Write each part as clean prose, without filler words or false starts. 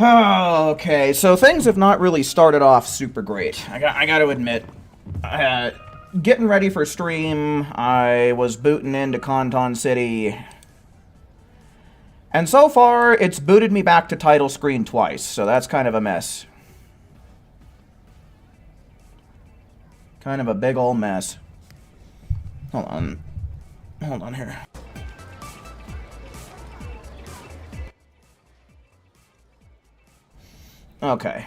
Okay, so things have not really started off super great. I got to admit. Getting ready for stream, I was booting into Conton City. And so far, it's booted me back to title screen twice, so that's kind of a mess. Kind of a big ol' mess. Hold on. Hold on here. Okay.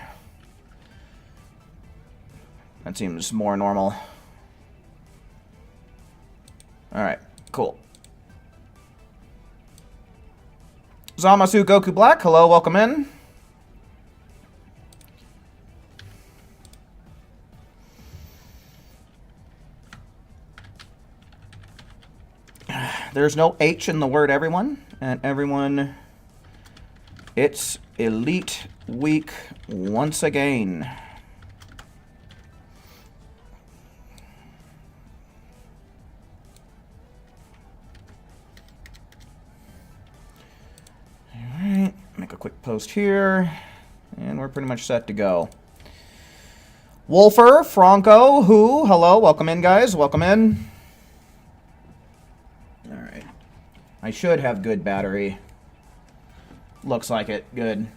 That seems more normal. Alright, cool. Zamasu Goku Black, hello, welcome in. There's no H in the word everyone, and everyone, it's Elite Week once again. Alright, make a quick post here, and we're pretty much set to go. Wolfer, Franco, who, hello, welcome in guys, welcome in. Alright, I should have good battery. Looks like it, good.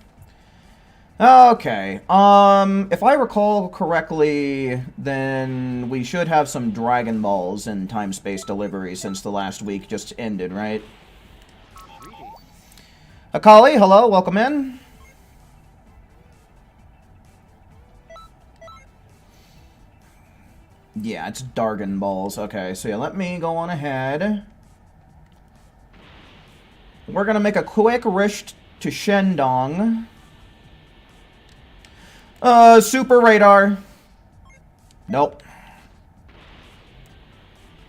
Okay, if I recall correctly, then we should have some Dragon Balls in time-space delivery since the last week just ended, right? Akali, hello, welcome in. Yeah, it's Dragon Balls. Okay, so yeah, let me go on ahead. We're gonna make a quick rush to Shendong. Super radar. Nope.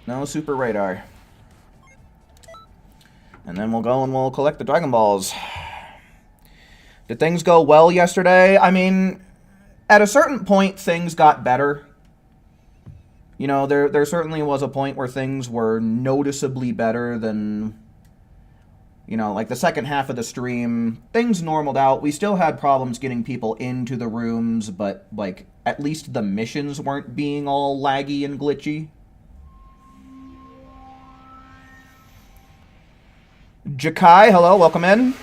No super radar. And then we'll go and we'll collect the Dragon Balls. Did things go well yesterday? I mean, at a certain point, things got better. You know, there certainly was a point where things were noticeably better than, you know, like the second half of the stream. Things normaled out. We still had problems getting people into the rooms, but, like, at least the missions weren't being all laggy and glitchy. Jakai, hello, welcome in.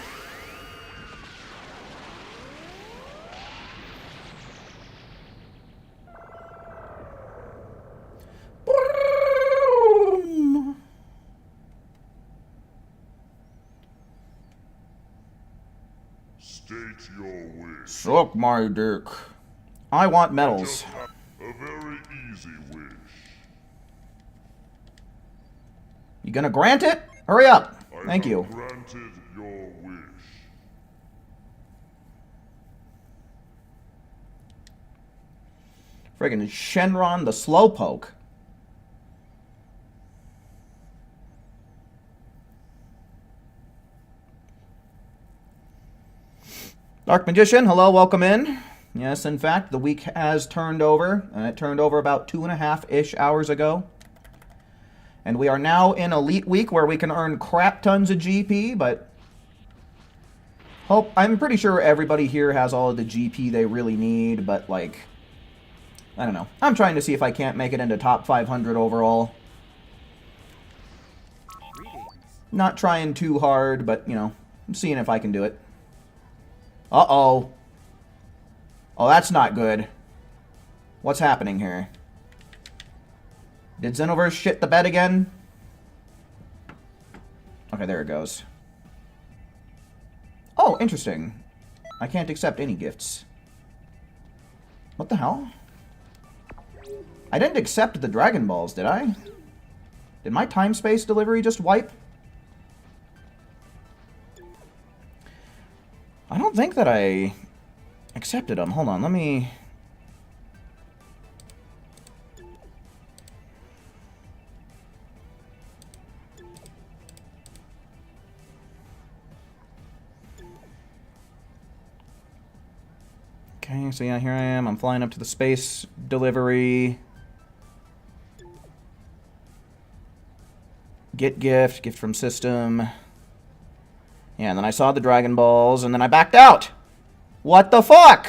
State your wish. Suck my dick. I want medals. A very easy wish. You gonna grant it? Hurry up. Thank you. Granted your wish. Friggin' Shenron the Slowpoke. Dark Magician, hello, welcome in. Yes, in fact, the week has turned over. It turned over about 2.5-ish hours ago. And we are now in Elite Week where we can earn crap tons of GP, but I'm pretty sure everybody here has all of the GP they really need, but like, I don't know. I'm trying to see if I can't make it into top 500 overall. Not trying too hard, but, you know, I'm seeing if I can do it. Uh-oh. Oh, that's not good. What's happening here? Did Xenoverse shit the bed again? Okay, there it goes. Oh, interesting. I can't accept any gifts. What the hell? I didn't accept the Dragon Balls, did I? Did my time-space delivery just wipe? I don't think that I accepted them. Hold on, let me... Okay, so yeah, here I am. I'm flying up to the space delivery. Get gift, gift from system. Yeah, and then I saw the Dragon Balls, and then I backed out. What the fuck?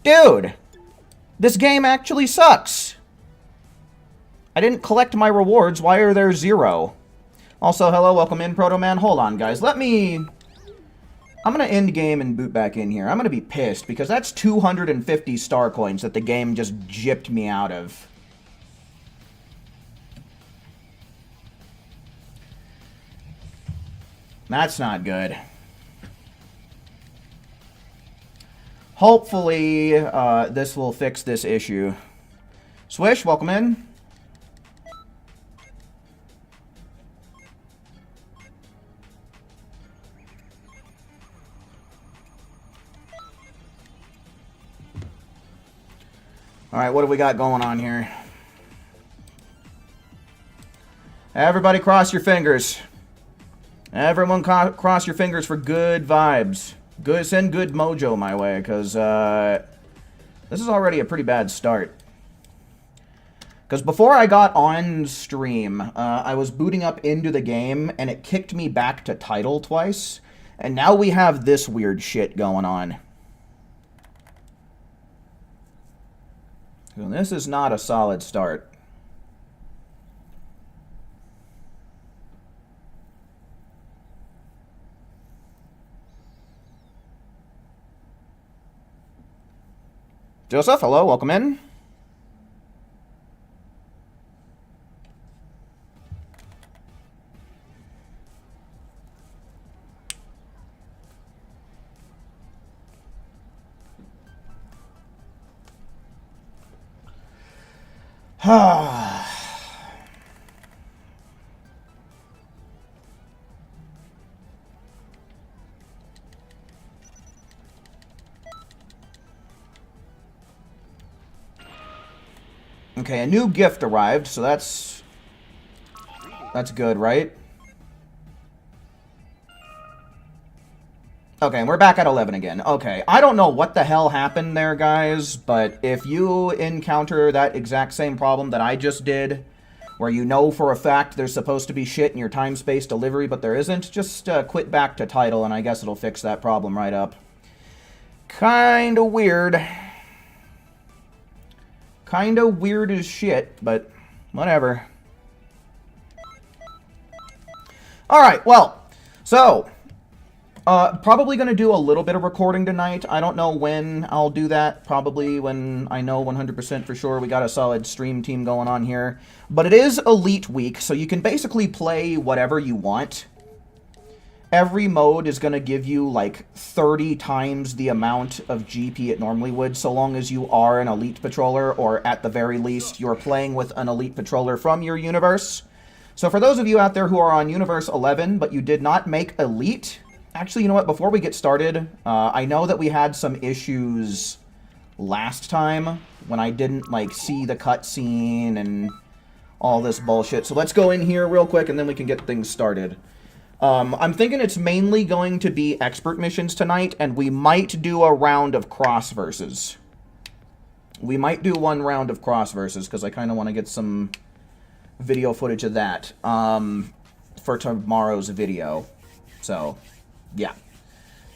Dude, this game actually sucks. I didn't collect my rewards. Why are there 0? Also, hello, welcome in, Proto Man. Hold on, guys. I'm gonna end game and boot back in here. I'm gonna be pissed because that's 250 star coins that the game just gypped me out of. That's not good. Hopefully, this will fix this issue. Swish, welcome in. Alright, what do we got going on here? Everybody cross your fingers. Everyone cross your fingers for good vibes. Send good mojo my way, because this is already a pretty bad start. Because before I got on stream, I was booting up into the game, and it kicked me back to title twice. And now we have this weird shit going on. So this is not a solid start. Joseph, hello, welcome in. Okay, a new gift arrived, so that's good, right? Okay, and we're back at 11 again. Okay, I don't know what the hell happened there, guys, but if you encounter that exact same problem that I just did, where you know for a fact there's supposed to be shit in your time-space delivery, but there isn't, just quit back to title, and I guess it'll fix that problem right up. Kinda weird. Kinda weird as shit, but whatever. Alright, well, so, probably going to do a little bit of recording tonight. I don't know when I'll do that. Probably when I know 100% for sure we got a solid stream team going on here. But it is Elite Week, so you can basically play whatever you want. Every mode is going to give you like 30 times the amount of GP it normally would, so long as you are an Elite Patroller, or at the very least, you're playing with an Elite Patroller from your universe. So for those of you out there who are on Universe 11, but you did not make Elite, actually, you know what, before we get started, I know that we had some issues last time when I didn't, like, see the cutscene and all this bullshit. So let's go in here real quick and then we can get things started. I'm thinking it's mainly going to be expert missions tonight, and we might do a round of cross versus. We might do one round of cross versus, because I kind of want to get some video footage of that for tomorrow's video. So, yeah.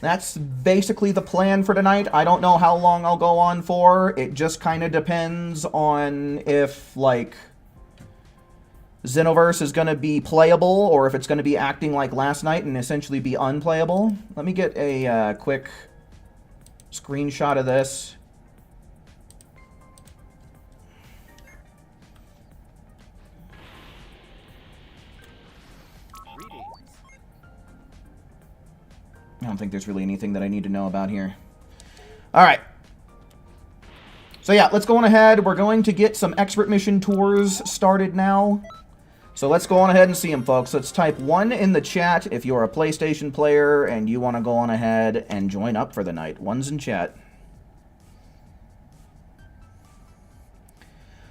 That's basically the plan for tonight. I don't know how long I'll go on for. It just kind of depends on if, like, Xenoverse is going to be playable, or if it's going to be acting like last night and essentially be unplayable. Let me get a quick screenshot of this. I don't think there's really anything that I need to know about here. Alright. So yeah, let's go on ahead. We're going to get some expert mission tours started now. So let's go on ahead and see them, folks. Let's type 1 in the chat if you're a PlayStation player and you want to go on ahead and join up for the night. 1's in chat.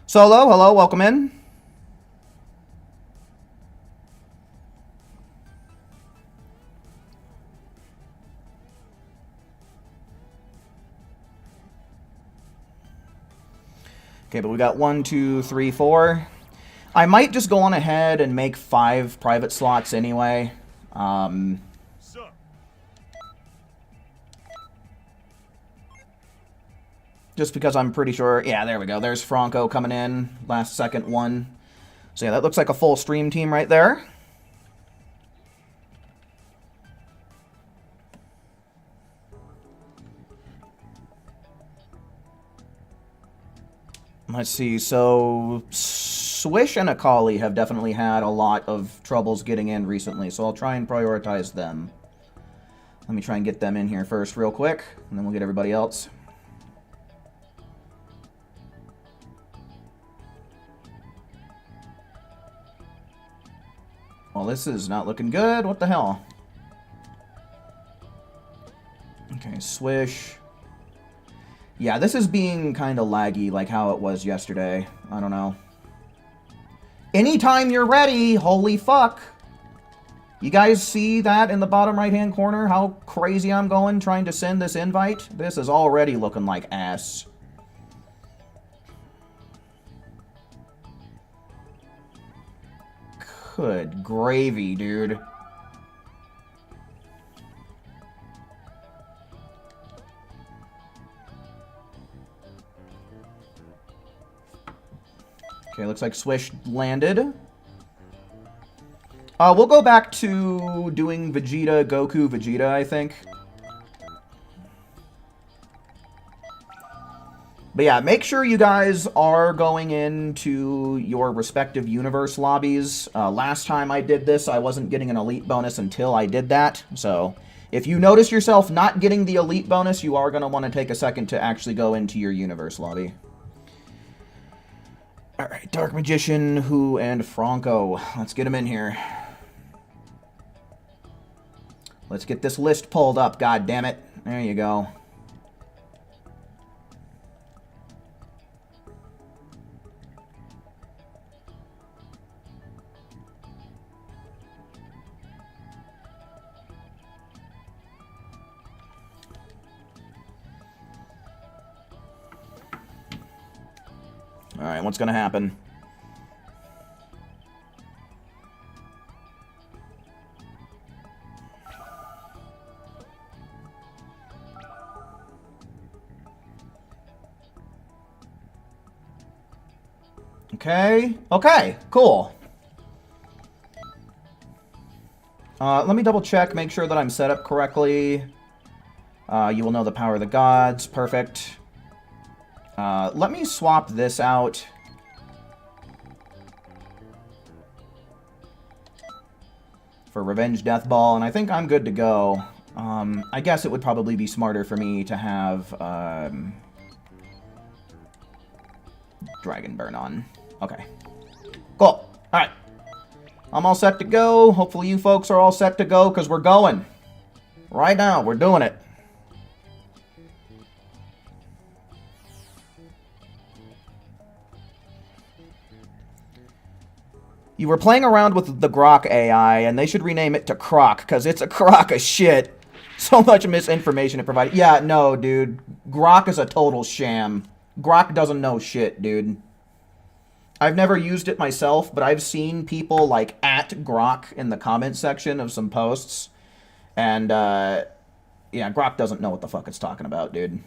Solo, hello, welcome in. Okay, but we got 1, 2, 3, 4. I might just go on ahead and make 5 private slots anyway. just because I'm pretty sure... Yeah, there we go. There's Franco coming in. Last second one. So yeah, that looks like a full stream team right there. Let's see, so Swish and Akali have definitely had a lot of troubles getting in recently, so I'll try and prioritize them. Let me try and get them in here first real quick, and then we'll get everybody else. Well, this is not looking good. What the hell? Okay, Swish. Yeah, this is being kind of laggy, like how it was yesterday. I don't know. Anytime you're ready, holy fuck. You guys see that in the bottom right-hand corner? How crazy I'm going trying to send this invite? This is already looking like ass. Good gravy, dude. Okay, looks like Swish landed. We'll go back to doing Vegeta, Goku, Vegeta, I think. But yeah, make sure you guys are going into your respective universe lobbies. Last time I did this, I wasn't getting an elite bonus until I did that. So if you notice yourself not getting the elite bonus, you are going to want to take a second to actually go into your universe lobby. Alright, Dark Magician, Hu, and Franco. Let's get them in here. Let's get this list pulled up, god damn it. There you go. Alright, what's gonna happen? Okay, cool. Let me double check, make sure that I'm set up correctly. You will know the power of the gods. Perfect. Let me swap this out. For Revenge Death Ball, and I think I'm good to go. I guess it would probably be smarter for me to have Dragon Burn on. Okay. Cool. Alright. I'm all set to go. Hopefully you folks are all set to go, because we're going. Right now, we're doing it. You were playing around with the Grok AI, and they should rename it to Croc, because it's a crock of shit. So much misinformation it provided. Yeah, no, dude. Grok is a total sham. Grok doesn't know shit, dude. I've never used it myself, but I've seen people, like, at Grok in the comment section of some posts. And, yeah, Grok doesn't know what the fuck it's talking about, dude.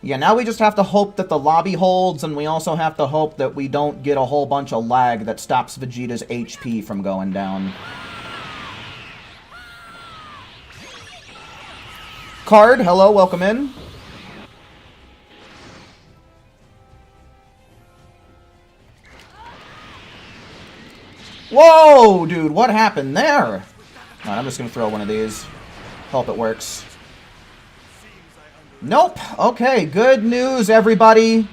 Yeah, now we just have to hope that the lobby holds, and we also have to hope that we don't get a whole bunch of lag that stops Vegeta's HP from going down. Card, hello, welcome in. Whoa, dude, what happened there? Alright, I'm just gonna throw one of these. Hope it works. Nope. Okay, good news, everybody.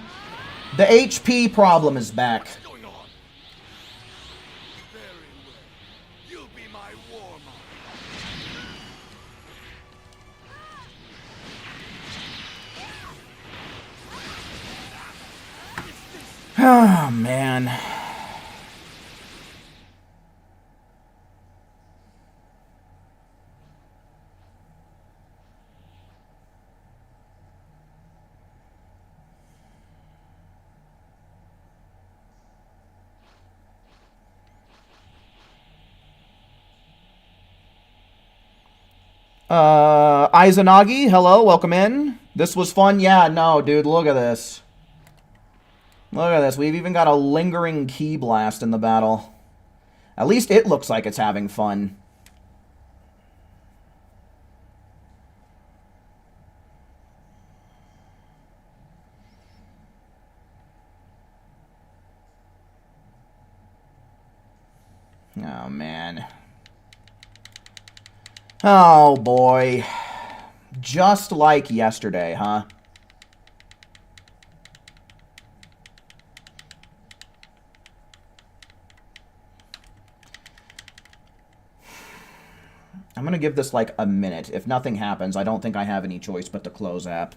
The HP problem is back. Oh, man. Izanagi, hello, welcome in. This was fun. Yeah, no, dude, look at this. Look at this. We've even got a lingering key blast in the battle. At least it looks like it's having fun. Oh, man. Oh, boy. Just like yesterday, huh? I'm going to give this like a minute. If nothing happens, I don't think I have any choice but to close app.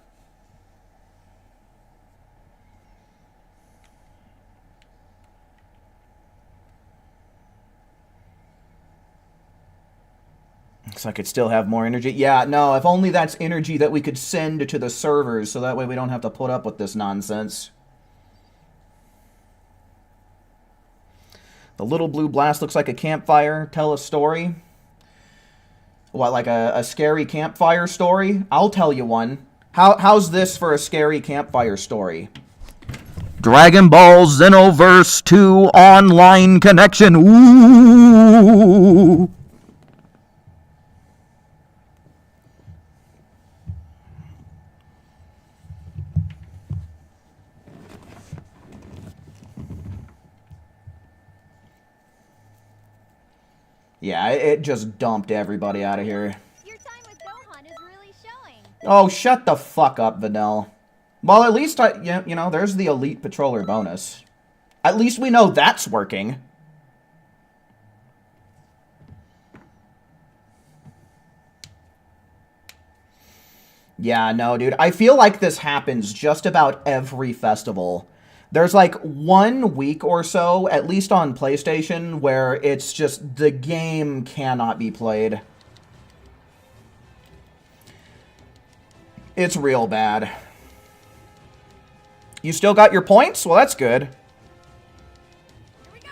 Looks like it still have more energy. Yeah, no, if only that's energy that we could send to the servers, so that way we don't have to put up with this nonsense. The little blue blast looks like a campfire. Tell a story. What, like a scary campfire story? I'll tell you one. How's this for a scary campfire story? Dragon Ball Xenoverse 2 online connection. Ooh. Yeah, it just dumped everybody out of here. Your time with Gohan is really showing. Oh, shut the fuck up, Vanille. Well, at least you know, there's the Elite Patroller bonus. At least we know that's working. Yeah, no, dude. I feel like this happens just about every festival. There's like 1 week or so, at least on PlayStation, where it's just the game cannot be played. It's real bad. You still got your points? Well, that's good. Here we go.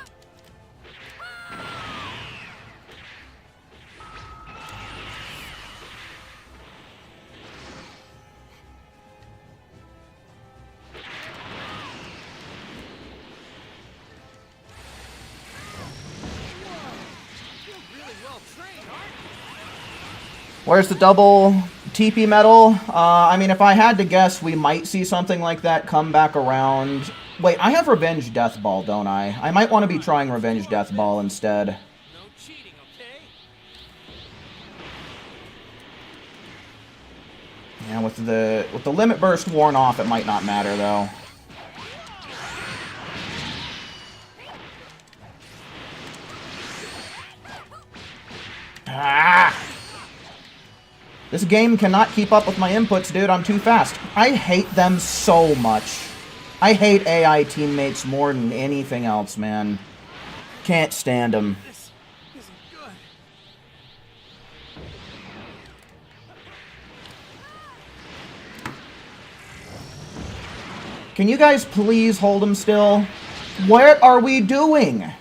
Where's the double TP medal? I mean, if I had to guess, we might see something like that come back around. Wait, I have Revenge Death Ball, don't I? I might want to be trying Revenge Death Ball instead. No cheating, okay? Yeah, with the limit burst worn off, it might not matter though. Ah! This game cannot keep up with my inputs, dude. I'm too fast. I hate them so much. I hate AI teammates more than anything else, man. Can't stand them. This isn't good. Can you guys please hold him still? What are we doing?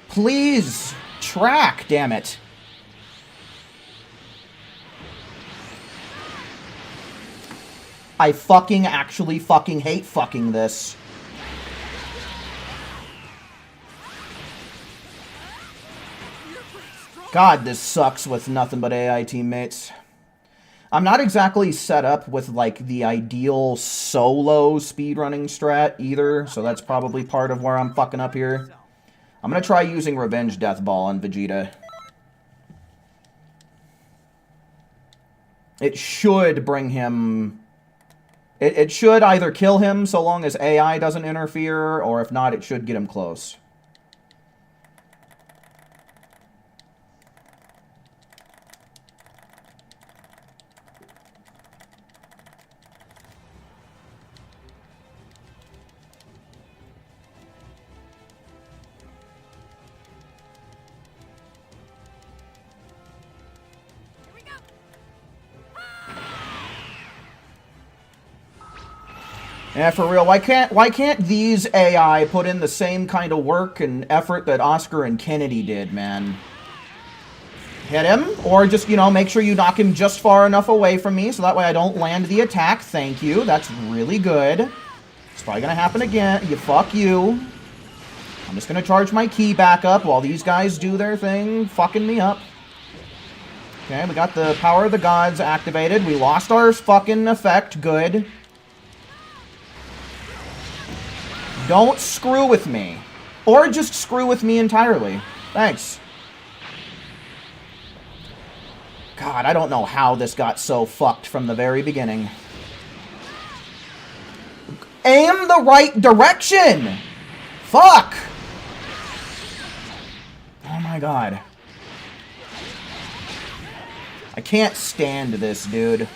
Please track, damn it. I fucking actually fucking hate fucking this. God, this sucks with nothing but AI teammates. I'm not exactly set up with, like, the ideal solo speedrunning strat either, so that's probably part of where I'm fucking up here. I'm gonna try using Revenge Death Ball on Vegeta. It should bring him... It should either kill him so long as AI doesn't interfere, or if not, it should get him close. Here we go. Yeah, for real, why can't these AI put in the same kind of work and effort that Oscar and Kennedy did, man? Hit him, or just, you know, make sure you knock him just far enough away from me, so that way I don't land the attack. Thank you. That's really good. It's probably gonna happen again. Fuck you. I'm just gonna charge my key back up while these guys do their thing, fucking me up. Okay, we got the power of the gods activated. We lost our fucking effect. Good. Don't screw with me. Or just screw with me entirely. Thanks. God, I don't know how this got so fucked from the very beginning. Aim the right direction! Fuck! Oh my god. I can't stand this, dude.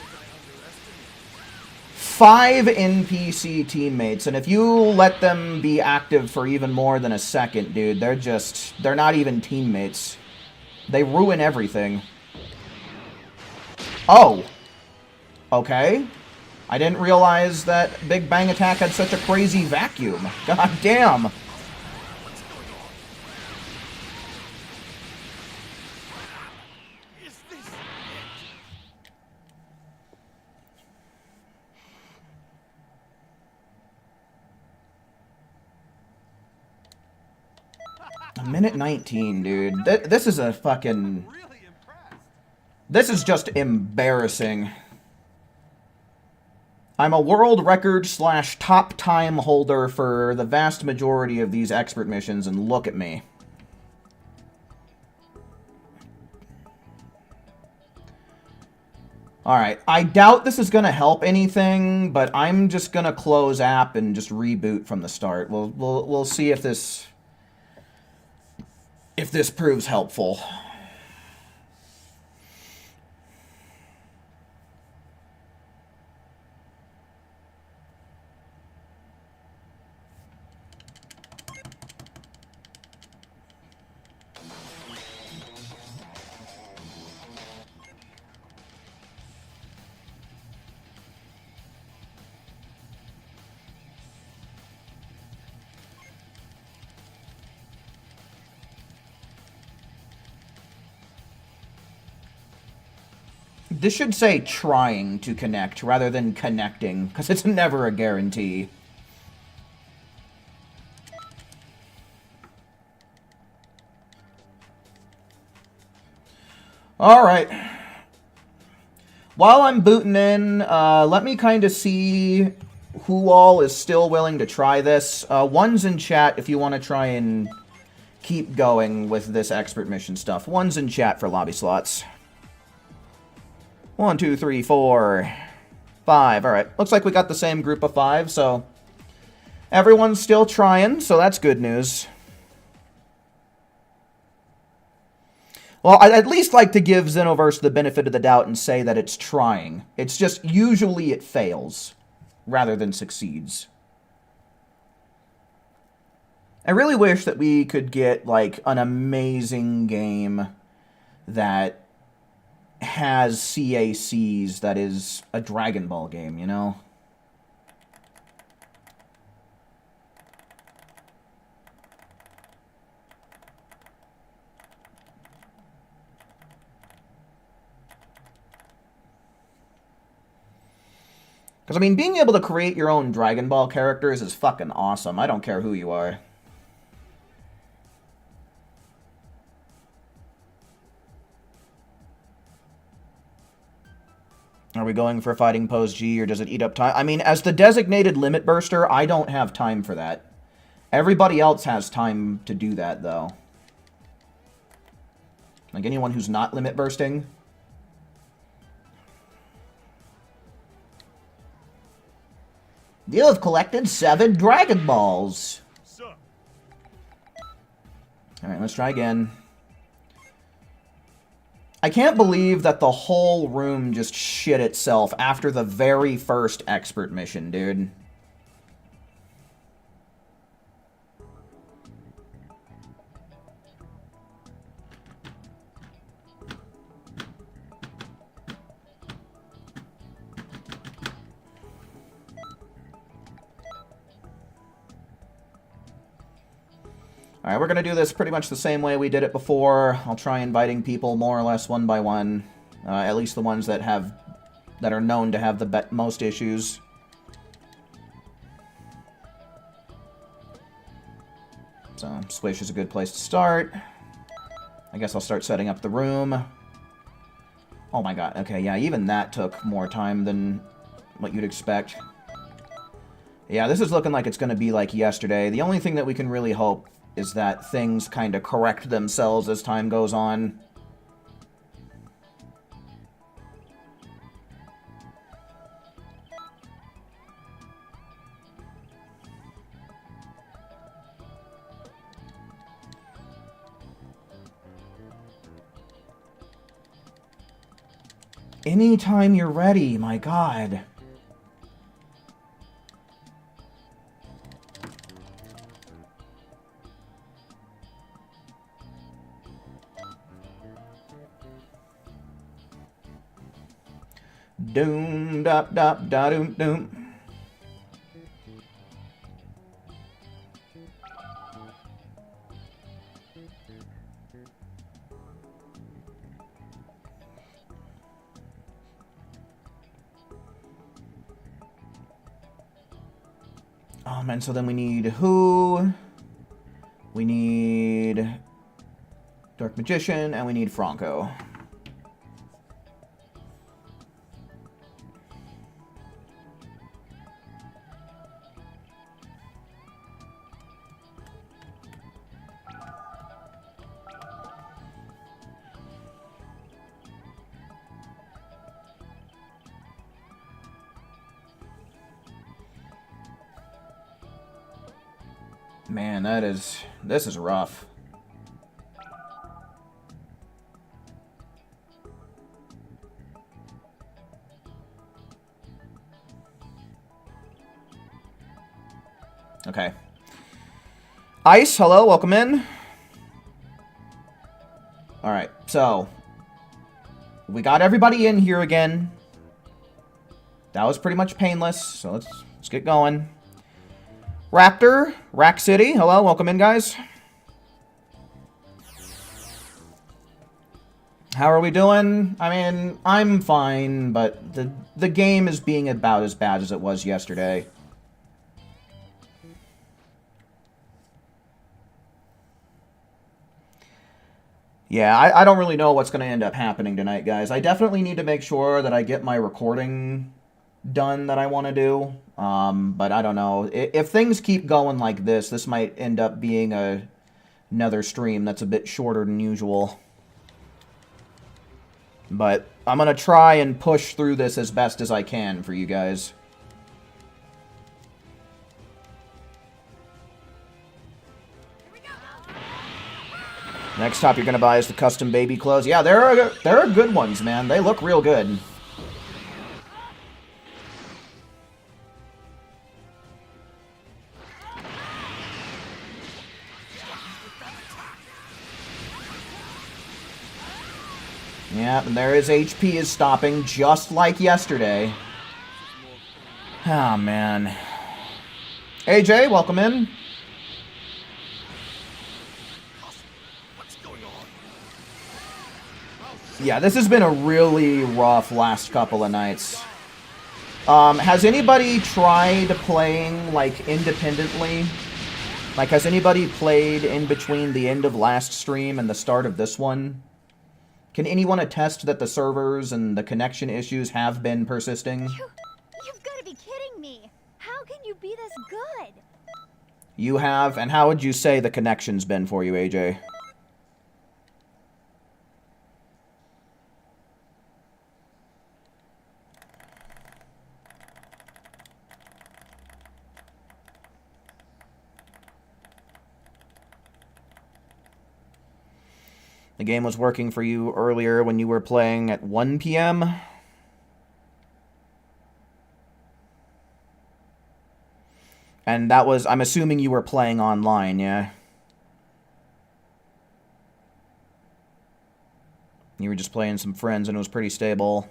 5 NPC teammates, and if you let them be active for even more than a second, dude, they're not even teammates. They ruin everything. Oh. Okay. I didn't realize that Big Bang Attack had such a crazy vacuum. God damn. A minute 19, dude. This is a fucking... This is just embarrassing. I'm a world record / top time holder for the vast majority of these expert missions, and look at me. Alright, I doubt this is going to help anything, but I'm just going to close app and just reboot from the start. We'll see if this proves helpful. This should say trying to connect rather than connecting, because it's never a guarantee. Alright. While I'm booting in, let me kind of see who all is still willing to try this. One's in chat if you want to try and keep going with this expert mission stuff. One's in chat for lobby slots. 1, 2, 3, 4, 5. Alright, looks like we got the same group of 5, so everyone's still trying, so that's good news. Well, I'd at least like to give Xenoverse the benefit of the doubt and say that it's trying. It's just usually it fails rather than succeeds. I really wish that we could get, like, an amazing game that has CACs that is a Dragon Ball game, you know? Because, I mean, being able to create your own Dragon Ball characters is fucking awesome. I don't care who you are. Are we going for fighting pose G, or does it eat up time? I mean, as the designated limit burster, I don't have time for that. Everybody else has time to do that, though. Like anyone who's not limit bursting. You have collected 7 Dragon Balls. Alright, let's try again. I can't believe that the whole room just shit itself after the very first expert mission, dude. Alright, we're going to do this pretty much the same way we did it before. I'll try inviting people more or less one by one. At least the ones that are known to have the most issues. So, Swish is a good place to start. I guess I'll start setting up the room. Oh my god, okay, yeah, even that took more time than what you'd expect. Yeah, this is looking like it's going to be like yesterday. The only thing that we can really hope is that things kind of correct themselves as time goes on. Anytime you're ready, my god. Doom, dop, dop, da, doom, doom. And so then we need who? We need Dark Magician, and we need Franco. Man, this is rough. Okay. Ice, hello, welcome in. Alright, so we got everybody in here again. That was pretty much painless, so let's get going. Raptor, Rack City, hello, welcome in, guys. How are we doing? I mean, I'm fine, but the game is being about as bad as it was yesterday. Yeah, I don't really know what's going to end up happening tonight, guys. I definitely need to make sure that I get my recording done that I want to do. But I don't know. If things keep going like this might end up being another stream that's a bit shorter than usual. But I'm going to try and push through this as best as I can for you guys. Next top you're going to buy is the custom baby clothes. Yeah, there are good ones, man. They look real good. Yeah, and there his HP is stopping, just like yesterday. Oh, man. AJ, welcome in. Yeah, this has been a really rough last couple of nights. Has anybody tried playing, like, independently? Like, has anybody played in between the end of last stream and the start of this one? Can anyone attest that the servers and the connection issues have been persisting? You've got to be kidding me. How can you be this good? You have? And how would you say the connection's been for you, AJ? The game was working for you earlier when you were playing at 1 p.m.? And that was, I'm assuming you were playing online, yeah? You were just playing some friends and it was pretty stable.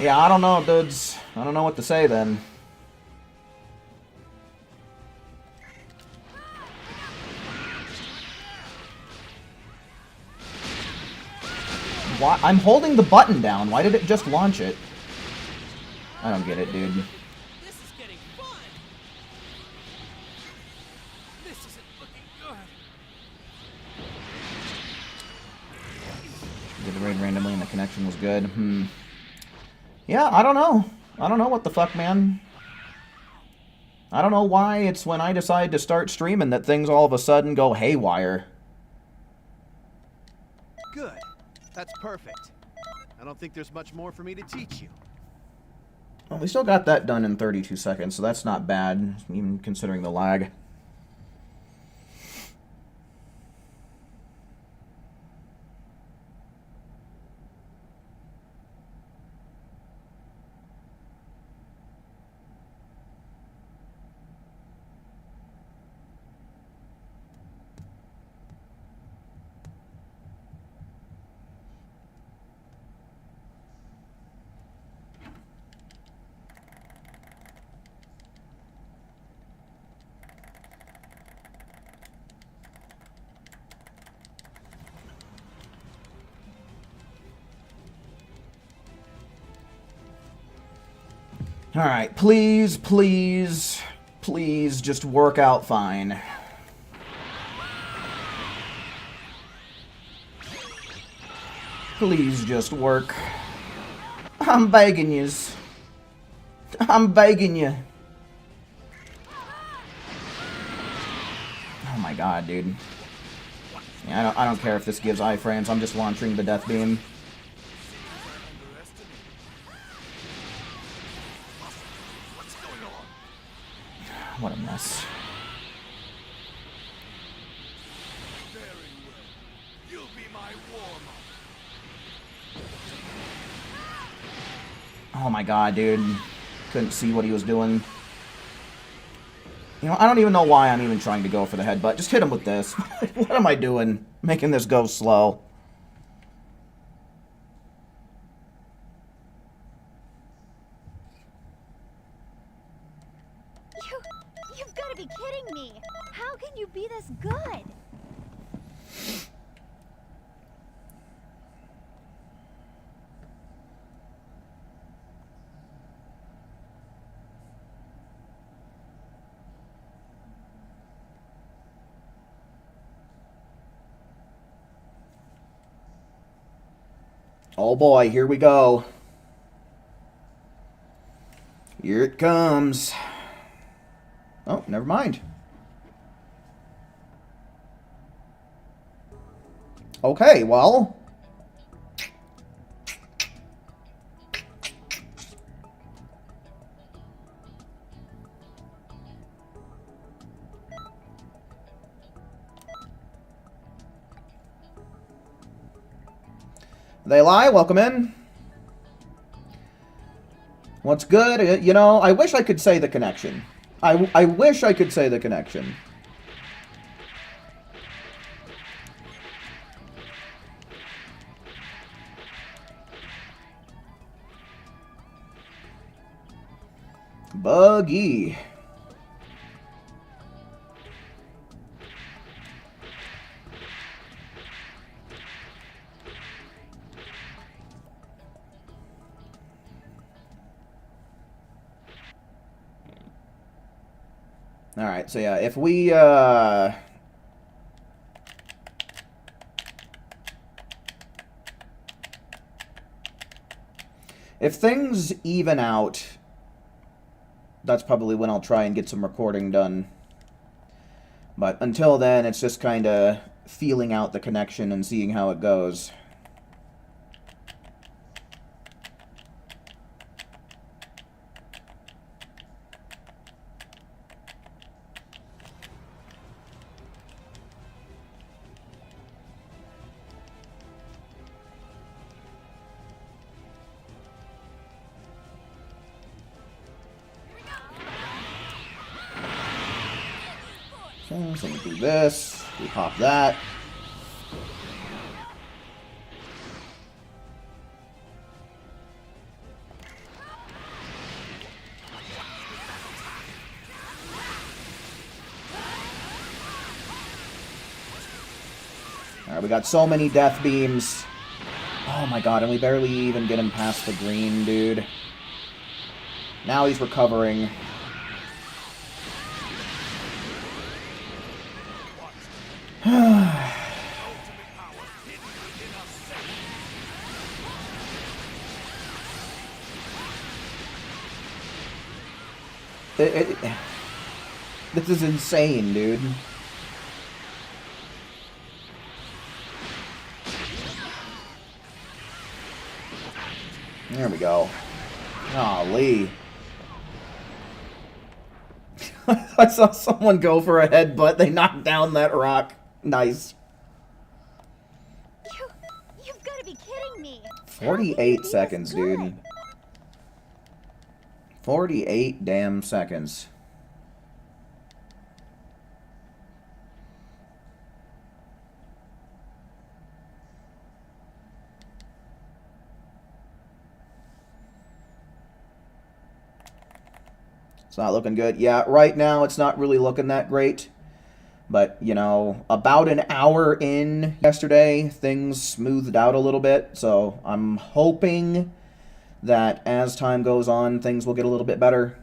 Yeah, I don't know, dudes. I don't know what to say then. Why? I'm holding the button down. Why did it just launch it? I don't get it, dude. This is getting fun. This isn't looking good. Did the raid randomly and the connection was good. Yeah, I don't know. I don't know what the fuck, man. I don't know why it's when I decide to start streaming that things all of a sudden go haywire. Good. That's perfect. I don't think there's much more for me to teach you. Well, we still got that done in 32 seconds, so that's not bad, even considering the lag. Alright, please, please, please just work out fine. Please just work. I'm begging yous. I'm begging you. Oh my god, dude. Yeah, I don't care if this gives iframes, I'm just launching the death beam. What a mess. Very well. You'll be my warm-up. Oh my god, dude. Couldn't see what he was doing. You know, I don't even know why I'm even trying to go for the headbutt. Just hit him with this. What am I doing? Making this go slow. You've got to be kidding me! How can you be this good? Oh boy, here we go. Here it comes. Oh, never mind. Okay, well. They lie, welcome in. What's good? You know, I wish I could say the connection. I wish I could say the connection. Buggy. Alright, so yeah, if we, if things even out, that's probably when I'll try and get some recording done. But until then, it's just kind of feeling out the connection and seeing how it goes. Okay, so we do this, we pop that. Alright, we got so many death beams. Oh my god, and we barely even get him past the green, dude. Now he's recovering. This is insane, dude. There we go. Golly. I saw someone go for a headbutt. They knocked down that rock. Nice. You've got to be kidding me. 48 seconds, dude. 48 damn seconds. It's not looking good. Yeah, right now it's not really looking that great. But, you know, about an hour in yesterday, things smoothed out a little bit. So I'm hoping that as time goes on, things will get a little bit better.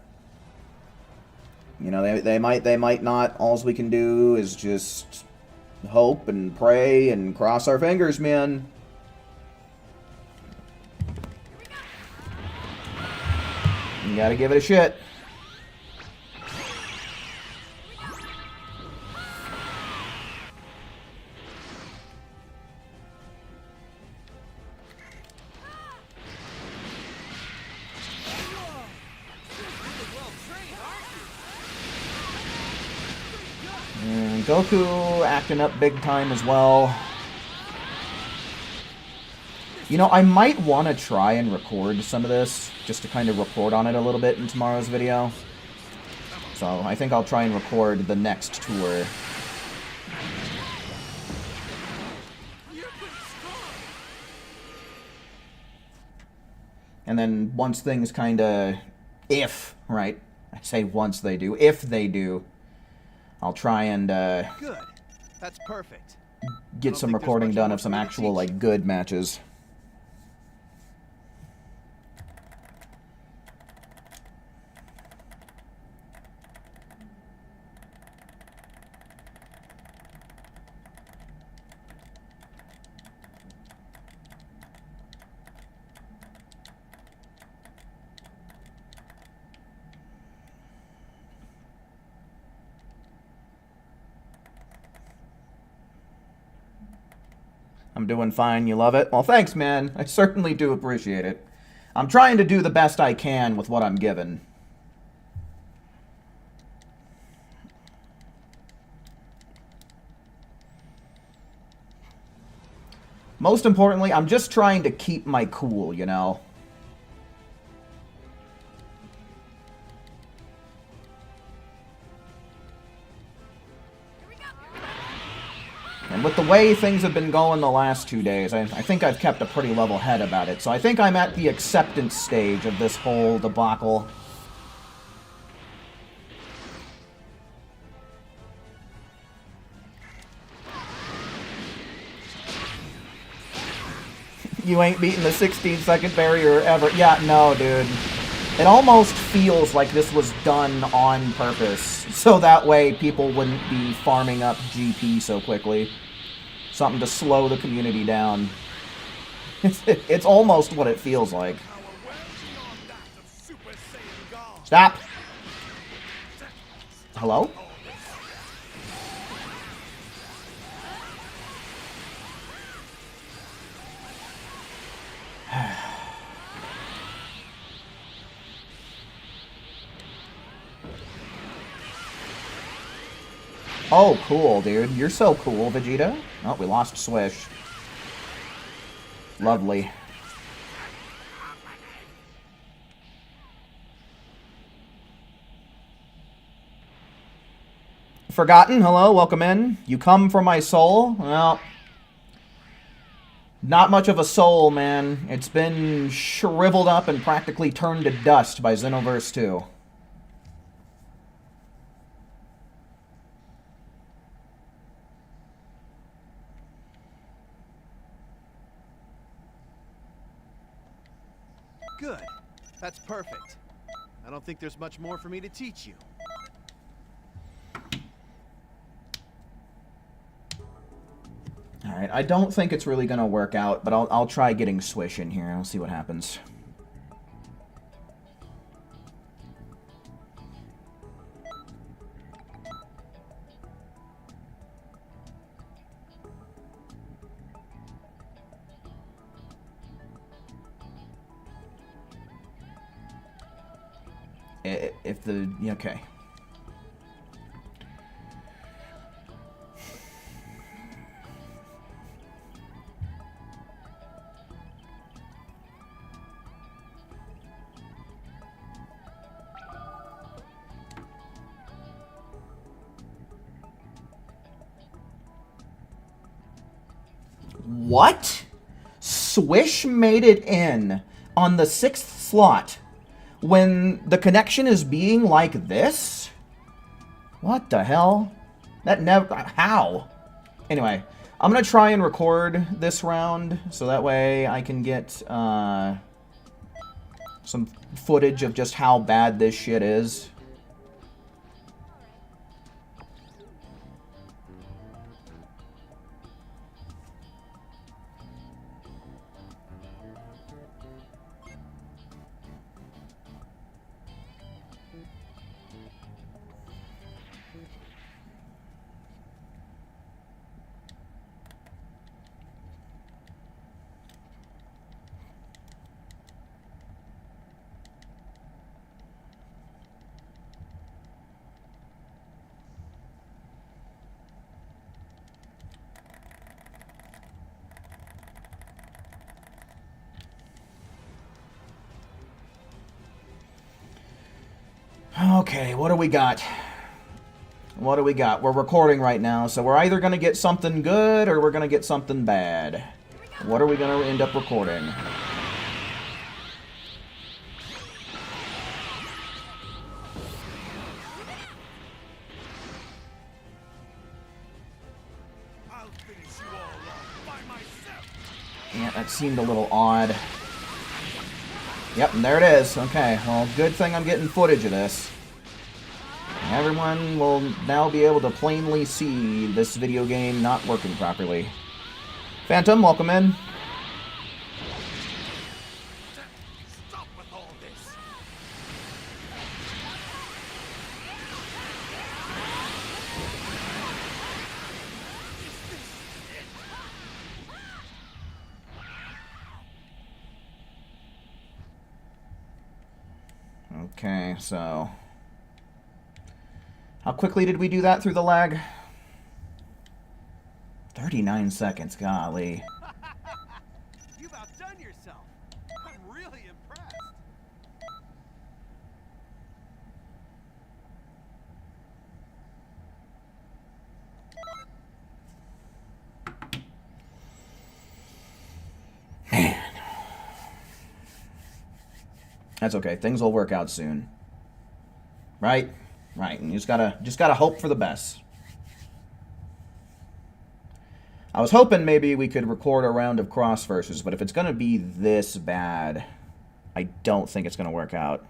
You know, they might not. All we can do is just hope and pray and cross our fingers, man. You gotta give it a shit. And Goku acting up big time as well. You know, I might want to try and record some of this, just to kind of report on it a little bit in tomorrow's video. So I think I'll try and record the next tour. And then once things kind of, right? I say once they do, if they do, I'll try and Good. That's perfect. get some recording done of some actual, like, good matches. I'm doing fine. You love it? Well, thanks, man. I certainly do appreciate it. I'm trying to do the best I can with what I'm given. Most importantly, I'm just trying to keep my cool, you know? And with the way things have been going the last 2 days, I think I've kept a pretty level head about it. So I think I'm at the acceptance stage of this whole debacle. You ain't beating the 16-second barrier ever. Yeah, no, dude. It almost feels like this was done on purpose, so that way people wouldn't be farming up GP so quickly. Something to slow the community down. It's almost what it feels like. Stop! Hello? Oh, cool, dude. You're so cool, Vegeta. Oh, we lost Swish. Lovely. Forgotten, hello, welcome in. You come for my soul? Well, not much of a soul, man. It's been shriveled up and practically turned to dust by Xenoverse 2. Good. That's perfect. I don't think there's much more for me to teach you. Alright, I don't think it's really going to work out, but I'll try getting Swish in here. I'll see what happens. If the... okay. What? Swish made it in on the 6th slot when the connection is being like this? What the hell? That never... how? Anyway, I'm gonna try and record this round so that way I can get some footage of just how bad this shit is. Okay, what do we got? What do we got? We're recording right now, so we're either going to get something good or we're going to get something bad. What are we going to end up recording? I'll finish you all off by myself. Yeah, that seemed a little odd. Yep, and there it is. Okay, well, good thing I'm getting footage of this. Everyone will now be able to plainly see this video game not working properly. Phantom, welcome in. Stop with all this. Okay, so... how quickly did we do that through the lag? 39 seconds, golly. You've outdone yourself. I'm really impressed. Man. That's okay. Things will work out soon. Right? Right. And you just gotta hope for the best. I was hoping maybe we could record a round of cross verses, but if it's gonna be this bad, I don't think it's gonna work out.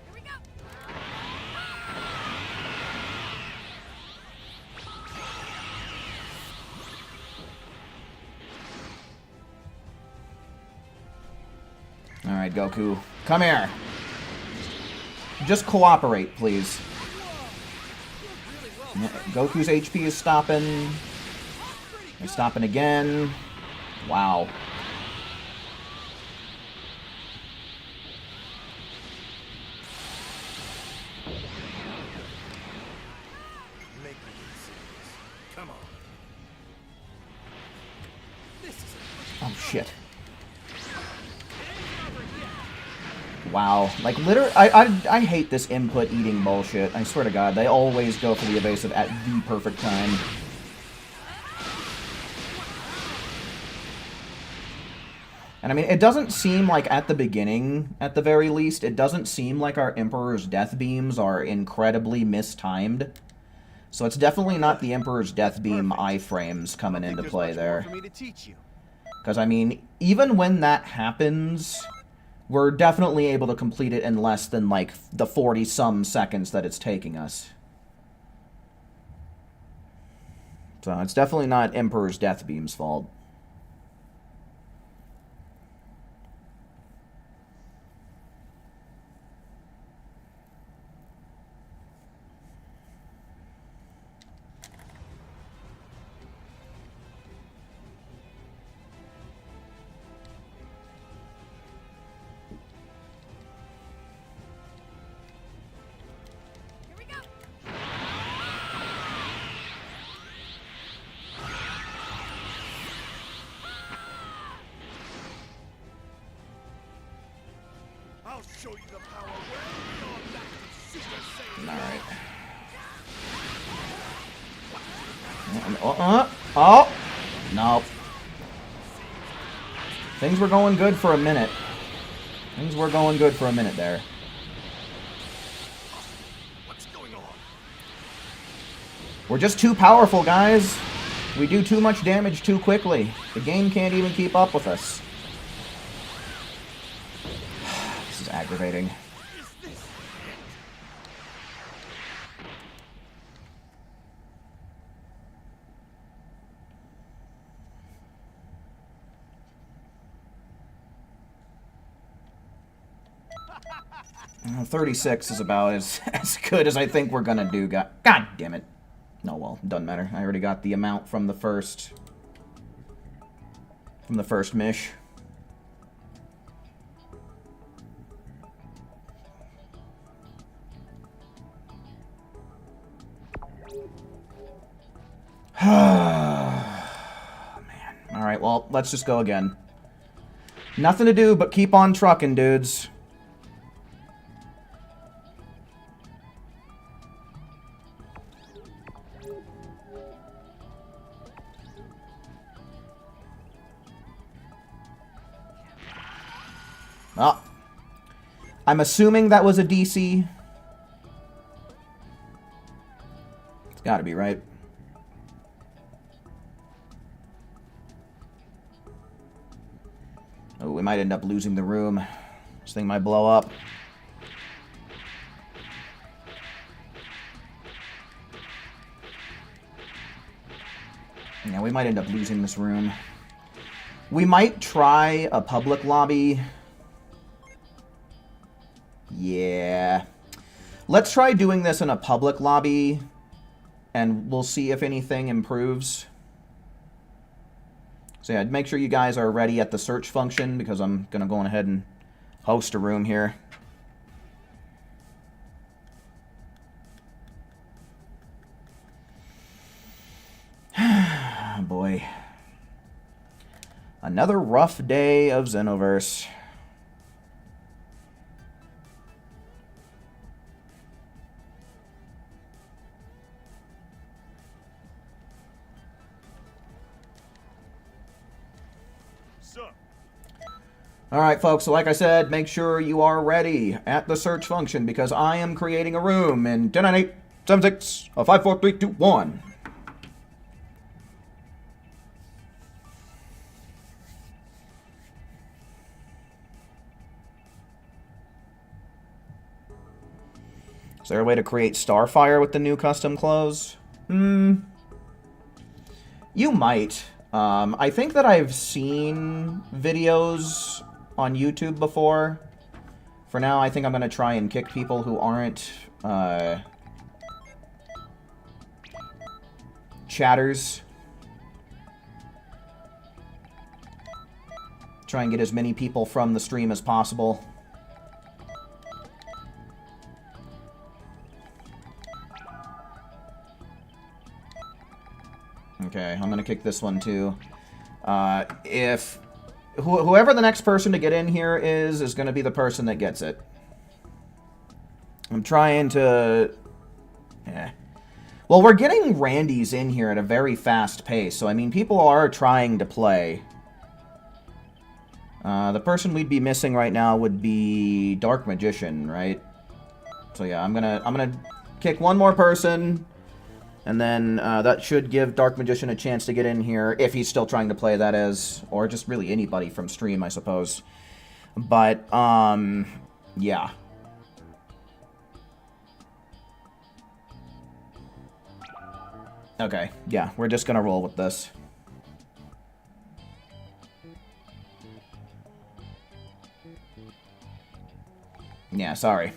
Here we go. Alright, Goku. Come here. Just cooperate, please. Yeah, Goku's HP is stopping. It's stopping again. Wow. Make me serious. Come on. This isn't Oh, shit. Wow. Like, literally, I hate this input eating bullshit. I swear to God, they always go for the evasive at the perfect time. And I mean, it doesn't seem like at the beginning, at the very least, it doesn't seem like our Emperor's Death Beams are incredibly mistimed. So it's definitely not the Emperor's Death Beam iframes coming into play there. Because, I mean, even when that happens, we're definitely able to complete it in less than, like, the 40-some seconds that it's taking us. So it's definitely not Emperor's Death Beam's fault. Here we go. I'll show you the power well beyond that of Super Saiyan. Alright. Oh! No. Things were going good for a minute. Things were going good for a minute there. What's going on? We're just too powerful, guys. We do too much damage too quickly. The game can't even keep up with us. This is aggravating. Is this it? Well, 36 is about as good as I think we're gonna do. God damn it. No, well, doesn't matter. I already got the amount from the first mish. Man. Alright, well, let's just go again. Nothing to do but keep on trucking, dudes. Oh. I'm assuming that was a DC. It's gotta be, right? Oh, we might end up losing the room. This thing might blow up. Yeah, we might end up losing this room. We might try a public lobby. Yeah. Let's try doing this in a public lobby, and we'll see if anything improves. So yeah, make sure you guys are ready at the search function, because I'm going to go on ahead and host a room here. Boy. Another rough day of Xenoverse. Alright, folks, so like I said, make sure you are ready at the search function, because I am creating a room in 10, 9, 8, 7, 6, 5, 4, 3, 2, 1. Is there a way to create Starfire with the new custom clothes? You might. I think that I've seen videos on YouTube before. For now, I think I'm going to try and kick people who aren't chatters. Try and get as many people from the stream as possible. Okay, I'm gonna kick this one too. If whoever the next person to get in here is gonna be the person that gets it. I'm trying to... Well, we're getting Randys in here at a very fast pace, so I mean, people are trying to play. The person we'd be missing right now would be Dark Magician, right? So yeah, I'm gonna kick one more person, and then that should give Dark Magician a chance to get in here, if he's still trying to play, that is. Or just really anybody from stream, I suppose. But, yeah. Okay, yeah, we're just gonna roll with this. Yeah, sorry.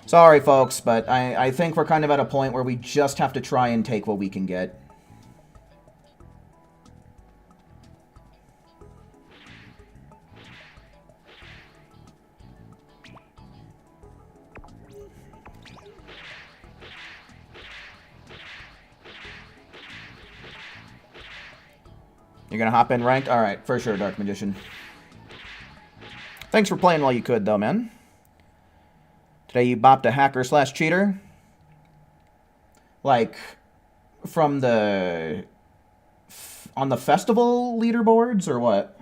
Sorry, folks, but I think we're kind of at a point where we just have to try and take what we can get. You're gonna hop in ranked? Alright, for sure, Dark Magician. Thanks for playing while you could, though, man. Today you bopped a hacker/cheater? Like, from the... on the festival leaderboards, or what?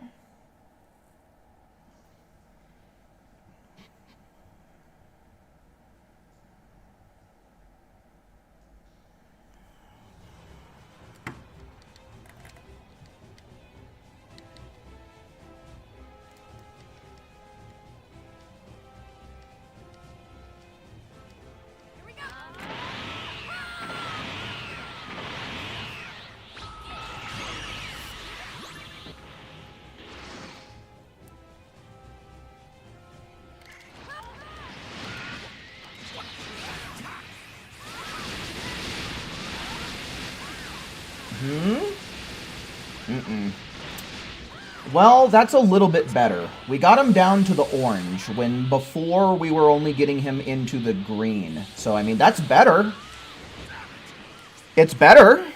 Well, that's a little bit better. We got him down to the orange, when before we were only getting him into the green. So, I mean, that's better. It's better.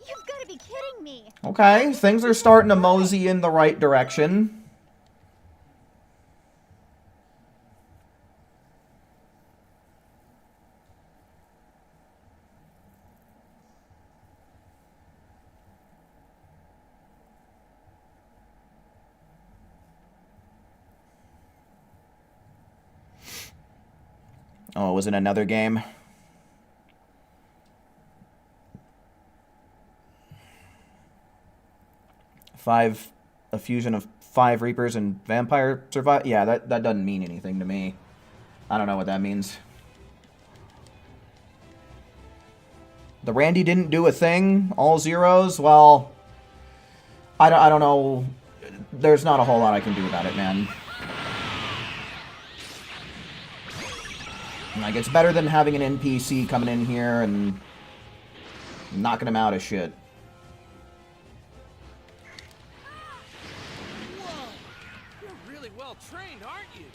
You've got to be kidding me. Okay, things are starting to mosey in the right direction. Oh, it was in another game? A fusion of 5 Reapers and Vampire survive? Yeah, that doesn't mean anything to me. I don't know what that means. The Randy didn't do a thing? All zeros? Well, I don't know. There's not a whole lot I can do about it, man. Like, it's better than having an NPC coming in here and knocking him out of shit. Whoa! You're really well trained, aren't you?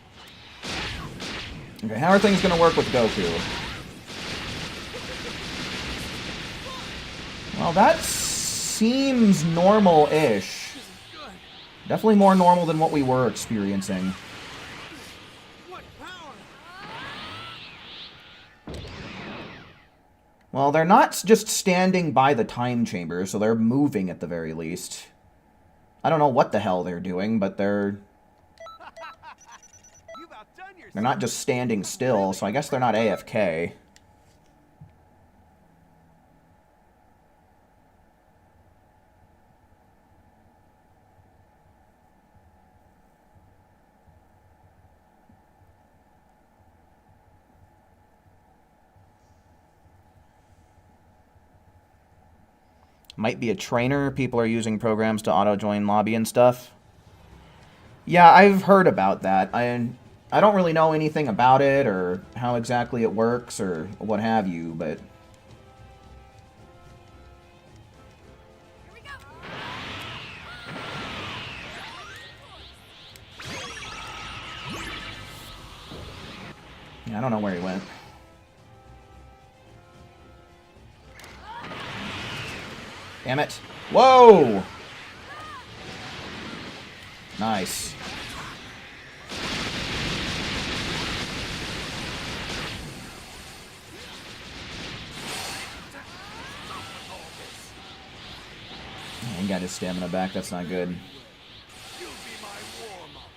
Okay, how are things gonna work with Goku? Well, that seems normal-ish. Definitely more normal than what we were experiencing. What power? Well, they're not just standing by the time chamber, so they're moving at the very least. I don't know what the hell they're doing, but they're You've outdone yourself. not just standing still, so I guess they're not AFK. Might be a trainer. People are using programs to auto-join lobby and stuff. Yeah, I've heard about that. I don't really know anything about it or how exactly it works or what have you, but... Yeah, I don't know where he went. Damn it. Whoa! Nice. He got his stamina back. That's not good. You'll be my warm-up.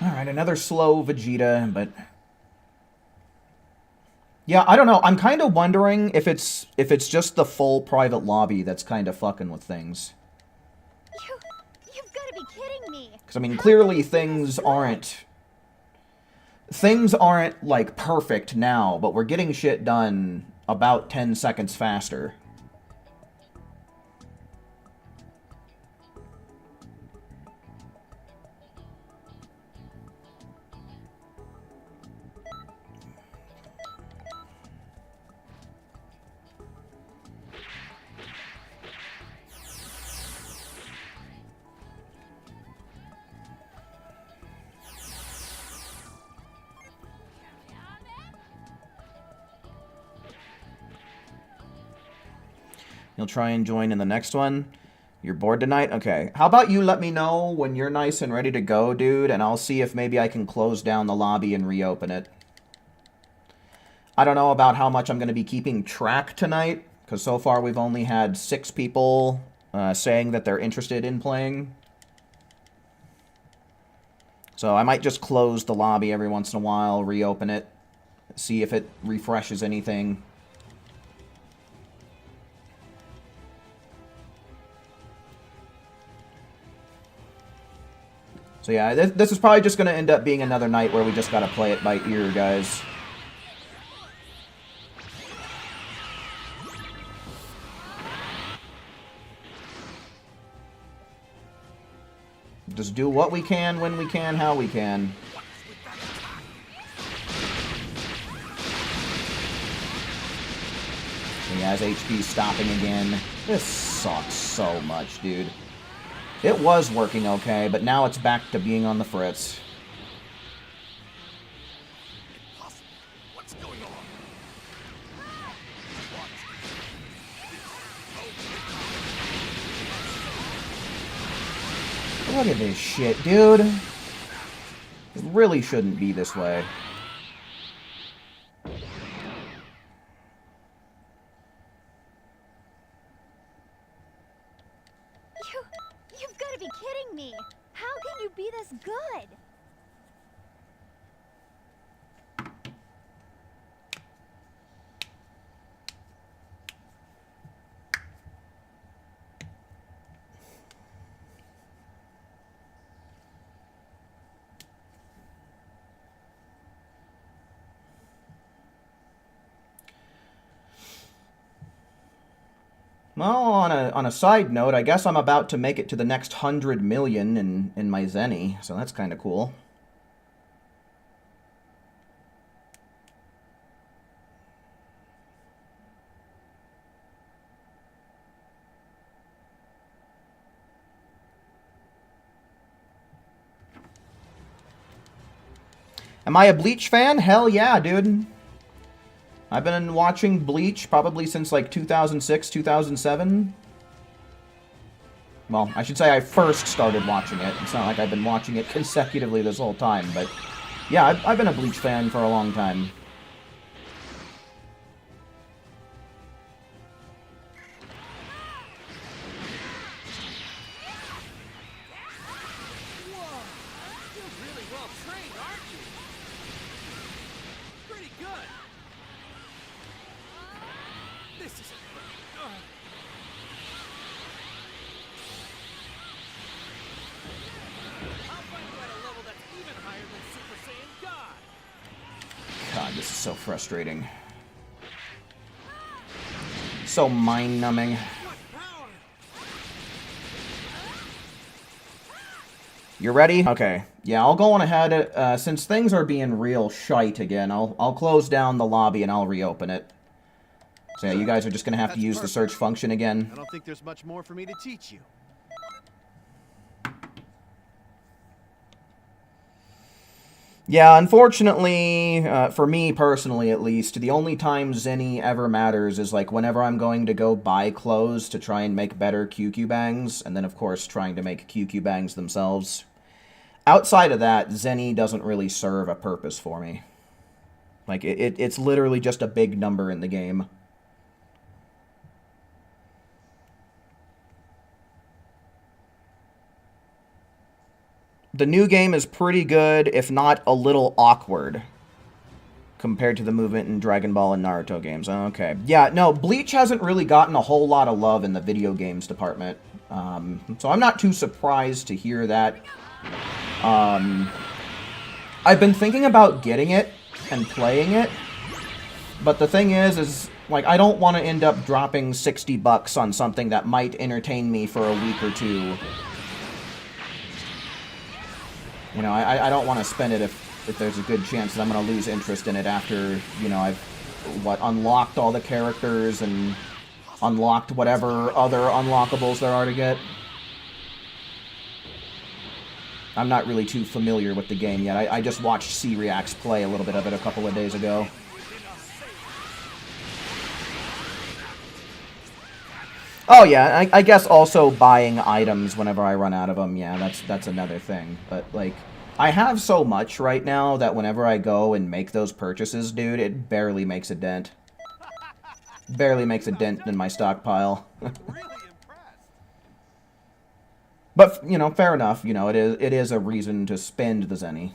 Alright, another slow Vegeta, but... Yeah, I don't know. I'm kind of wondering if it's just the full private lobby that's kind of fucking with things. You've got to be kidding me. Because, I mean, clearly things aren't... Things aren't, like, perfect now, but we're getting shit done about 10 seconds faster. You'll try and join in the next one. You're bored tonight? Okay. How about you let me know when you're nice and ready to go, dude, and I'll see if maybe I can close down the lobby and reopen it. I don't know about how much I'm going to be keeping track tonight, because so far we've only had 6 people saying that they're interested in playing. So I might just close the lobby every once in a while, reopen it, see if it refreshes anything. So yeah, this is probably just going to end up being another night where we just got to play it by ear, guys. Just do what we can, when we can, how we can. He has HP stopping again. This sucks so much, dude. It was working okay, but now it's back to being on the fritz. What's going on? Look at this shit, dude. It really shouldn't be this way. You've got to be kidding me. How can you be this good? Well, on a side note, I guess I'm about to make it to the next 100 million in my Zenny, so that's kind of cool. Am I a Bleach fan? Hell yeah, dude. I've been watching Bleach probably since like 2006, 2007. Well, I should say I first started watching it. It's not like I've been watching it consecutively this whole time, but yeah, I've been a Bleach fan for a long time. Whoa! You're really well trained, aren't you? Pretty good. This isn't right. I'll find you at a level that's even higher than Super Saiyan God. God, this is so frustrating. So mind-numbing. What power! You ready? Okay. Yeah, I'll go on ahead. Since things are being real shite again, I'll close down the lobby and I'll reopen it. So yeah, you guys are just gonna have to use the search function again. I don't think there's much more for me to teach you. Yeah, unfortunately, for me personally at least, the only time Zenny ever matters is like whenever I'm going to go buy clothes to try and make better QQ bangs, and then of course trying to make QQ bangs themselves. outside of that, Zenny doesn't really serve a purpose for me. Like, it's literally just a big number in the game. The new game is pretty good, if not a little awkward, compared to the movement in Dragon Ball and Naruto games. Okay. Yeah, no, Bleach hasn't really gotten a whole lot of love in the video games department. So I'm not too surprised to hear that. I've been thinking about getting it and playing it, but the thing is like, I don't want to end up dropping $60 on something that might entertain me for a week or two. You know, I don't want to spend it if there's a good chance that I'm going to lose interest in it after, you know, I've, unlocked all the characters and unlocked whatever other unlockables there are to get. I'm not really too familiar with the game yet. I just watched C-Reacts play a little bit of it a couple of days ago. Oh yeah, I guess also buying items whenever I run out of them. Yeah, that's another thing. But like, I have so much right now that whenever I go and make those purchases, dude, it barely makes a dent. Barely makes a dent in my stockpile. But you know, fair enough. You know, it is a reason to spend the Zenny.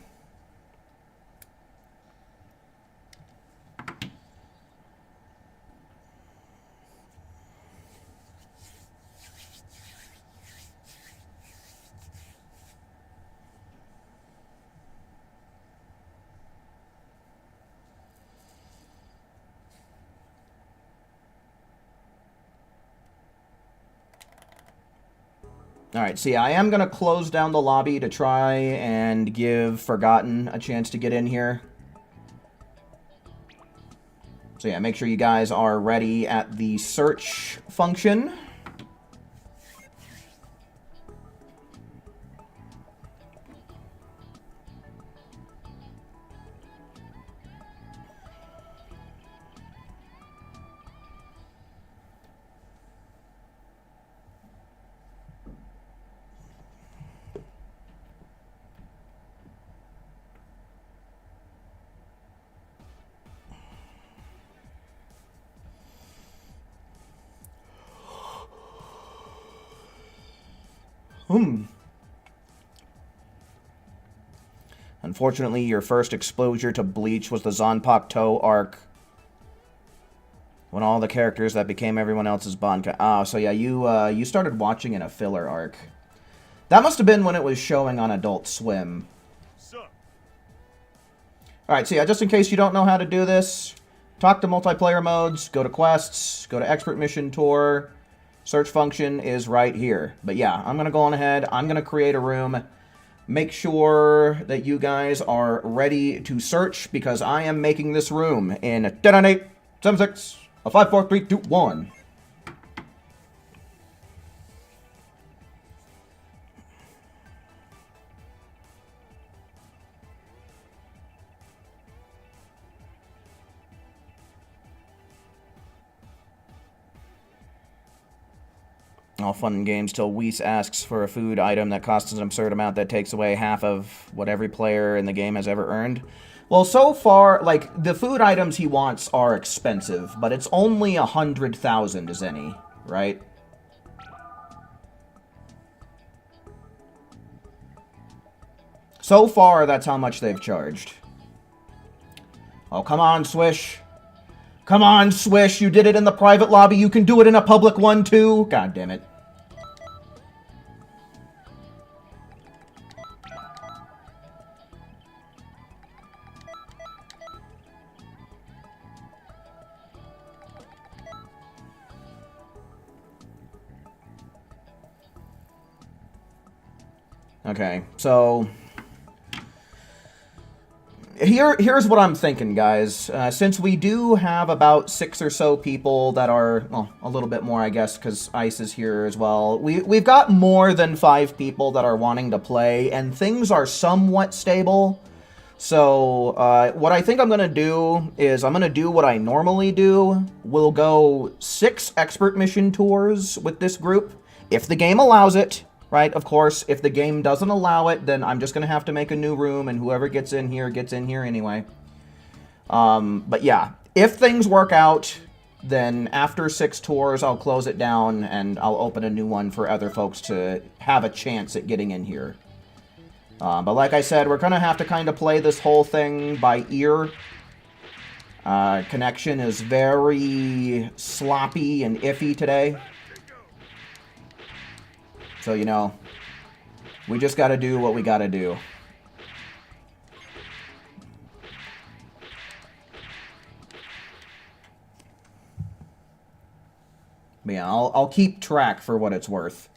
Alright, see, I am going to close down the lobby to try and give Forgotten a chance to get in here. So yeah, make sure you guys are ready at the search function. Unfortunately, your first exposure to Bleach was the Zanpakuto arc. When all the characters that became everyone else's Bankai... Oh, so yeah, you started watching in a filler arc. That must have been when it was showing on Adult Swim. Alright, so yeah, just in case you don't know how to do this, talk to multiplayer modes, go to quests, go to expert mission tour. Search function is right here. But yeah, I'm going to go on ahead. I'm going to create a room. Make sure that you guys are ready to search because I am making this room in 10-8, 7-6, 5, 4, 3, 2, 1. All fun and games till Weiss asks for a food item that costs an absurd amount that takes away half of what every player in the game has ever earned. Well, so far, like, the food items he wants are expensive, but it's only 100,000 Zenny, right? So far, that's how much they've charged. Oh, come on, Swish. Come on, Swish. You did it in the private lobby. You can do it in a public one, too. God damn it. Okay, so here's what I'm thinking, guys. Since we do have about 6 or so people that are, well, a little bit more, I guess, because Ice is here as well. We've got more than 5 people that are wanting to play, and things are somewhat stable. So what I think I'm going to do is I'm going to do what I normally do. We'll go 6 expert mission tours with this group, if the game allows it. right? Of course, if the game doesn't allow it, then I'm just going to have to make a new room, and whoever gets in here anyway. But yeah, if things work out, then after 6 tours, I'll close it down, and I'll open a new one for other folks to have a chance at getting in here. But like I said, we're going to have to kind of play this whole thing by ear. Connection is very sloppy and iffy today. So, you know, we just got to do what we got to do. But yeah, I'll keep track for what it's worth.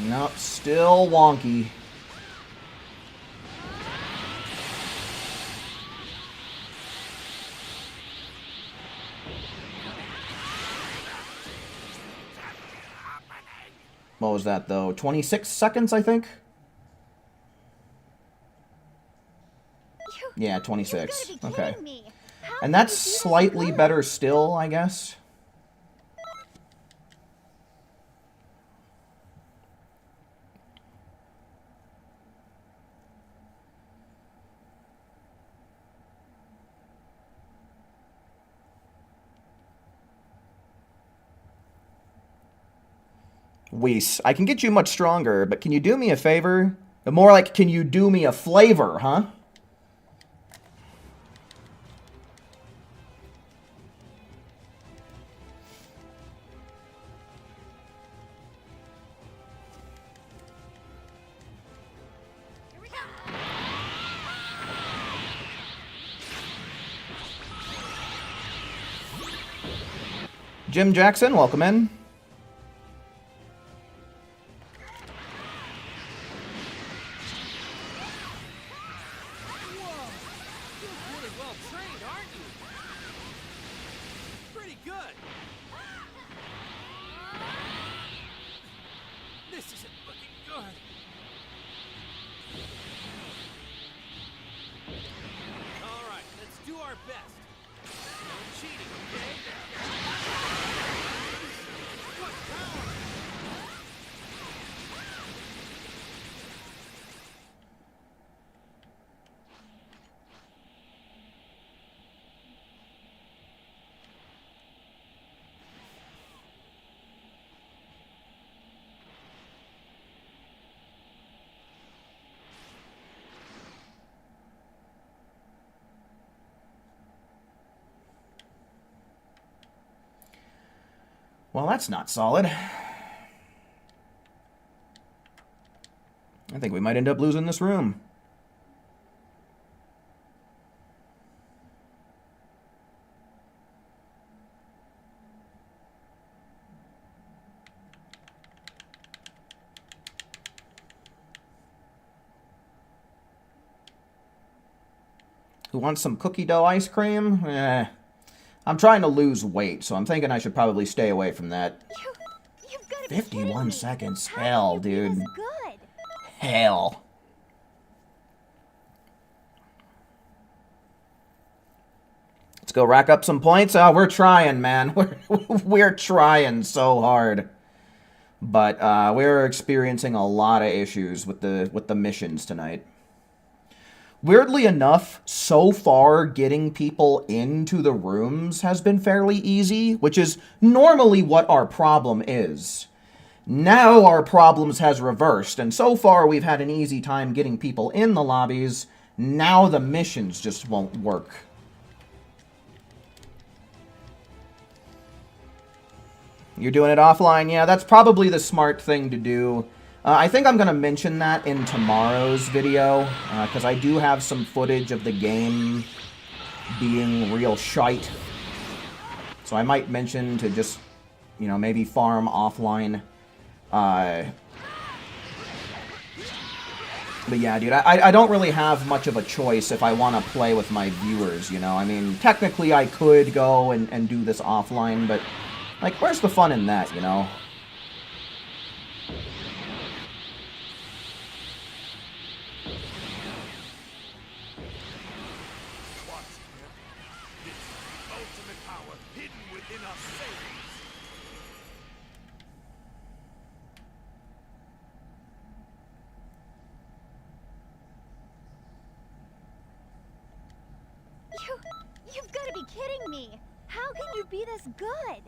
Nope, still wonky. What was that, though? 26 seconds, I think? Yeah, 26. Okay. And that's slightly better still, I guess. Weiss, I can get you much stronger, but can you do me a favor? More like, can you do me a flavor, huh? Jim Jackson, welcome in. Well, that's not solid. I think we might end up losing this room. Who wants some cookie dough ice cream? I'm trying to lose weight, so I'm thinking I should probably stay away from that. You've got to 51 seconds. Hell, dude. Good. Hell. Let's go rack up some points. Oh, we're trying, man. We're trying so hard. But we're experiencing a lot of issues with the missions tonight. Weirdly enough, so far, getting people into the rooms has been fairly easy, which is normally what our problem is. Now our problems has reversed, and so far we've had an easy time getting people in the lobbies. Now the missions just won't work. You're doing it offline? Yeah, that's probably the smart thing to do. I think I'm going to mention that in tomorrow's video, because I do have some footage of the game being real shite. So I might mention to just, you know, maybe farm offline. But yeah, dude, I don't really have much of a choice if I want to play with my viewers, you know? I mean, technically I could go and do this offline, but, like, where's the fun in that, you know? What's here? This is the ultimate power hidden within our souls. You've got to be kidding me. How can you be this good?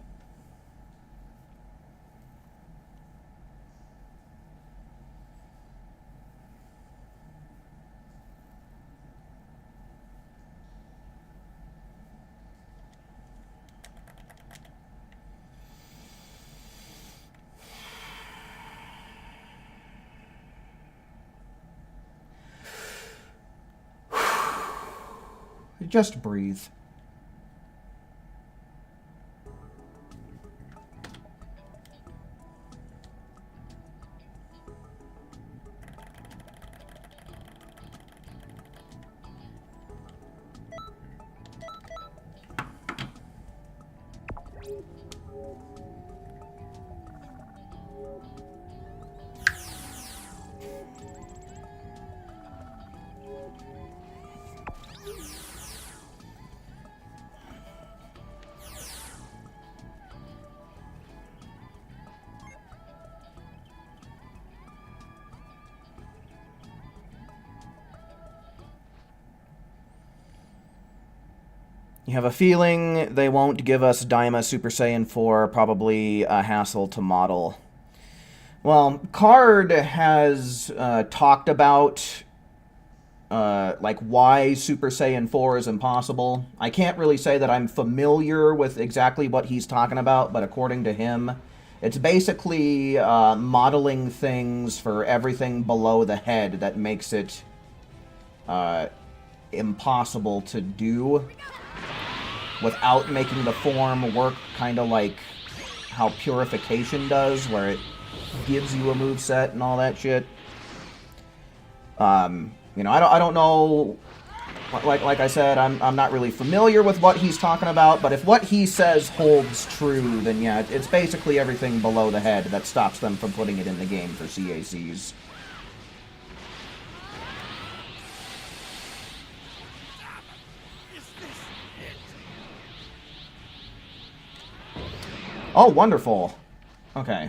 Just breathe. You have a feeling they won't give us Daima Super Saiyan 4, probably a hassle to model. Well, Card has talked about like why Super Saiyan 4 is impossible. I can't really say that I'm familiar with exactly what he's talking about, but according to him, it's basically modeling things for everything below the head that makes it impossible to do without making the form work kind of like how Purification does, where it gives you a moveset and all that shit. You know, I don't know, like I said, I'm not really familiar with what he's talking about, but if what he says holds true, then yeah, it's basically everything below the head that stops them from putting it in the game for CACs. Oh, wonderful. Okay.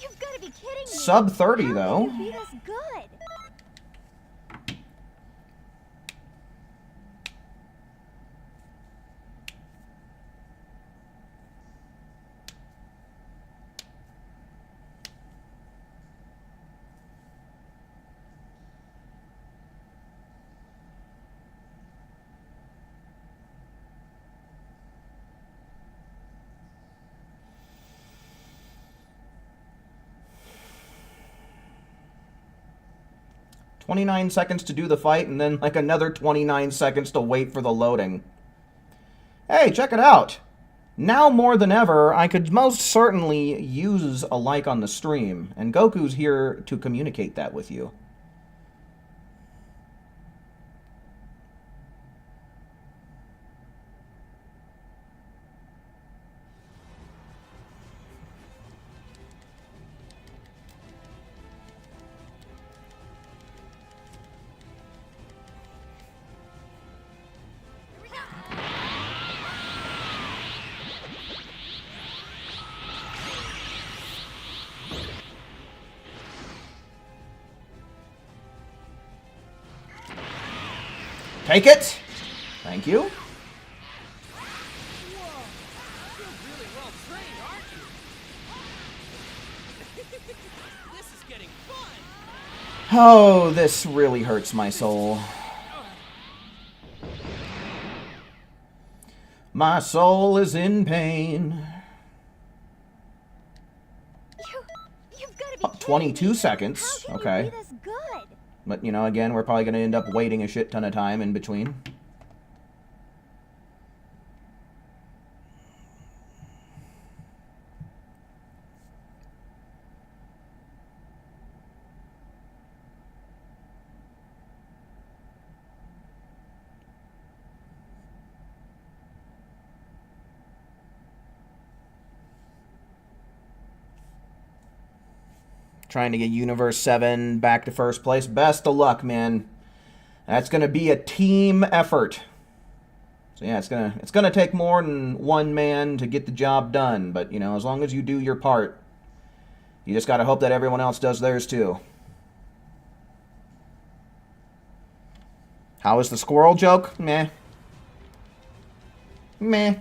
You've got to be kidding me. Sub 30, though. How can you be this good? "29 seconds to do the fight, and then like another 29 seconds to wait for the loading. Hey, check it out! Now more than ever, I could most certainly use a like on the stream, and Goku's here to communicate that with you. Take it! Thank you. Whoa. You're really well trained, aren't you? This is getting fun. Oh, this really hurts my soul. My soul is in pain. You've got to be kidding 22 me. seconds. How can Okay. you be this good? But, you know, again, we're probably going to end up waiting a shit ton of time in between. Trying to get Universe 7 back to first place. Best of luck, man. That's going to be a team effort. So yeah, it's gonna take more than one man to get the job done, but you know, as long as you do your part, you just got to hope that everyone else does theirs too. How was the squirrel joke? Meh. Meh.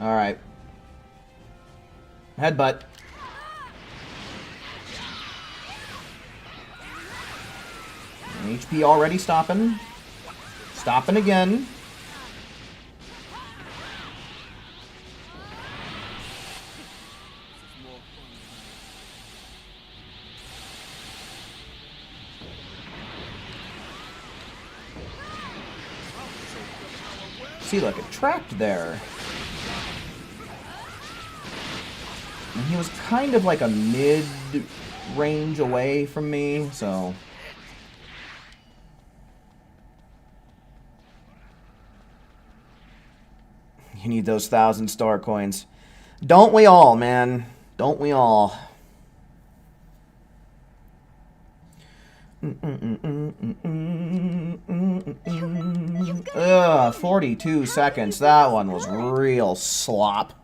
Alright. Headbutt. HP already stopping. Stopping again. See, look, it trapped there. And he was kind of like a mid-range away from me, so... You need those 1,000 star coins. Don't we all, man? Don't we all? 42 seconds. That one was real slop.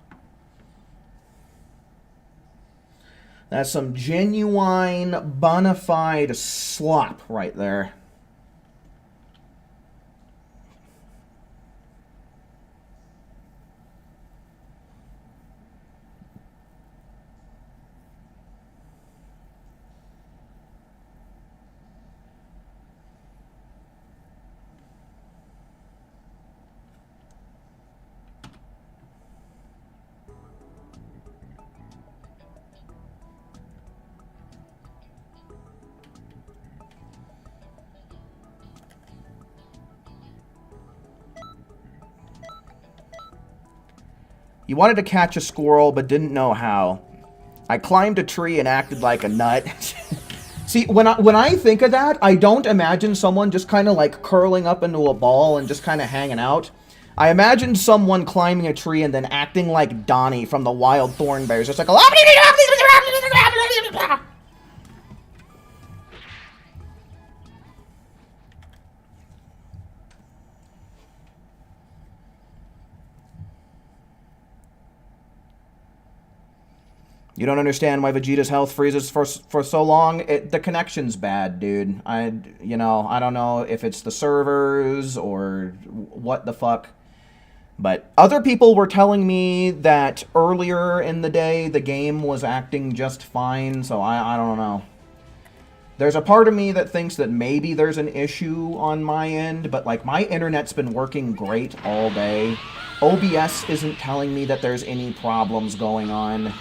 That's some genuine, bona fide slop right there. You wanted to catch a squirrel, but didn't know how. I climbed a tree and acted like a nut. See, when I think of that, I don't imagine someone just kind of like curling up into a ball and just kind of hanging out. I imagine someone climbing a tree and then acting like Donnie from the Wild Thornberrys. Just like a... You don't understand why Vegeta's health freezes for so long? The connection's bad, dude. I don't know if it's the servers or what the fuck. But other people were telling me that earlier in the day the game was acting just fine, so I don't know. There's a part of me that thinks that maybe there's an issue on my end, but like my internet's been working great all day. OBS isn't telling me that there's any problems going on.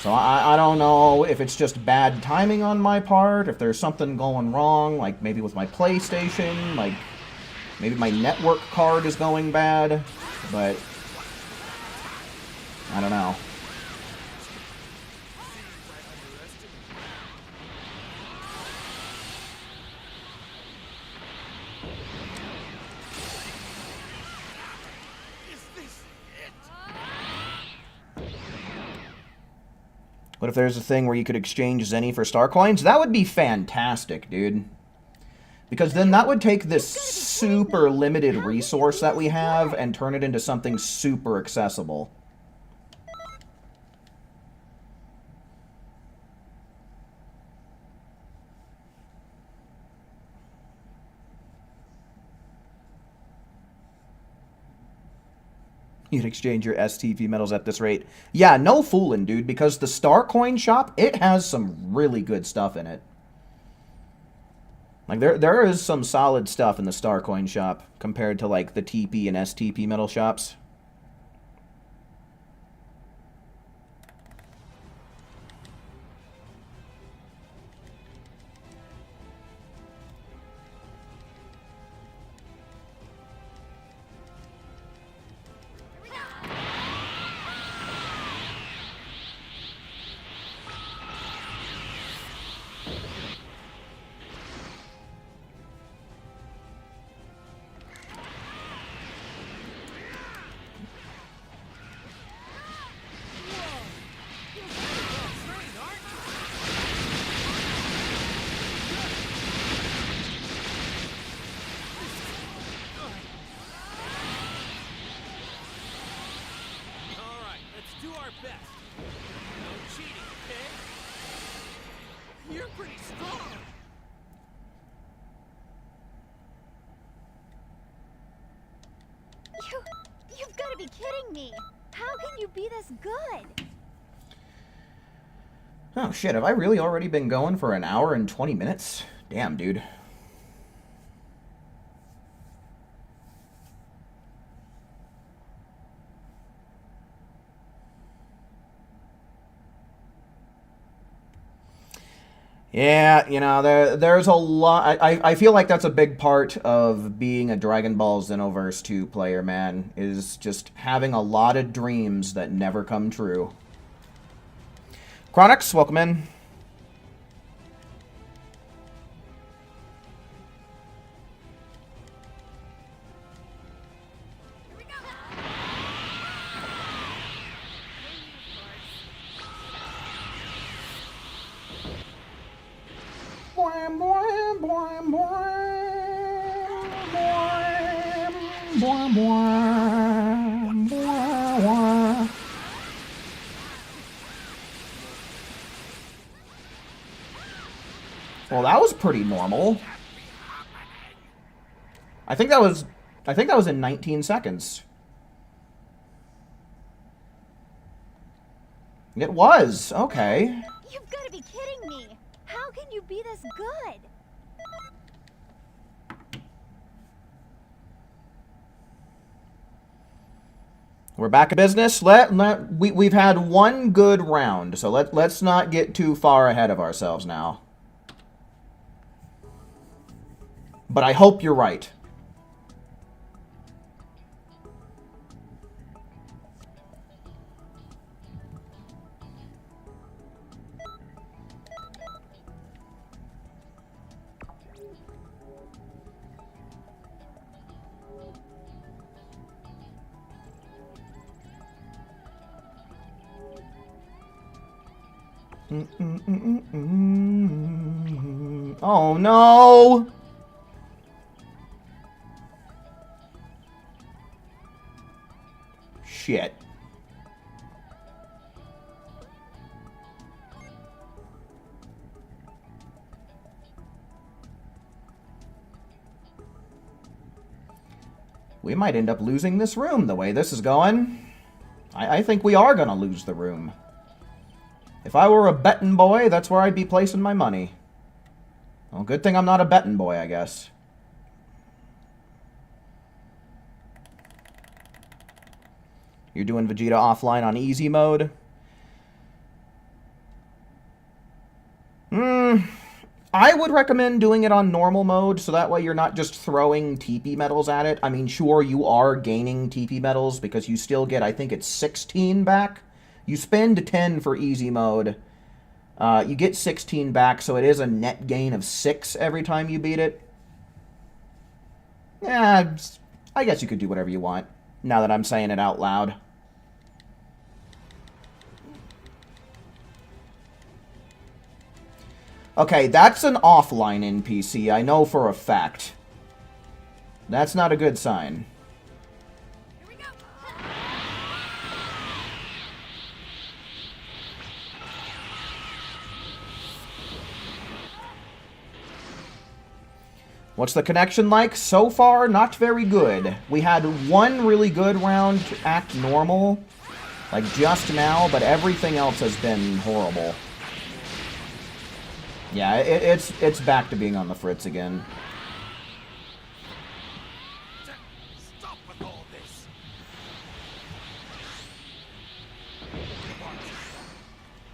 So I don't know if it's just bad timing on my part, if there's something going wrong, like maybe with my PlayStation, like maybe my network card is going bad, but I don't know. What if there's a thing where you could exchange Zenny for star coins? That would be fantastic, dude. Because then that would take this super limited resource that we have and turn it into something super accessible. You'd exchange your STP medals at this rate. Yeah, no fooling, dude, because the Star Coin shop, it has some really good stuff in it. Like, there is some solid stuff in the Star Coin shop compared to, like, the TP and STP medal shops. Alright, let's do our best. No cheating, okay? You're pretty strong. You've got to be kidding me. How can you be this good? Oh, shit, have I really already been going for an hour and 20 minutes? Damn, dude. Yeah, you know, there's a lot. I feel like that's a big part of being a Dragon Ball Xenoverse 2 player, man, is just having a lot of dreams that never come true. Chronix, welcome in. Boing, boing, boing, boing, boing, boing, boing, boing. Well, that was pretty normal. I think that was in 19 seconds. It was. Okay. You've got to be kidding me. How can you be this good? We're back in business. We've had one good round, so let's not get too far ahead of ourselves now. But I hope you're right. Oh no! Shit. We might end up losing this room the way this is going. I think we are gonna lose the room. If I were a betting boy, that's where I'd be placing my money. Well, good thing I'm not a betting boy, I guess. You're doing Vegeta offline on easy mode? I would recommend doing it on normal mode, so that way you're not just throwing TP medals at it. I mean, sure, you are gaining TP medals, because you still get, I think it's 16 back. You spend 10 for easy mode. You get 16 back, so it is a net gain of 6 every time you beat it. Yeah, I guess you could do whatever you want, now that I'm saying it out loud. Okay, that's an offline NPC, I know for a fact. That's not a good sign. Here we go. What's the connection like? So far, not very good. We had one really good round act normal, like just now, but everything else has been horrible. Yeah, it's back to being on the fritz again. Stop with all this.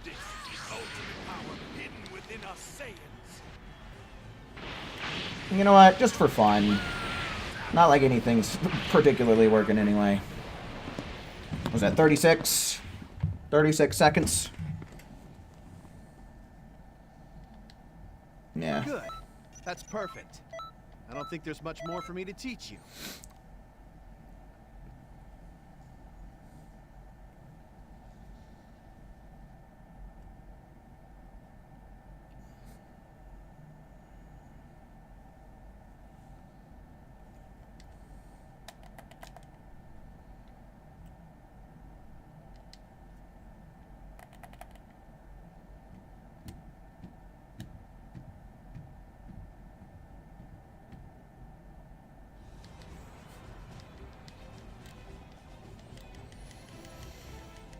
This is the ultimate power hidden within us Saiyans. You know what? Just for fun. Not like anything's particularly working anyway. Was that 36? 36 seconds? Yeah. Good. That's perfect. I don't think there's much more for me to teach you.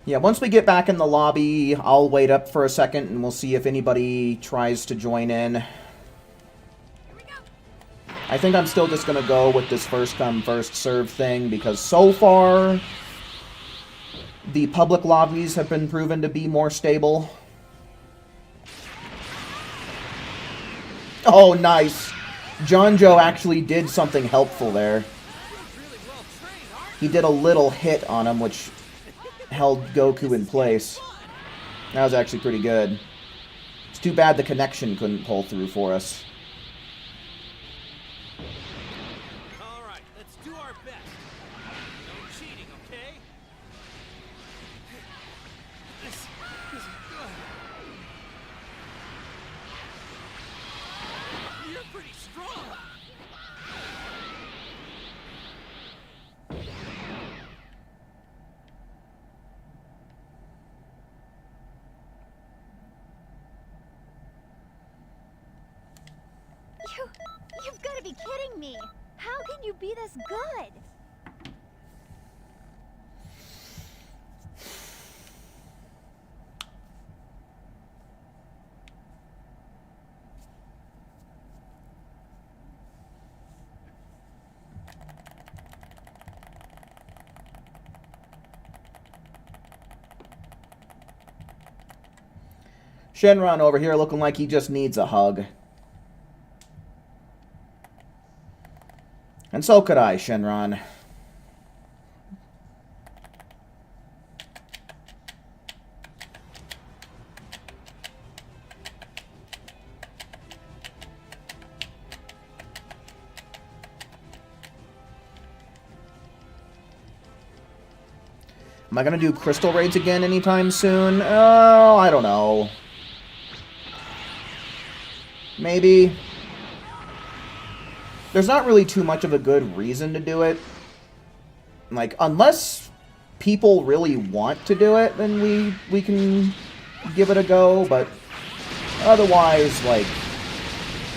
Yeah, once we get back in the lobby, I'll wait up for a second and we'll see if anybody tries to join in. I think I'm still just going to go with this first come, first serve thing because so far the public lobbies have been proven to be more stable. Oh, nice. John Joe actually did something helpful there. He did a little hit on him, which held Goku in place. That was actually pretty good. It's too bad the connection couldn't pull through for us. All right, let's do our best. No cheating, okay? You're pretty strong. You've got to be kidding me! How can you be this good? Shenron over here looking like he just needs a hug. And so could I, Shenron. Am I going to do crystal raids again anytime soon? Oh, I don't know. Maybe. There's not really too much of a good reason to do it. Like, unless people really want to do it, then we can give it a go, but otherwise, like,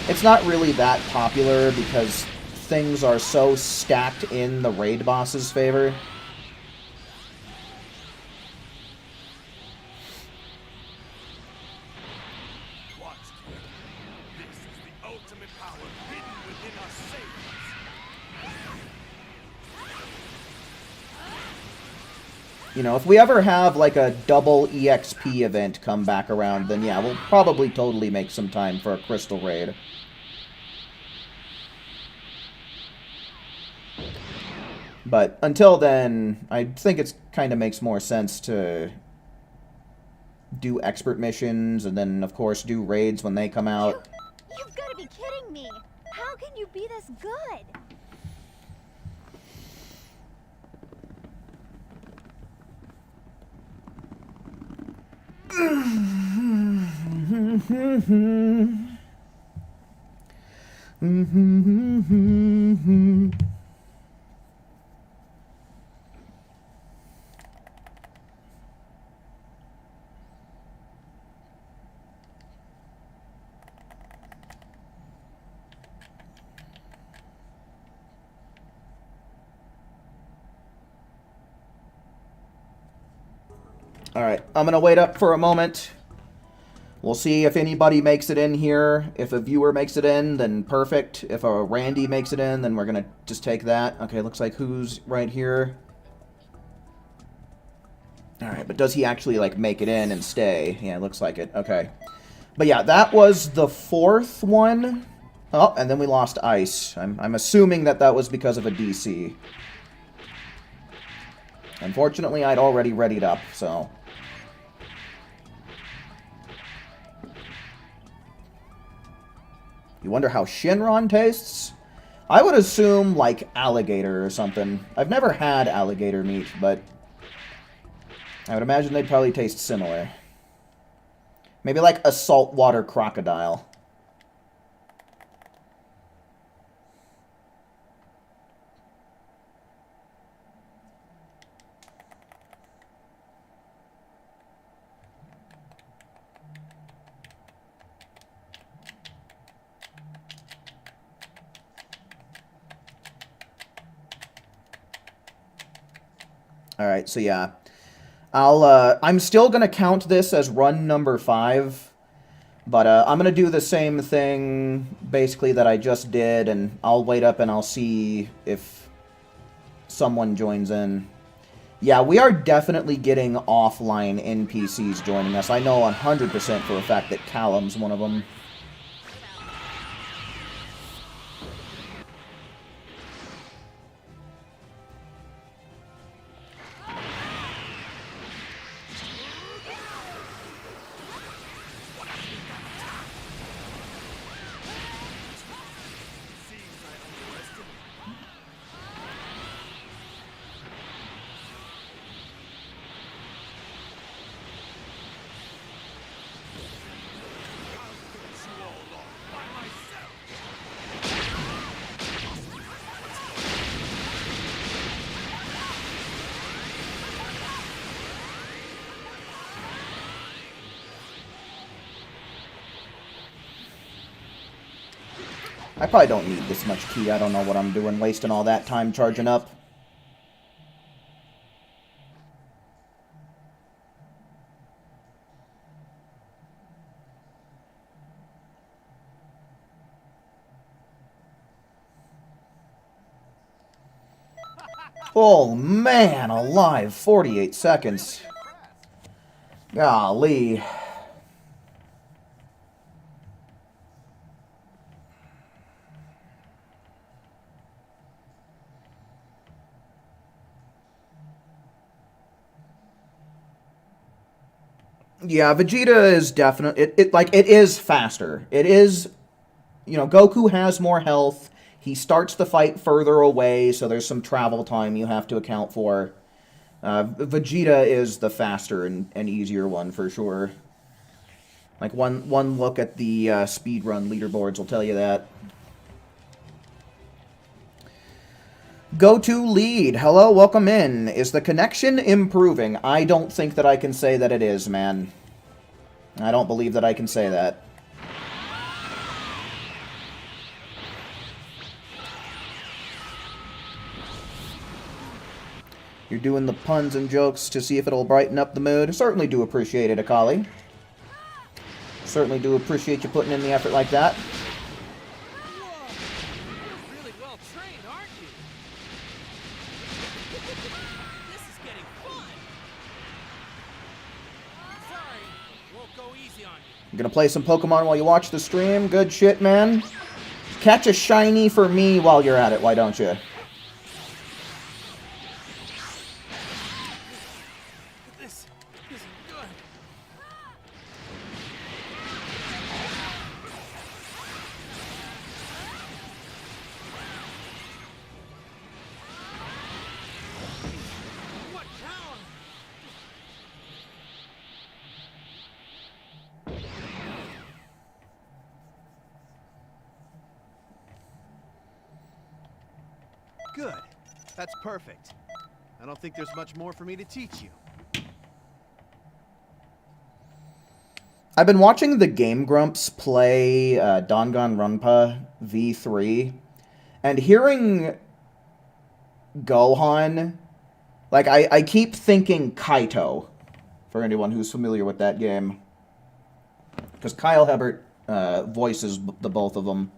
it's not really that popular because things are so stacked in the raid boss's favor. This is the ultimate power hidden within us Saiyans. You know, if we ever have, like, a double EXP event come back around, then yeah, we'll probably totally make some time for a crystal raid. But until then, I think it kind of makes more sense to do expert missions and then, of course, do raids when they come out. You've got to be kidding me! How can you be this good? Alright, I'm gonna wait up for a moment. We'll see if anybody makes it in here. If a viewer makes it in, then perfect. If a Randy makes it in, then we're gonna just take that. Okay, looks like who's right here. Alright, but does he actually, like, make it in and stay? Yeah, it looks like it. Okay. But yeah, that was the 4th one. Oh, and then we lost ice. I'm assuming that that was because of a DC. Unfortunately, I'd already readied up, so... You wonder how Shinron tastes? I would assume, like, alligator or something. I've never had alligator meat, but... I would imagine they'd probably taste similar. Maybe like a saltwater crocodile. Alright, so yeah. I'm still gonna count this as run number 5. But I'm gonna do the same thing, basically, that I just did, and I'll wait up and I'll see if someone joins in. Yeah, we are definitely getting offline NPCs joining us. I know 100% for a fact that Callum's one of them. I probably don't need this much ki. I don't know what I'm doing, wasting all that time charging up. Oh man, alive, 48 seconds. Golly. Yeah, Vegeta is definitely... It is faster. It is... You know, Goku has more health. He starts the fight further away, so there's some travel time you have to account for. Vegeta is the faster and easier one, for sure. Like, one look at the speedrun leaderboards will tell you that. Go to lead. Hello, welcome in. Is the connection improving? I don't think that I can say that it is, man. I don't believe that I can say that. You're doing the puns and jokes to see if it'll brighten up the mood. Certainly do appreciate it, Akali. Certainly do appreciate you putting in the effort like that. I'm gonna play some Pokemon while you watch the stream. Good shit, man. Catch a shiny for me while you're at it, why don't you? This isn't good. What power? Good. That's perfect. I don't think there's much more for me to teach you. I've been watching the Game Grumps play Danganronpa V3, and hearing Gohan, like, I keep thinking Kaito for anyone who's familiar with that game. Because Kyle Hebert voices the both of them.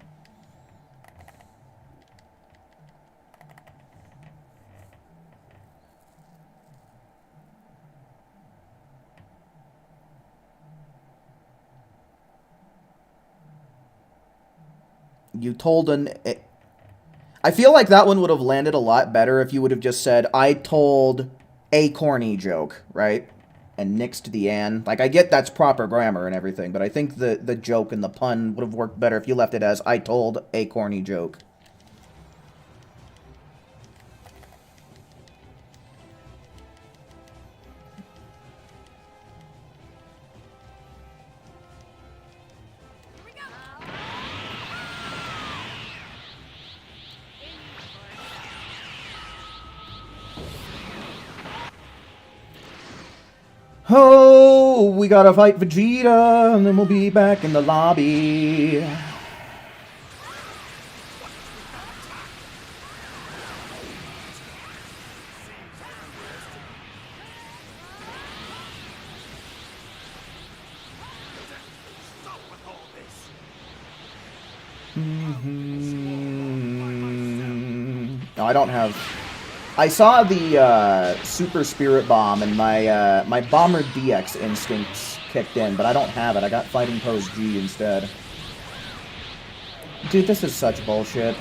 You told an... I feel like that one would have landed a lot better if you would have just said, I told a corny joke, right? And nixed the an. Like, I get that's proper grammar and everything, but I think the joke and the pun would have worked better if you left it as, I told a corny joke. Oh, we gotta fight Vegeta, and then we'll be back in the lobby. Stop with all this. No, I don't have... I saw the Super Spirit Bomb, and my Bomber DX instincts kicked in, but I don't have it. I got Fighting Pose G instead. Dude, this is such bullshit.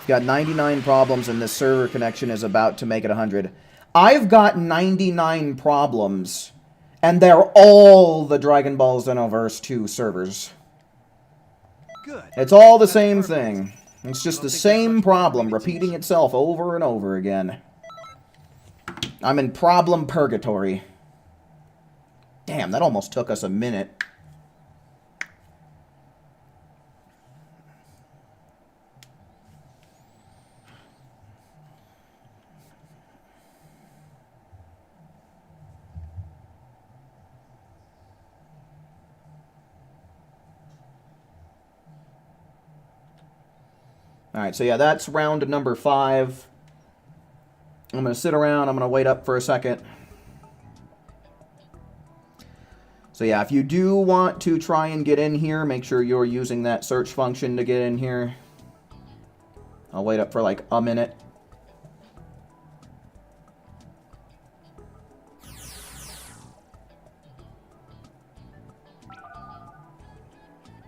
Got 99 problems, and this server connection is about to make it 100. I've got 99 problems, and they're all the Dragon Ball Xenoverse 2 servers. Good. It's all the That's same perfect. thing. It's just I don't the think there's same much more problem, for me to repeating teach. itself over and over again. I'm in problem purgatory. Damn, that almost took us a minute. Alright, so yeah, that's round number 5. I'm going to sit around. I'm going to wait up for a second. So yeah, if you do want to try and get in here, make sure you're using that search function to get in here. I'll wait up for like a minute.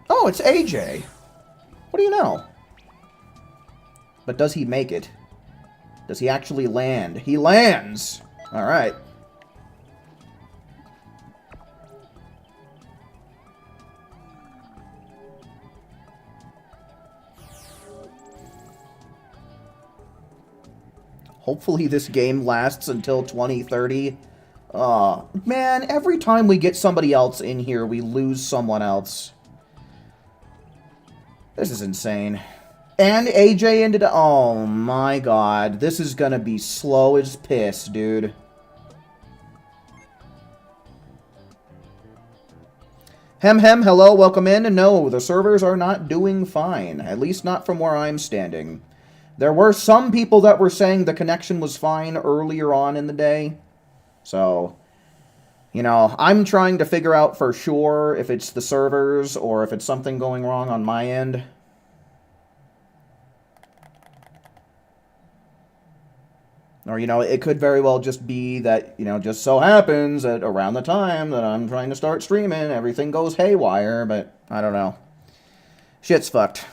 Oh, it's AJ. What do you know? But does he make it? Does he actually land? He lands! Alright. Hopefully this game lasts until 2030. Man, every time we get somebody else in here, we lose someone else. This is insane. And AJ ended up... Oh my god. This is gonna be slow as piss, dude. Hello, welcome in. No, the servers are not doing fine. At least not from where I'm standing. There were some people that were saying the connection was fine earlier on in the day. So, you know, I'm trying to figure out for sure if it's the servers or if it's something going wrong on my end. Or, you know, it could very well just be that, you know, just so happens that around the time that I'm trying to start streaming, everything goes haywire, but I don't know. Shit's fucked.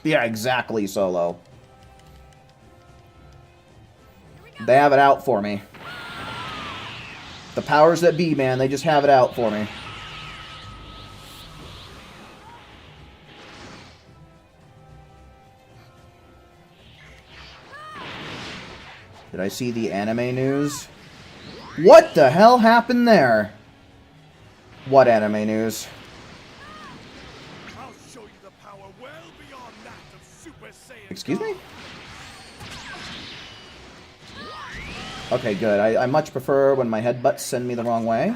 Yeah, exactly, Solo. They have it out for me. The powers that be, man, they just have it out for me. Did I see the anime news? What the hell happened there? What anime news? I'll show you the power well beyond that of Super Saiyan Excuse me? God. Okay, good. I much prefer when my headbutts send me the wrong way.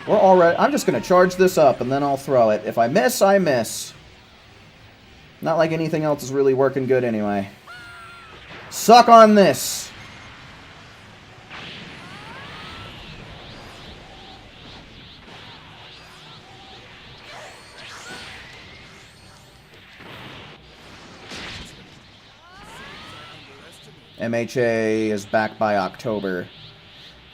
We're already... I'm just going to charge this up, and then I'll throw it. If I miss, I miss. Not like anything else is really working good anyway. Suck on this! MHA is back by October.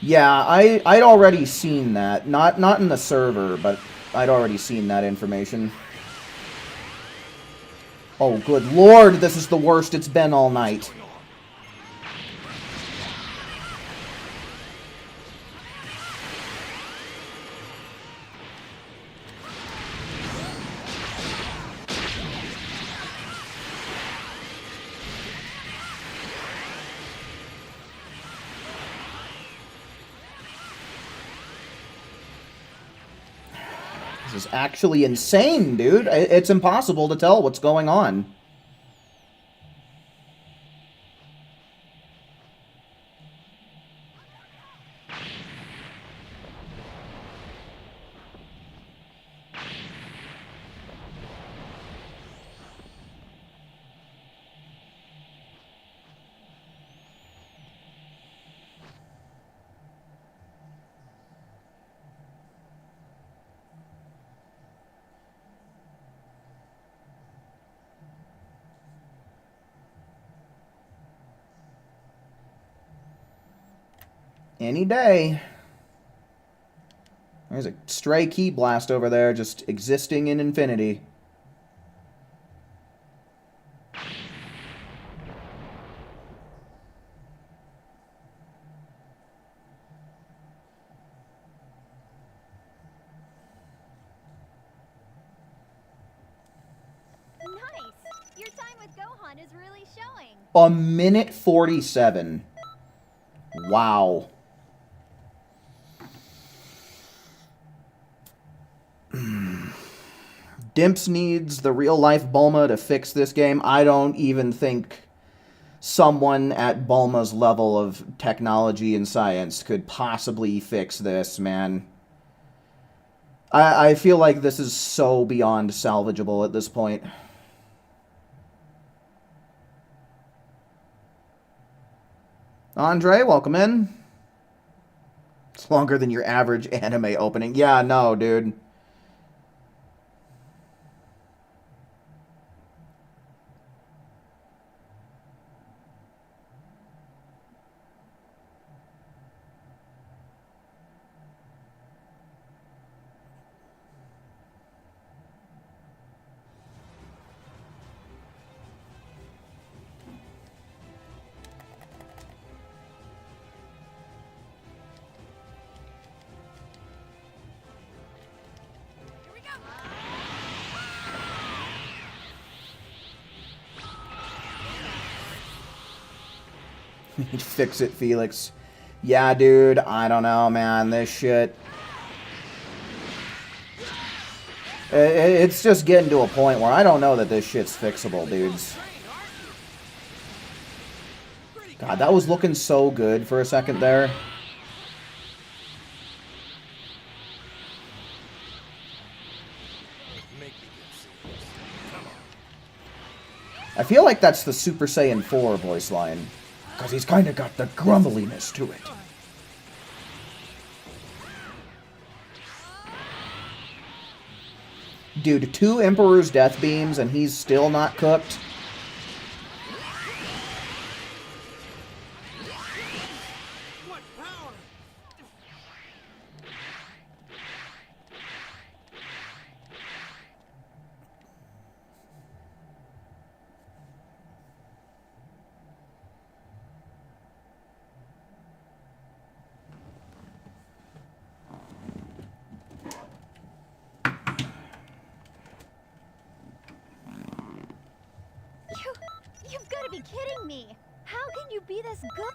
Yeah, I'd already seen that. Not in the server, but I'd already seen that information. Oh, good lord, this is the worst it's been all night. This is actually insane, dude. It's impossible to tell what's going on. Any day. There's a stray key blast over there just existing in infinity. Nice! Your time with Gohan is really showing. A minute 47. Wow. Dimps needs the real-life Bulma to fix this game. I don't even think someone at Bulma's level of technology and science could possibly fix this, man. I feel like this is so beyond salvageable at this point. Andre, welcome in. It's longer than your average anime opening. Yeah, no, dude. Here we go! Fix it, Felix. Yeah, dude, I don't know, man. This shit... It's just getting to a point where I don't know that this shit's fixable, dudes. God, that was looking so good for a second there. I feel like that's the Super Saiyan 4 voice line. Because he's kind of got the grumbliness to it. Dude, 2 Emperor's Death Beams and he's still not cooked? What power! You've got to be kidding me! How can you be this good?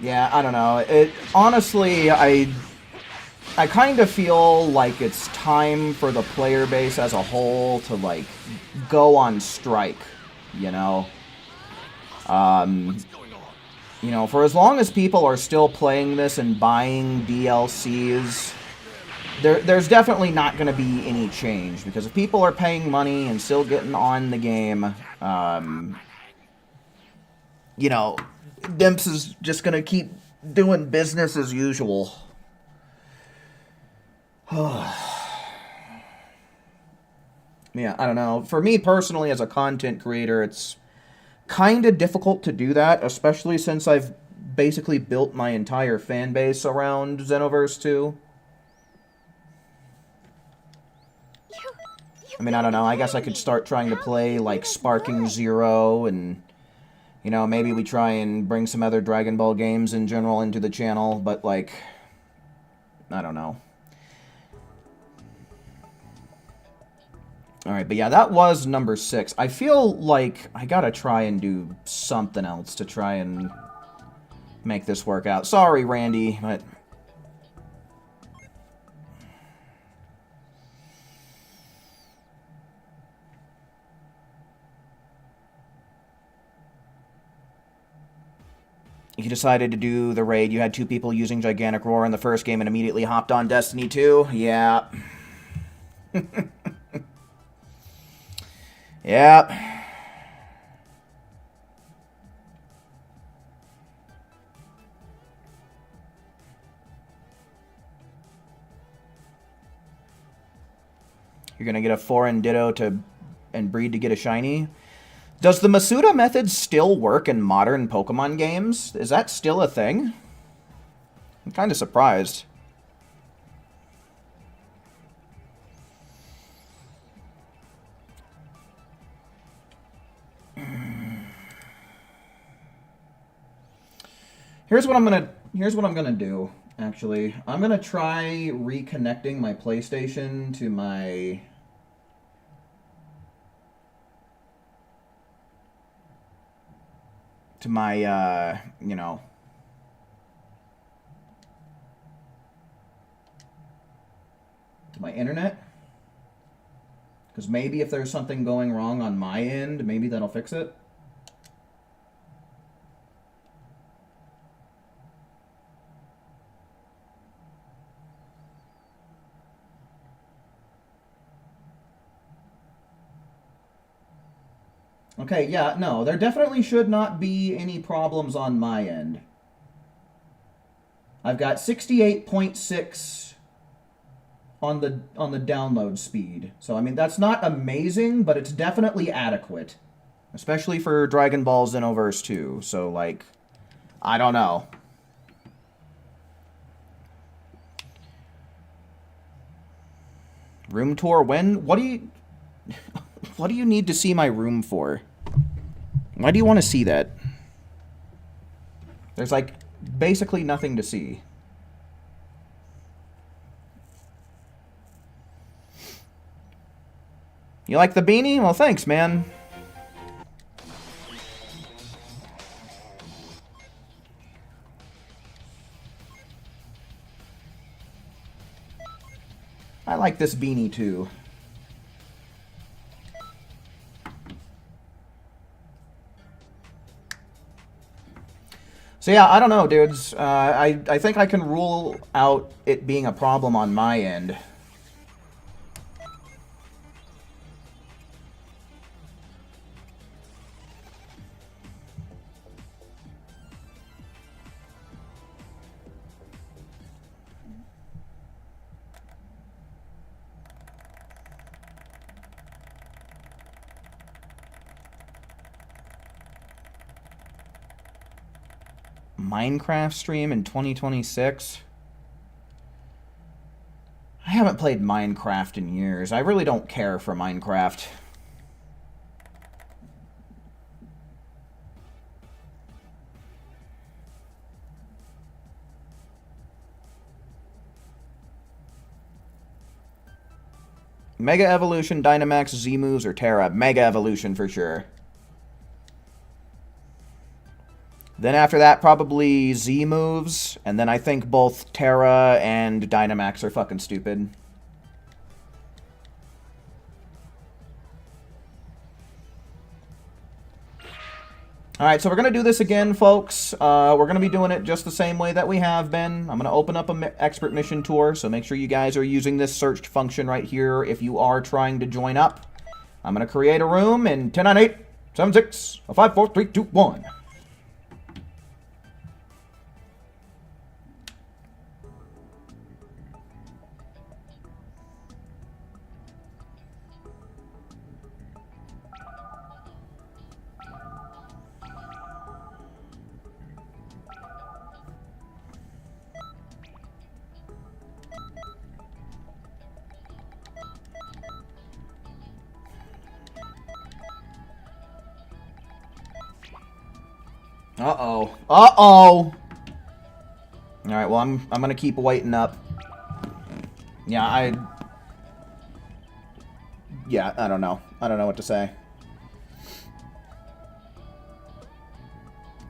Yeah, I don't know. It honestly, I kind of feel like it's time for the player base as a whole to like go on strike, you know. You know, for as long as people are still playing this and buying DLCs, there's definitely not going to be any change, because if people are paying money and still getting on the game, you know, Dimps is just going to keep doing business as usual. Yeah, I don't know. For me personally, as a content creator, it's kind of difficult to do that, especially since I've basically built my entire fan base around Xenoverse 2. I mean, I don't know. I guess I could start trying to play, like, Sparking Zero, and, you know, maybe we try and bring some other Dragon Ball games in general into the channel, but, like, I don't know. Alright, but yeah, that was number 6. I feel like I gotta try and do something else to try and make this work out. Sorry, Randy, but... You decided to do the raid. You had 2 people using Gigantic Roar in the first game and immediately hopped on Destiny 2? Yeah. Yep. You're gonna get a foreign Ditto and breed to get a shiny? Does the Masuda method still work in modern Pokemon games? Is that still a thing? I'm kind of surprised. Here's what I'm gonna do, actually. I'm gonna try reconnecting my PlayStation to my you know, to my internet. Because maybe if there's something going wrong on my end, maybe that'll fix it. Okay, yeah, no, there definitely should not be any problems on my end. I've got 68.6 on the download speed. So, I mean, that's not amazing, but it's definitely adequate. Especially for Dragon Ball Xenoverse 2. So, like, I don't know. Room tour when? What do you... What do you need to see my room for? Why do you want to see that? There's, like, basically nothing to see. You like the beanie? Well, thanks, man. I like this beanie, too. So yeah, I don't know, dudes. I think I can rule out it being a problem on my end. Minecraft stream in 2026? I haven't played Minecraft in years. I really don't care for Minecraft. Mega Evolution, Dynamax, Z-Moves, or Terra? Mega Evolution for sure. Then after that, probably Z moves. And then I think both Terra and Dynamax are fucking stupid. Alright, so we're going to do this again, folks. We're going to be doing it just the same way that we have been. I'm going to open up an expert mission tour, so make sure you guys are using this search function right here if you are trying to join up. I'm going to create a room in 10, 9, 8, 7, 6, 5, 4, 3, 2, 1. Uh-oh. Uh-oh! Alright, well, I'm gonna keep waiting up. Yeah, I don't know. I don't know what to say.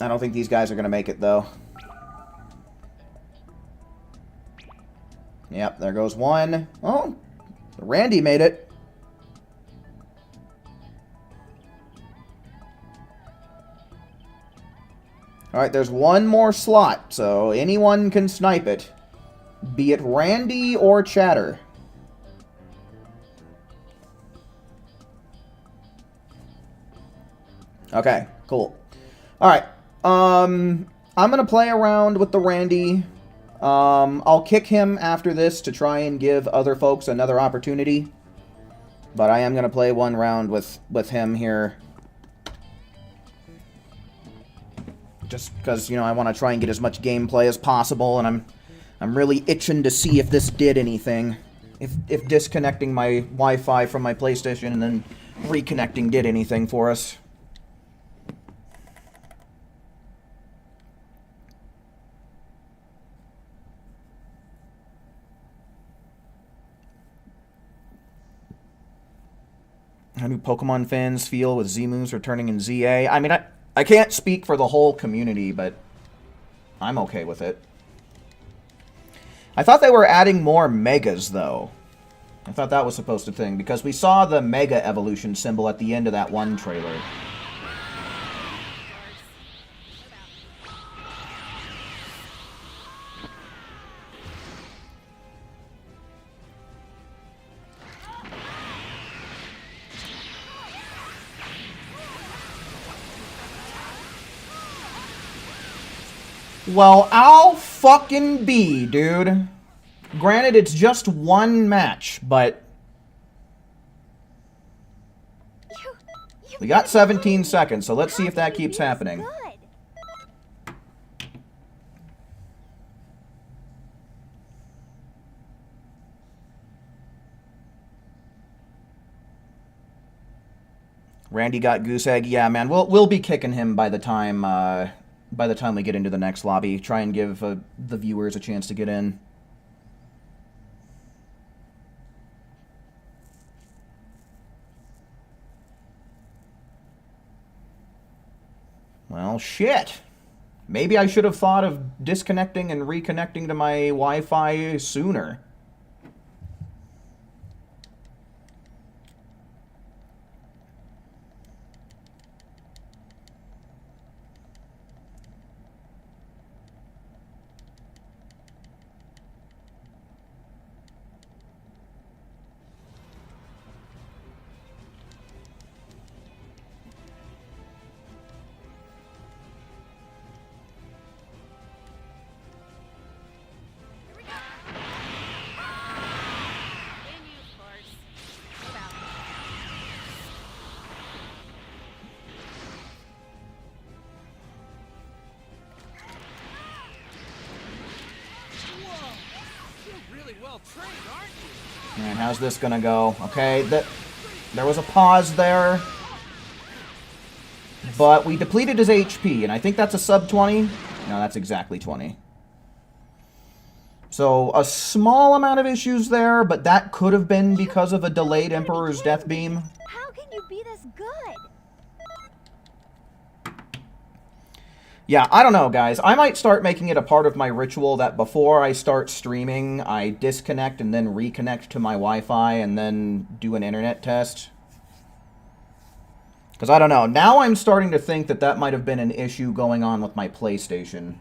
I don't think these guys are gonna make it, though. Yep, there goes one. Oh, Randy made it. Alright, there's one more slot, so anyone can snipe it. Be it Randy or Chatter. Okay, cool. Alright, I'm gonna play around with the Randy. I'll kick him after this to try and give other folks another opportunity. But I am gonna play one round with him here. Just because, you know, I want to try and get as much gameplay as possible, and I'm really itching to see if this did anything. If disconnecting my Wi-Fi from my PlayStation and then reconnecting did anything for us. How do Pokemon fans feel with Z-moves returning in ZA? I mean, I can't speak for the whole community, but I'm okay with it. I thought they were adding more Megas, though. I thought that was supposed to thing, because we saw the Mega Evolution symbol at the end of that one trailer. Well, I'll fucking be, dude. Granted, it's just one match, but... We got 17 seconds, so let's see if that keeps happening. Randy got goose egg. Yeah, man, we'll be kicking him by the time we get into the next lobby. Try and give the viewers a chance to get in. Well, shit. Maybe I should have thought of disconnecting and reconnecting to my Wi-Fi sooner. And how's this gonna go? Okay, there was a pause there. But we depleted his HP, and I think that's a sub 20. No, that's exactly 20. So, a small amount of issues there, but that could have been because of a delayed Emperor's Death Beam. How can you be this good? Yeah, I don't know, guys. I might start making it a part of my ritual that before I start streaming, I disconnect and then reconnect to my Wi-Fi and then do an internet test. Because I don't know. Now I'm starting to think that that might have been an issue going on with my PlayStation.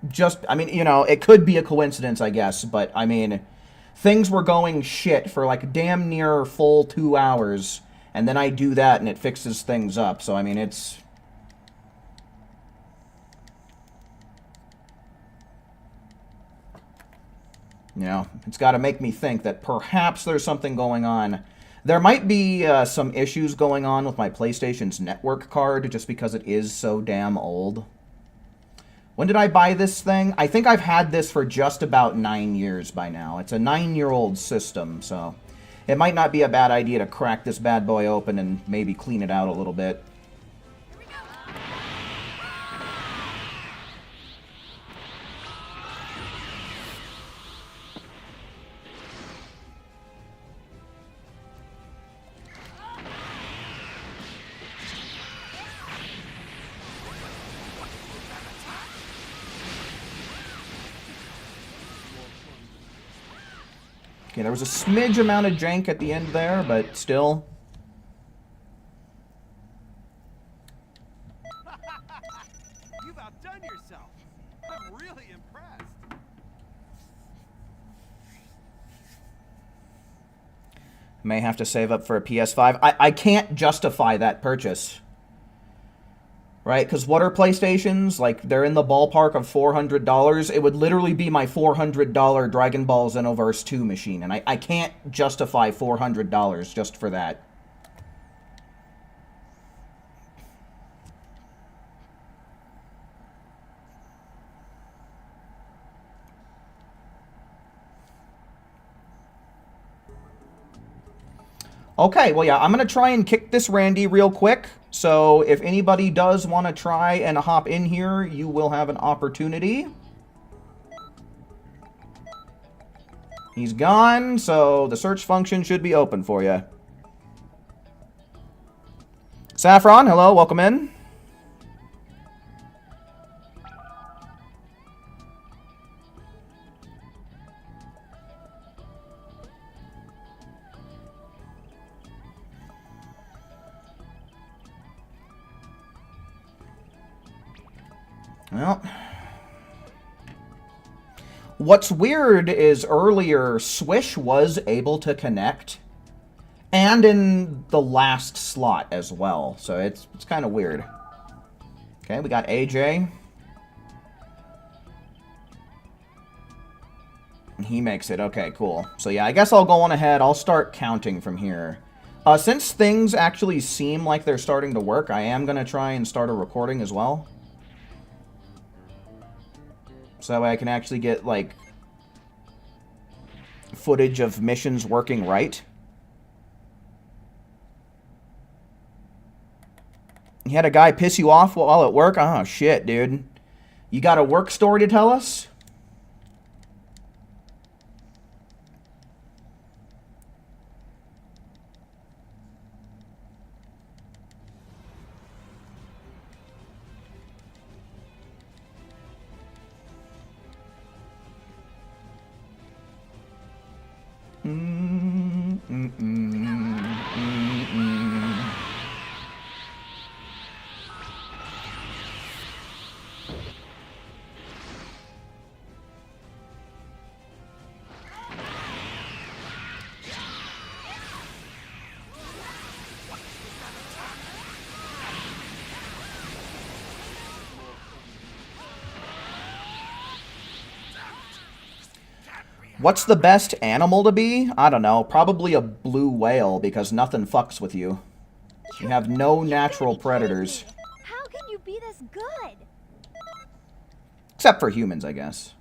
Just, I mean, you know, it could be a coincidence, I guess. But, I mean, things were going shit for like damn near full 2 hours. And then I do that and it fixes things up. So, I mean, it's... You know, it's got to make me think that perhaps there's something going on. There might be some issues going on with my PlayStation's network card just because it is so damn old. When did I buy this thing? I think I've had this for just about 9 years by now. It's a 9-year-old system, so it might not be a bad idea to crack this bad boy open and maybe clean it out a little bit. Okay, there was a smidge amount of jank at the end there, but still. You've outdone yourself. I'm really impressed. May have to save up for a PS5. I can't justify that purchase. Right? Because what are PlayStations? Like, they're in the ballpark of $400. It would literally be my $400 Dragon Ball Xenoverse 2 machine. And I can't justify $400 just for that. Okay, well, yeah, I'm going to try and kick this Randy real quick. So if anybody does want to try and hop in here, you will have an opportunity. He's gone, so the search function should be open for you. Saffron, hello, welcome in. Well, what's weird is earlier Swish was able to connect, and in the last slot as well. So it's kind of weird. Okay, we got AJ. He makes it. Okay, cool. So yeah, I guess I'll go on ahead. I'll start counting from here. Since things actually seem like they're starting to work, I am going to try and start a recording as well. So that way I can actually get, like, footage of missions working right. You had a guy piss you off while at work? Oh, shit, dude. You got a work story to tell us? What's the best animal to be? I don't know. Probably a blue whale, because nothing fucks with you. You have no natural predators. How can you be this good? Except for humans, I guess.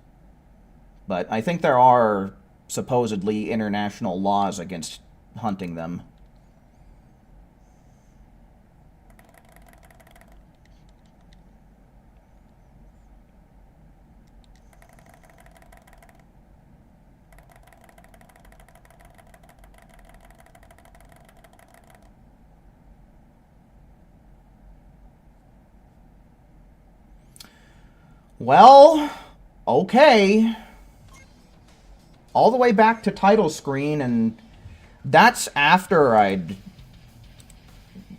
But I think there are supposedly international laws against hunting them. Well, okay. All the way back to title screen, and that's after I'd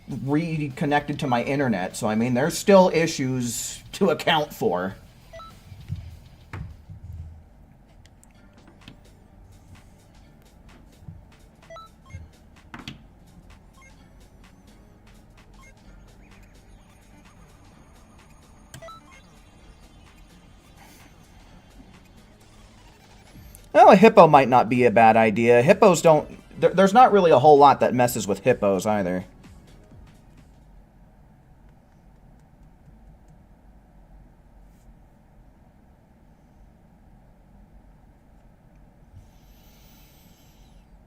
reconnected to my internet, so I mean, there's still issues to account for. Well, a hippo might not be a bad idea. Hippos don't... There's not really a whole lot that messes with hippos either.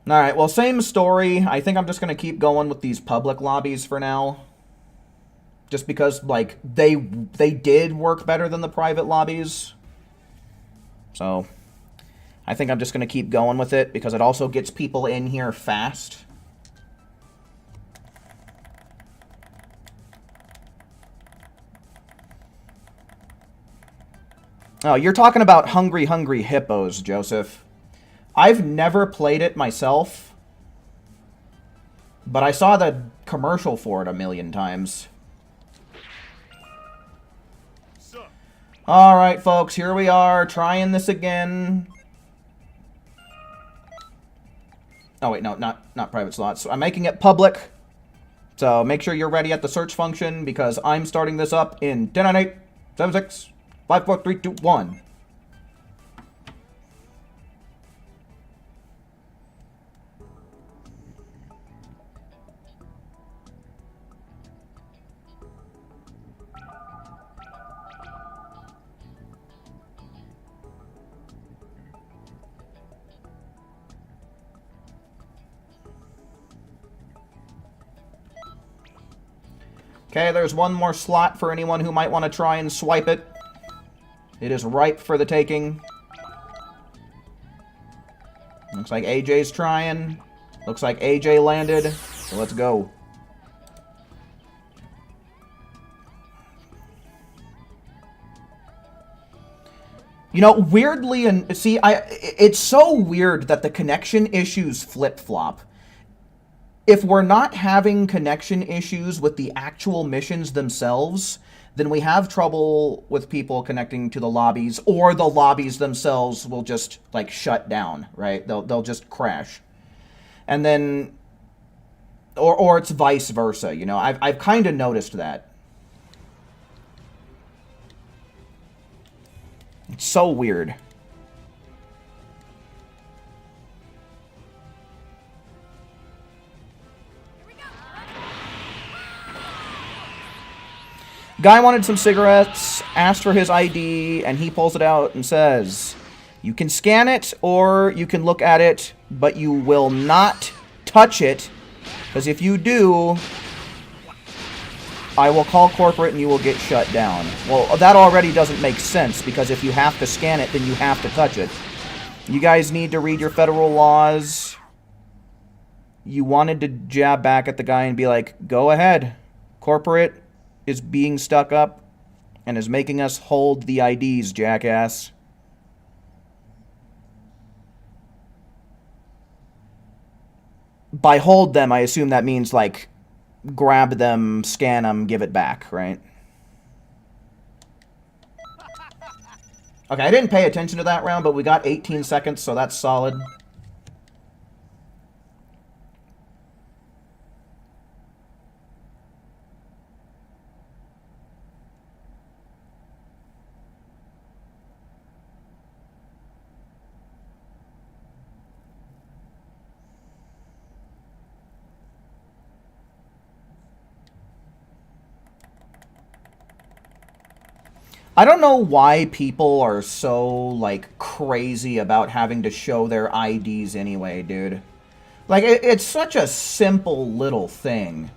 Alright, well, same story. I think I'm just going to keep going with these public lobbies for now. Just because, like, they did work better than the private lobbies. So... I think I'm just going to keep going with it, because it also gets people in here fast. Oh, you're talking about Hungry Hungry Hippos, Joseph. I've never played it myself, but I saw the commercial for it a million times. Alright, folks, here we are, trying this again. Oh, wait, no, not private slots. I'm making it public. So make sure you're ready at the search function, because I'm starting this up in 10, 9, 8, 7, 6, 5, 4, 3, 2, 1. Okay, there's one more slot for anyone who might want to try and swipe it. It is ripe for the taking. Looks like AJ's trying. Looks like AJ landed. So let's go. You know, weirdly, and see, it's so weird that the connection issues flip-flop. If we're not having connection issues with the actual missions themselves, then we have trouble with people connecting to the lobbies, or the lobbies themselves will just, like, shut down, right? They'll just crash. And then, or it's vice versa, you know? I've kind of noticed that. It's so weird. Guy wanted some cigarettes, asked for his ID, and he pulls it out and says, you can scan it or you can look at it, but you will not touch it, because if you do, I will call corporate and you will get shut down. Well, that already doesn't make sense, because if you have to scan it, then you have to touch it. You guys need to read your federal laws. You wanted to jab back at the guy and be like, go ahead, corporate is being stuck up and is making us hold the IDs, jackass. By hold them, I assume that means, like, grab them, scan them, give it back, right? Okay, I didn't pay attention to that round, but we got 18 seconds, so that's solid. I don't know why people are so, like, crazy about having to show their IDs anyway, dude. Like, it's such a simple little thing.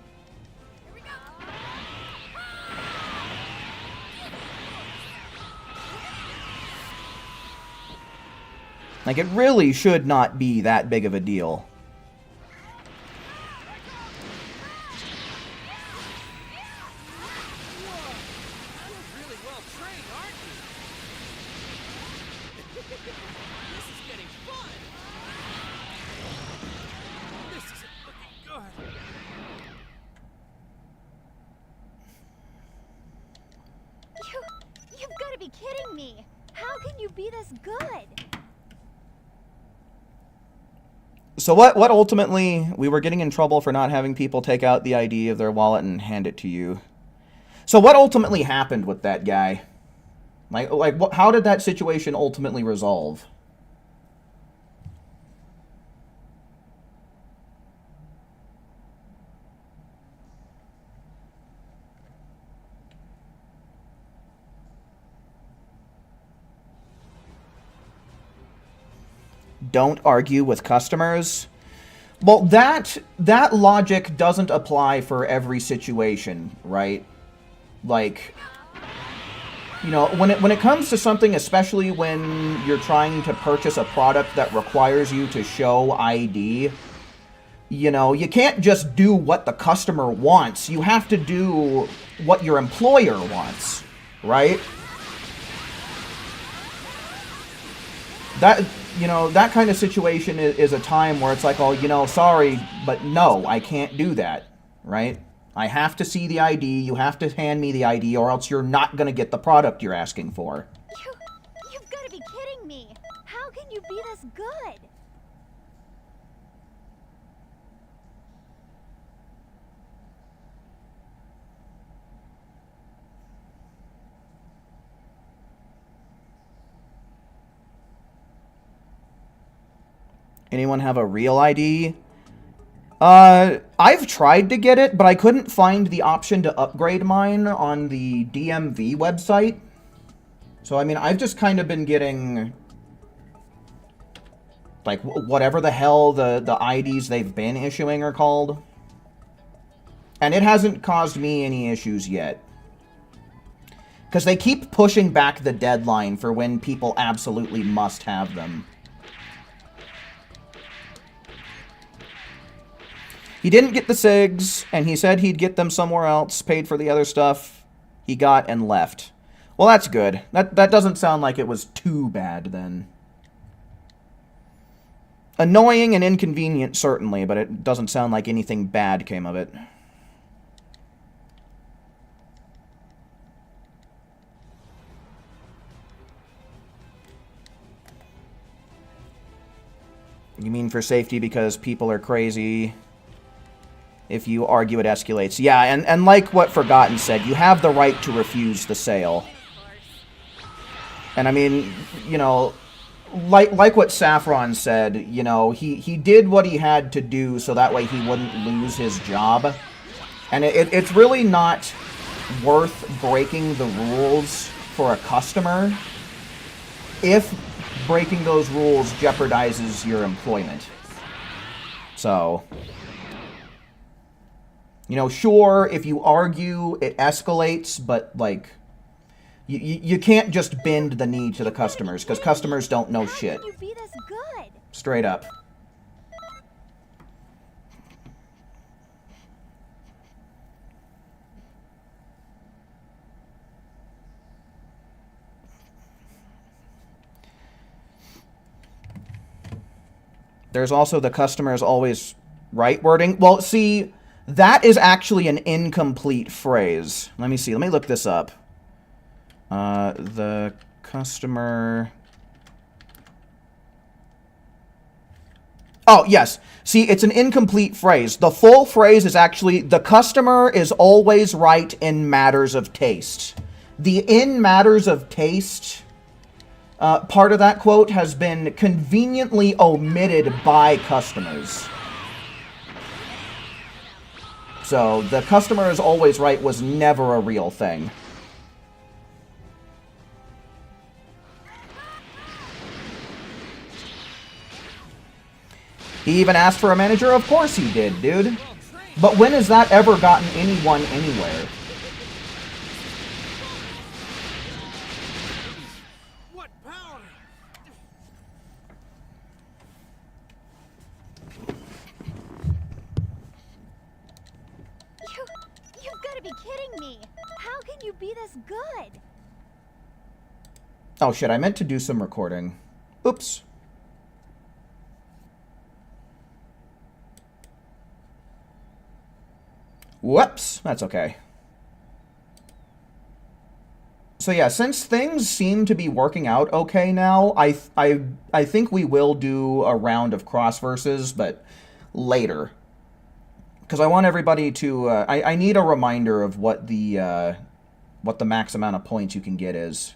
Like, it really should not be that big of a deal. be this good? So what ultimately, we were getting in trouble for not having people take out the ID of their wallet and hand it to you. So what ultimately happened with that guy? How did that situation ultimately resolve? Don't argue with customers. Well, that logic doesn't apply for every situation, right? Like, you know, when it comes to something, especially when you're trying to purchase a product that requires you to show ID, you know, you can't just do what the customer wants. You have to do what your employer wants, right? That, you know, that kind of situation is a time where it's like, oh, you know, sorry, but no, I can't do that, right? I have to see the ID, you have to hand me the ID, or else you're not going to get the product you're asking for. You've got to be kidding me. How can you be this good? Anyone have a real ID? I've tried to get it, but I couldn't find the option to upgrade mine on the DMV website. So, I mean, I've just kind of been getting, like, whatever the hell the IDs they've been issuing are called. And it hasn't caused me any issues yet. Because they keep pushing back the deadline for when people absolutely must have them. He didn't get the SIGs, and he said he'd get them somewhere else, paid for the other stuff he got, and left. Well, that's good. That doesn't sound like it was too bad, then. Annoying and inconvenient, certainly, but it doesn't sound like anything bad came of it. You mean for safety because people are crazy? If you argue, it escalates. Yeah, and like what Forgotten said, you have the right to refuse the sale. And I mean, you know, like what Saffron said, you know, he did what he had to do so that way he wouldn't lose his job. And it's really not worth breaking the rules for a customer if breaking those rules jeopardizes your employment. So, you know, sure, if you argue, it escalates, but, like, you can't just bend the knee to the customers, because customers don't know shit. How can you be this good? Straight up. There's also the customer is always right wording. Well, see, that is actually an incomplete phrase. Let me see. Let me look this up. The customer... Oh, yes. See, it's an incomplete phrase. The full phrase is actually, the customer is always right in matters of taste. The in matters of taste part of that quote has been conveniently omitted by customers. So, the customer is always right was never a real thing. He even asked for a manager? Of course he did, dude. But when has that ever gotten anyone anywhere? What power? You've got to be kidding me. How can you be this good? Oh shit, I meant to do some recording. Oops. Whoops, that's okay. So yeah, since things seem to be working out okay now, I think we will do a round of cross verses, but later. Because I want everybody to... I need a reminder of what the max amount of points you can get is.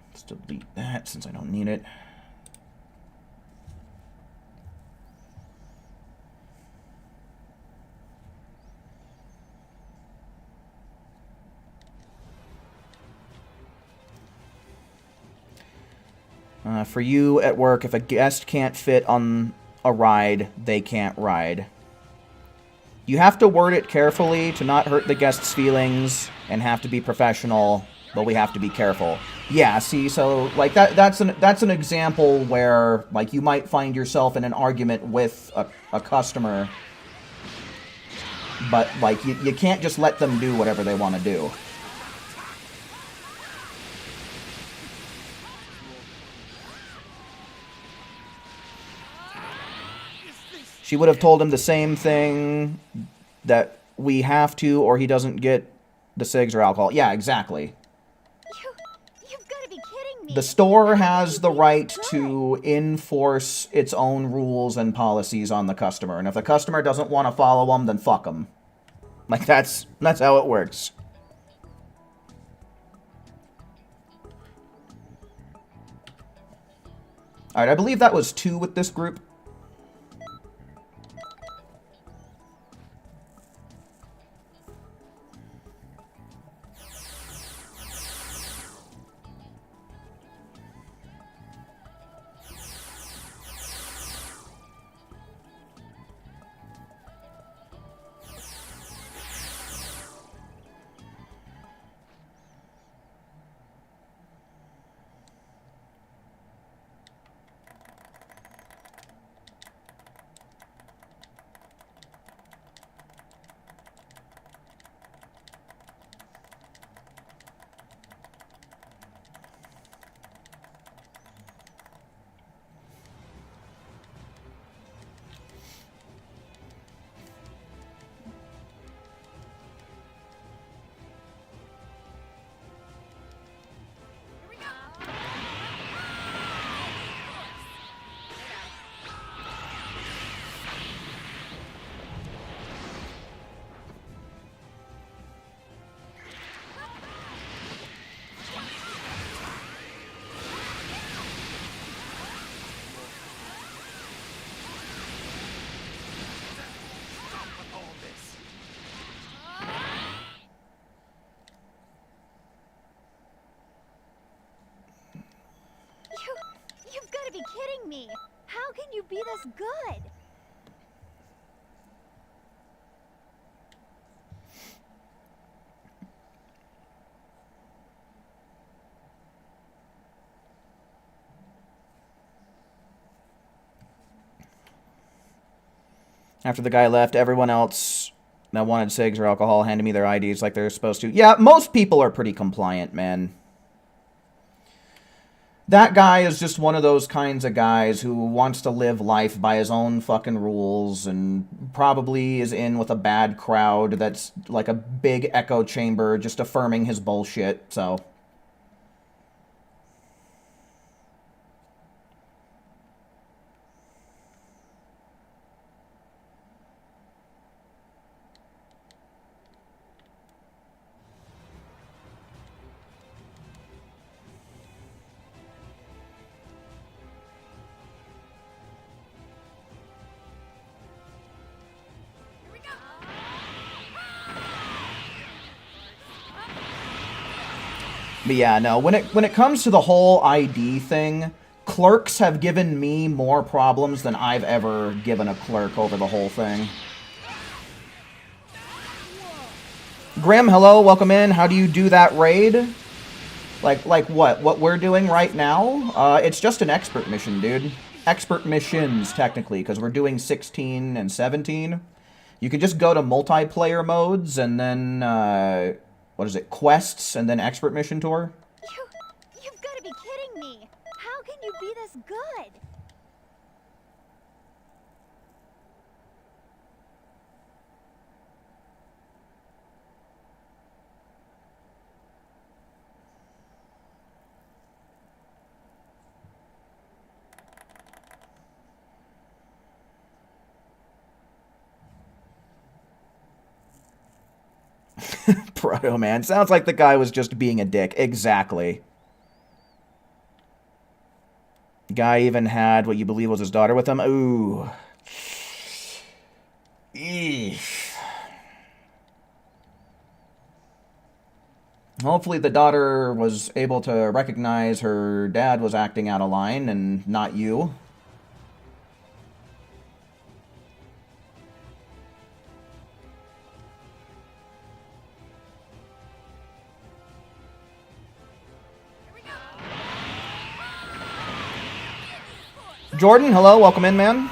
Let's delete that since I don't need it. For you at work, if a guest can't fit on a ride, they can't ride. You have to word it carefully to not hurt the guest's feelings and have to be professional, but we have to be careful. Yeah, see, so like that's an example where like you might find yourself in an argument with a customer, but like you can't just let them do whatever they want to do. She would have told him the same thing, that we have to, or he doesn't get the cigs or alcohol. Yeah, exactly. You've got to be kidding me. The store has the right to enforce its own rules and policies on the customer, and if the customer doesn't want to follow them, then fuck them. Like, that's how it works. Alright, I believe that was 2 with this group. You've got to be kidding me. How can you be this good? After the guy left, everyone else that wanted cigs or alcohol handed me their IDs like they're supposed to. Yeah, most people are pretty compliant, man. That guy is just one of those kinds of guys who wants to live life by his own fucking rules and probably is in with a bad crowd that's like a big echo chamber just affirming his bullshit, so... But yeah, no, when it comes to the whole ID thing, clerks have given me more problems than I've ever given a clerk over the whole thing. Grim, hello, welcome in. How do you do that raid? Like what? What we're doing right now? It's just an expert mission, dude. Expert missions, technically, because we're doing 16 and 17. You can just go to multiplayer modes and then, what is it, quests, and then expert mission tour? You've got to be kidding me. How can you be this good? Proto Man. Sounds like the guy was just being a dick. Exactly. Guy even had what you believe was his daughter with him. Ooh. Eesh. Hopefully the daughter was able to recognize her dad was acting out of line and not you. Jordan, hello, welcome in, man.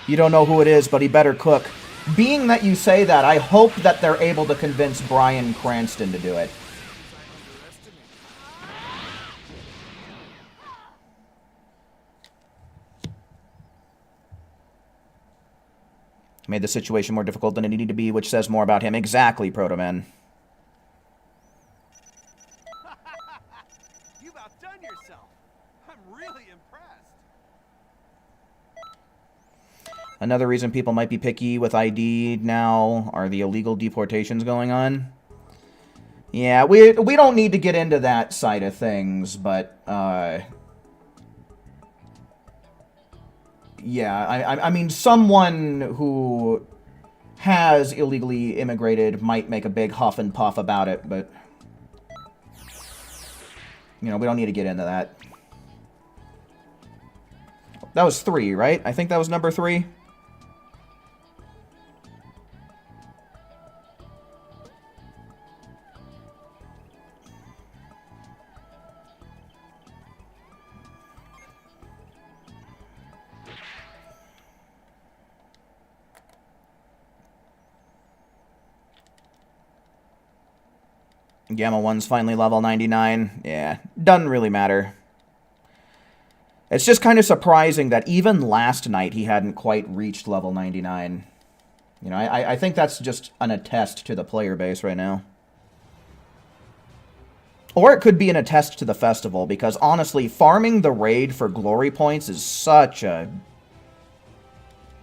You don't know who it is, but he better cook. Being that you say that, I hope that they're able to convince Bryan Cranston to do it. Made the situation more difficult than it needed to be, which says more about him. Exactly, Proto-Man. You've outdone yourself. I'm really impressed. Another reason people might be picky with ID now are the illegal deportations going on. Yeah, we don't need to get into that side of things, but, yeah, I mean, someone who has illegally immigrated might make a big huff and puff about it, but, you know, we don't need to get into that. That was 3, right? I think that was number 3. Gamma 1's finally level 99. Yeah, doesn't really matter. It's just kind of surprising that even last night he hadn't quite reached level 99. You know, I think that's just an attest to the player base right now. Or it could be an attest to the festival, because honestly, farming the raid for glory points is such a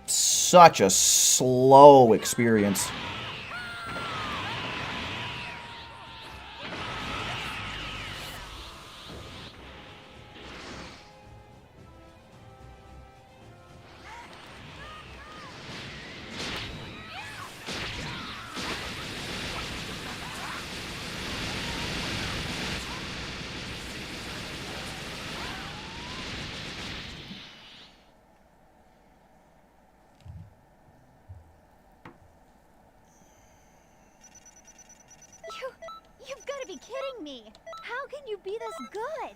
slow experience. You've got to be kidding me. How can you be this good?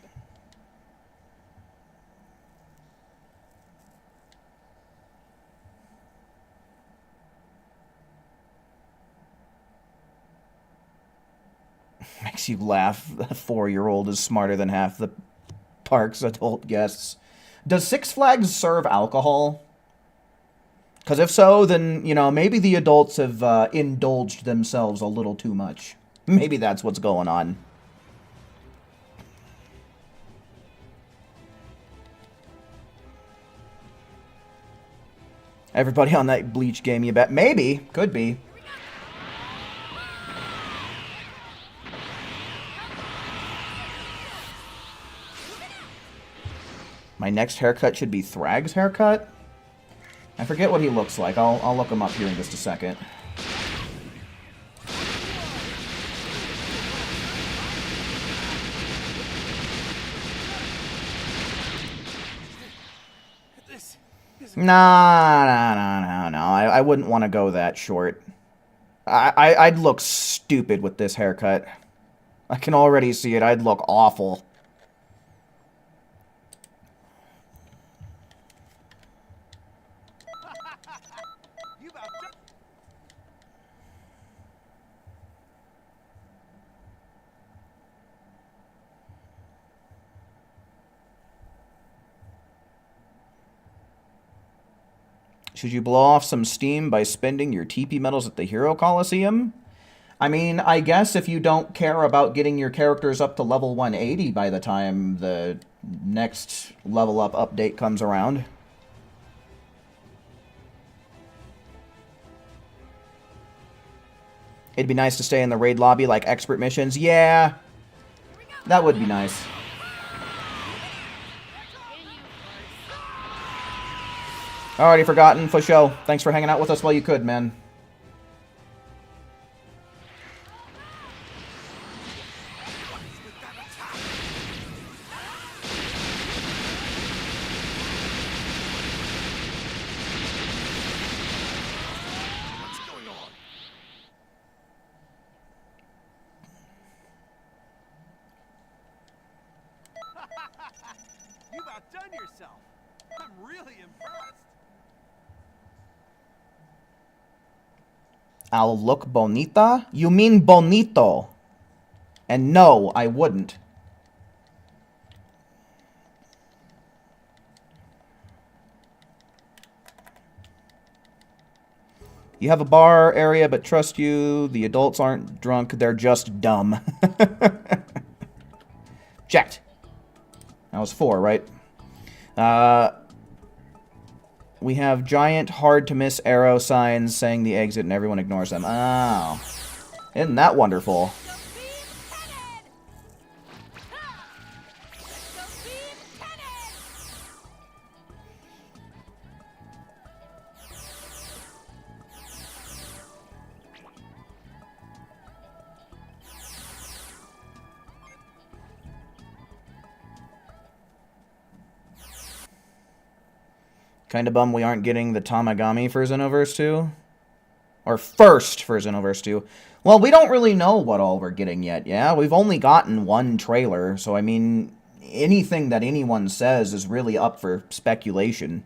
Makes you laugh. A 4-year-old is smarter than half the park's adult guests. Does Six Flags serve alcohol? Because if so, then, you know, maybe the adults have indulged themselves a little too much. Maybe that's what's going on. Everybody on that Bleach game, you bet. Maybe. Could be. My next haircut should be Thrag's haircut? I forget what he looks like. I'll look him up here in just a second. No. I wouldn't want to go that short. I'd look stupid with this haircut. I can already see it. I'd look awful. Should you blow off some steam by spending your TP medals at the Hero Coliseum? I mean, I guess if you don't care about getting your characters up to level 180 by the time the next level up update comes around. It'd be nice to stay in the raid lobby like expert missions. Yeah, that would be nice. Already forgotten, for show. Thanks for hanging out with us while you could, man. What's going on? You've outdone yourself. I'm really impressed. I'll look bonita? You mean bonito. And no, I wouldn't. You have a bar area, but trust you, the adults aren't drunk, they're just dumb. Checked. That was 4, right? We have giant, hard-to-miss arrow signs saying the exit, and everyone ignores them. Oh. Isn't that wonderful? Kinda bummed we aren't getting the Tamagami for Xenoverse 2. Or first for Xenoverse 2. Well, we don't really know what all we're getting yet, yeah? We've only gotten one trailer, so I mean, anything that anyone says is really up for speculation.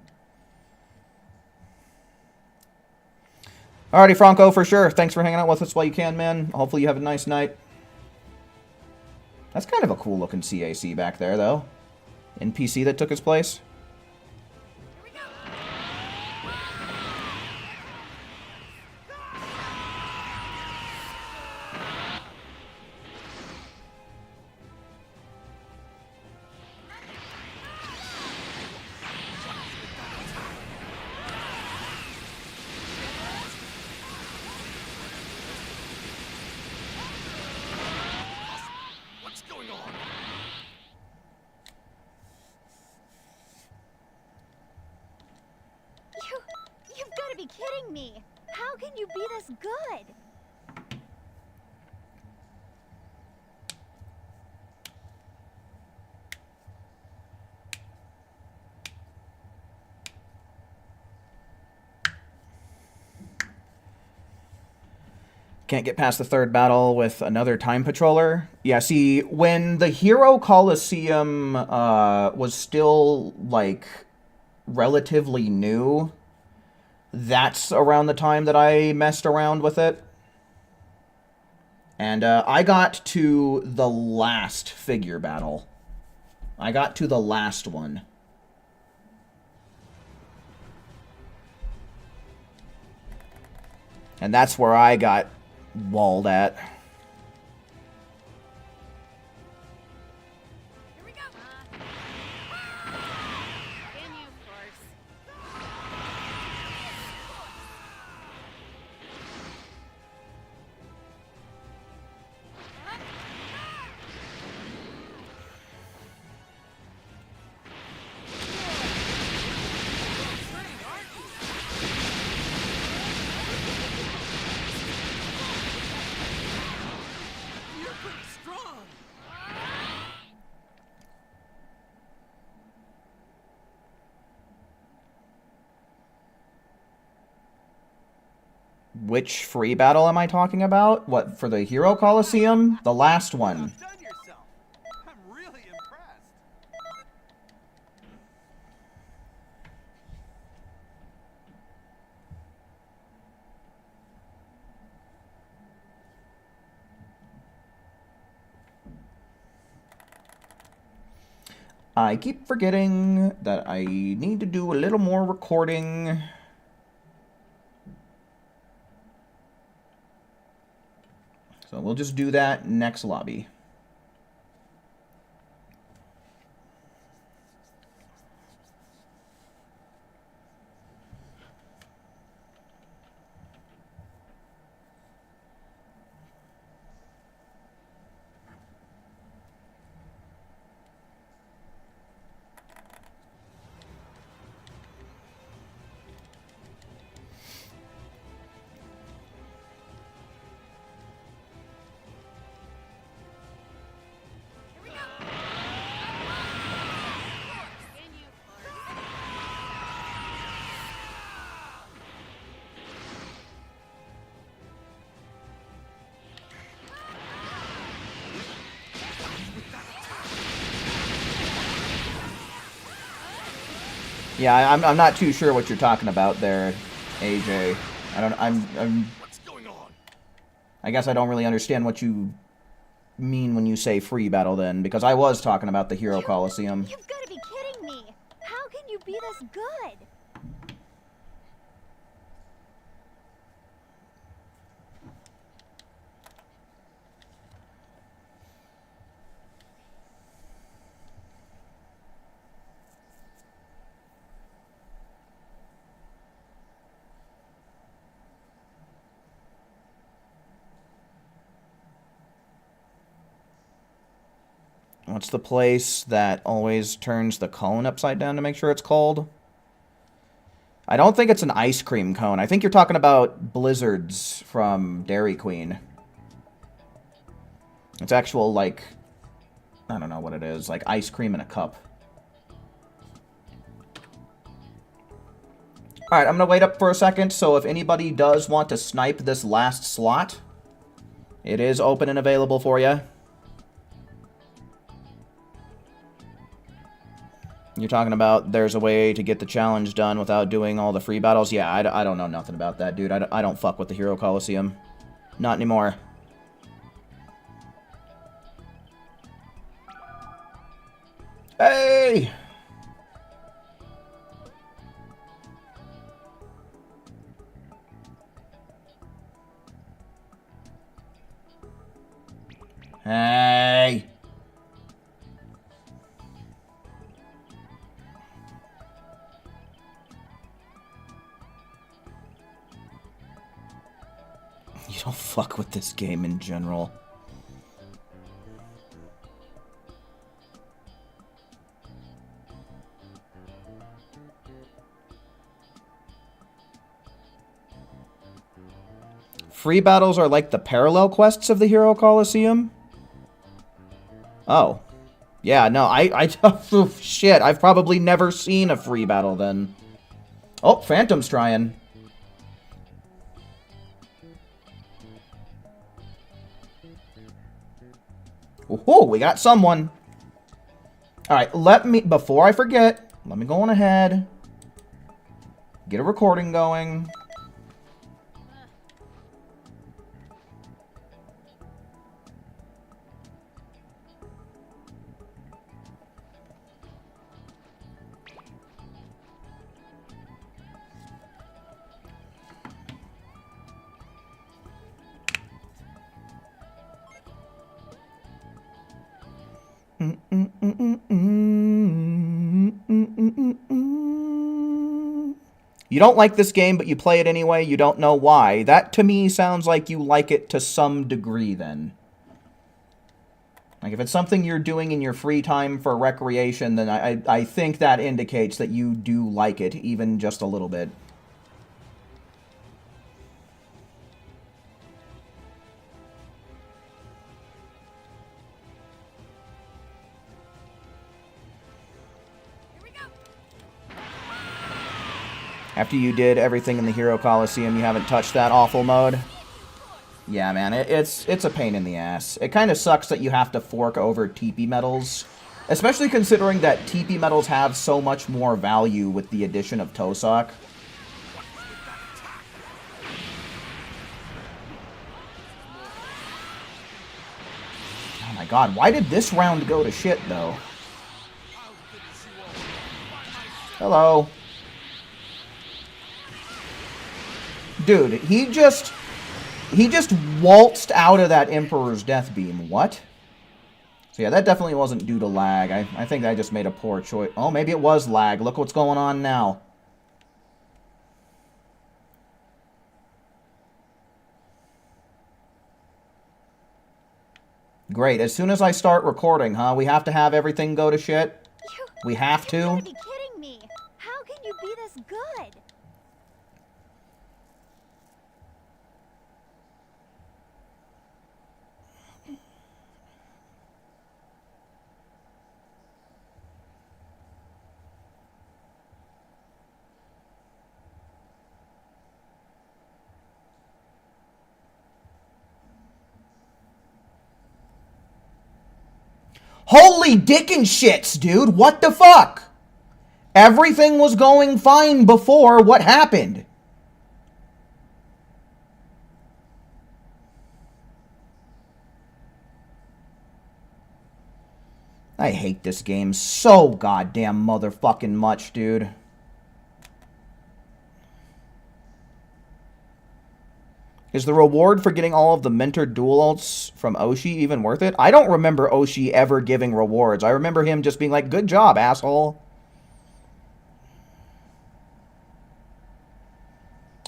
Alrighty, Franco, for sure. Thanks for hanging out with us while you can, man. Hopefully you have a nice night. That's kind of a cool-looking CAC back there, though. NPC that took its place. What's going on? You've got to be kidding me. How can you be this good? Can't get past the third battle with another time patroller. Yeah, see, when the Hero Coliseum was still, like, relatively new, that's around the time that I messed around with it. And I got to the last figure battle. I got to the last one. And that's where I got walled at. Here we go. Can you, of course? You're pretty strong. Which free battle am I talking about? What, for the Hero Coliseum? The last one. Outdone yourself. I'm really impressed. I keep forgetting that I need to do a little more recording. So we'll just do that next lobby. Yeah, I'm not too sure what you're talking about there, AJ. What's going on? I guess I don't really understand what you mean when you say free battle then, because I was talking about the Hero Coliseum. You've got to be kidding me. How can you be this good? What's the place that always turns the cone upside down to make sure it's cold? I don't think it's an ice cream cone. I think you're talking about Blizzards from Dairy Queen. It's actual, like, I don't know what it is, like ice cream in a cup. Alright, I'm going to wait up for a second, so if anybody does want to snipe this last slot, it is open and available for you. You're talking about there's a way to get the challenge done without doing all the free battles? Yeah, I don't know nothing about that, dude. I don't fuck with the Hero Coliseum. Not anymore. Hey! Hey! You don't fuck with this game in general. Free battles are like the parallel quests of the Hero Coliseum? Oh. Yeah, no, oh, shit, I've probably never seen a free battle then. Oh, Phantom's trying. Oh, we got someone. Alright, before I forget, let me go on ahead. Get a recording going. You don't like this game, but you play it anyway. You don't know why. That, to me, sounds like you like it to some degree, then. Like, if it's something you're doing in your free time for recreation, then I think that indicates that you do like it, even just a little bit. After you did everything in the Hero Coliseum, you haven't touched that awful mode? Yeah, man, it's a pain in the ass. It kind of sucks that you have to fork over TP medals, especially considering that TP medals have so much more value with the addition of Tosak. Oh my god, why did this round go to shit, though? Hello. Dude, he just... He just waltzed out of that Emperor's Death Beam. What? So yeah, that definitely wasn't due to lag. I think I just made a poor choice. Oh, maybe it was lag. Look what's going on now. Great. As soon as I start recording, huh? We have to have everything go to shit? We have to? You gotta be kidding me. How can you be this good? Holy dick and shits, dude. What the fuck? Everything was going fine before. What happened? I hate this game so goddamn motherfucking much, dude. Is the reward for getting all of the mentored dual ults from Oshi even worth it? I don't remember Oshi ever giving rewards. I remember him just being like, good job, asshole.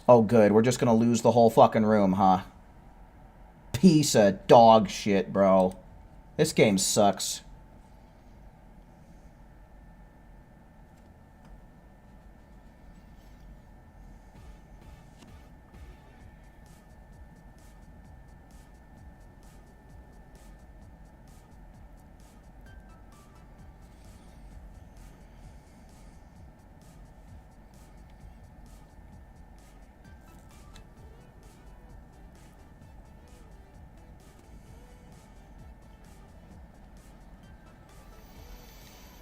Oh, good. We're just gonna lose the whole fucking room, huh? Piece of dog shit, bro. This game sucks.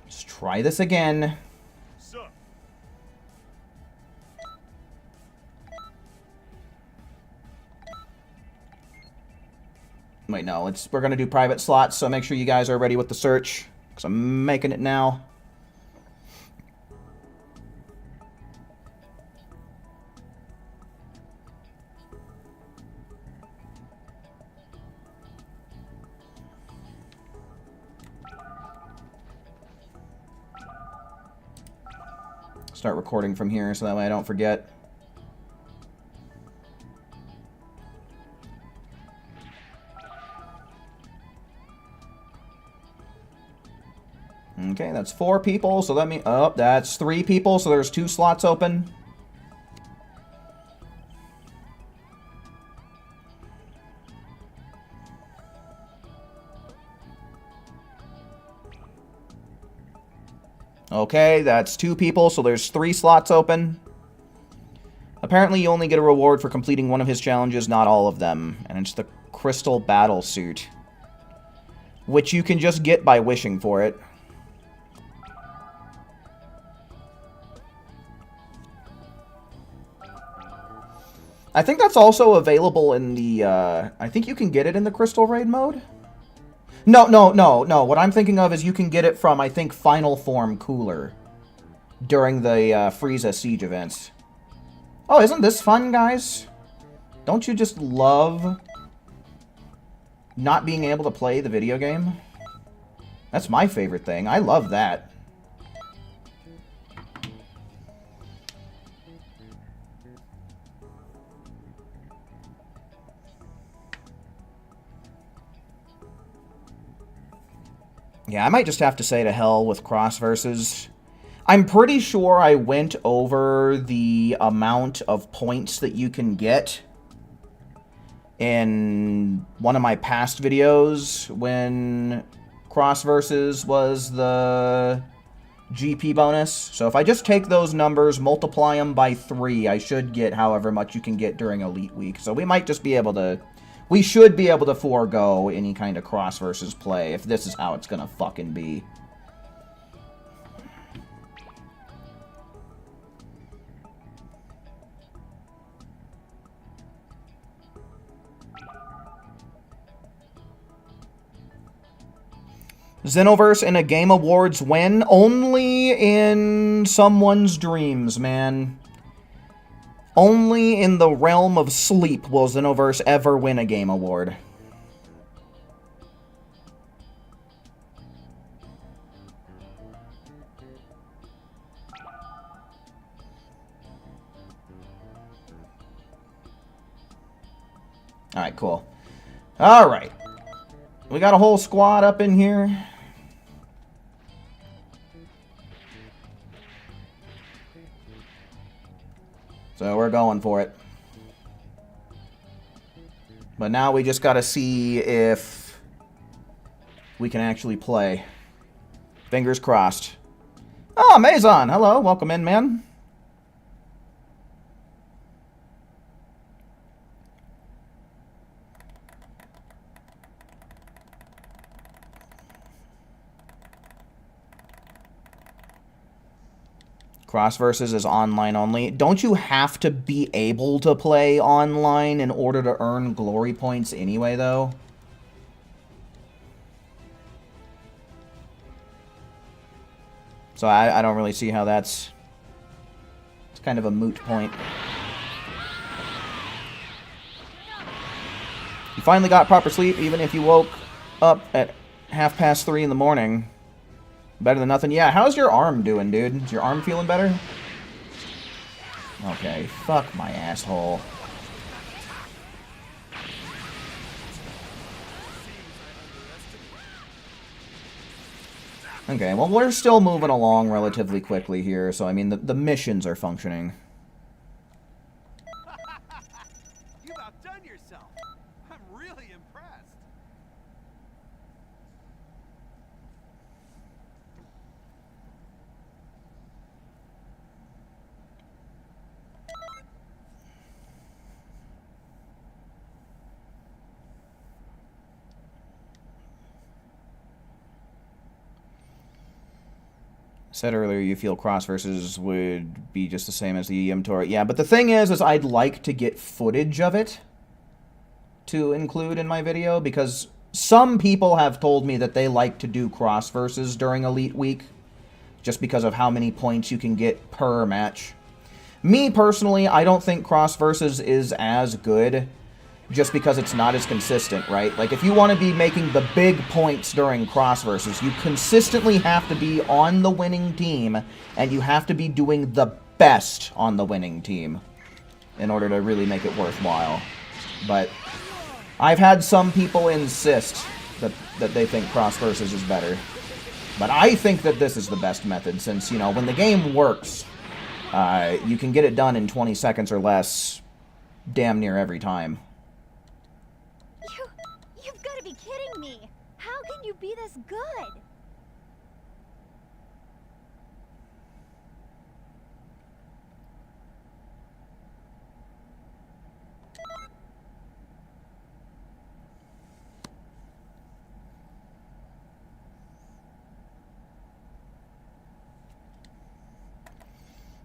Let's try this again. Sir. Wait, no, we're gonna do private slots, so make sure you guys are ready with the search, because I'm making it now. Start recording from here so that way I don't forget. Okay, that's 4 people, so that's 3 people, so there's 2 slots open. Okay, that's 2 people, so there's 3 slots open. Apparently, you only get a reward for completing one of his challenges, not all of them. And it's the Crystal Battle Suit, which you can just get by wishing for it. I think that's also available in the, I think you can get it in the Crystal Raid mode? No. What I'm thinking of is you can get it from, I think, Final Form Cooler during the Frieza Siege events. Oh, isn't this fun, guys? Don't you just love not being able to play the video game? That's my favorite thing. I love that. Yeah, I might just have to say to hell with cross versus. I'm pretty sure I went over the amount of points that you can get in one of my past videos when cross versus was the GP bonus. So if I just take those numbers, multiply them by 3, I should get however much you can get during Elite Week. So we might just be able to... We should be able to forego any kind of cross versus play if this is how it's gonna fucking be. Xenoverse in a Game Awards win? Only in someone's dreams, man. Only in the realm of sleep will Xenoverse ever win a game award. Alright, cool. Alright. We got a whole squad up in here. So we're going for it. But now we just gotta see if we can actually play. Fingers crossed. Oh, Mazon! Hello, welcome in, man. Cross versus is online only. Don't you have to be able to play online in order to earn glory points anyway, though? So I don't really see how that's... It's kind of a moot point. You finally got proper sleep, even if you woke up at 3:30 in the morning. Better than nothing. Yeah, how's your arm doing, dude? Is your arm feeling better? Okay, fuck my asshole. Okay, well, we're still moving along relatively quickly here, so, I mean, the missions are functioning. You've outdone yourself. I'm really impressed. Said earlier you feel cross versus would be just the same as the EM Tour. Yeah, but the thing is I'd like to get footage of it to include in my video, because some people have told me that they like to do cross versus during Elite Week, just because of how many points you can get per match. Me, personally, I don't think cross versus is as good, just because it's not as consistent, right? Like, if you want to be making the big points during cross versus, you consistently have to be on the winning team, and you have to be doing the best on the winning team in order to really make it worthwhile. But I've had some people insist that they think cross versus is better. But I think that this is the best method, since, you know, when the game works, you can get it done in 20 seconds or less damn near every time. You've got to be kidding me! How can you be this good?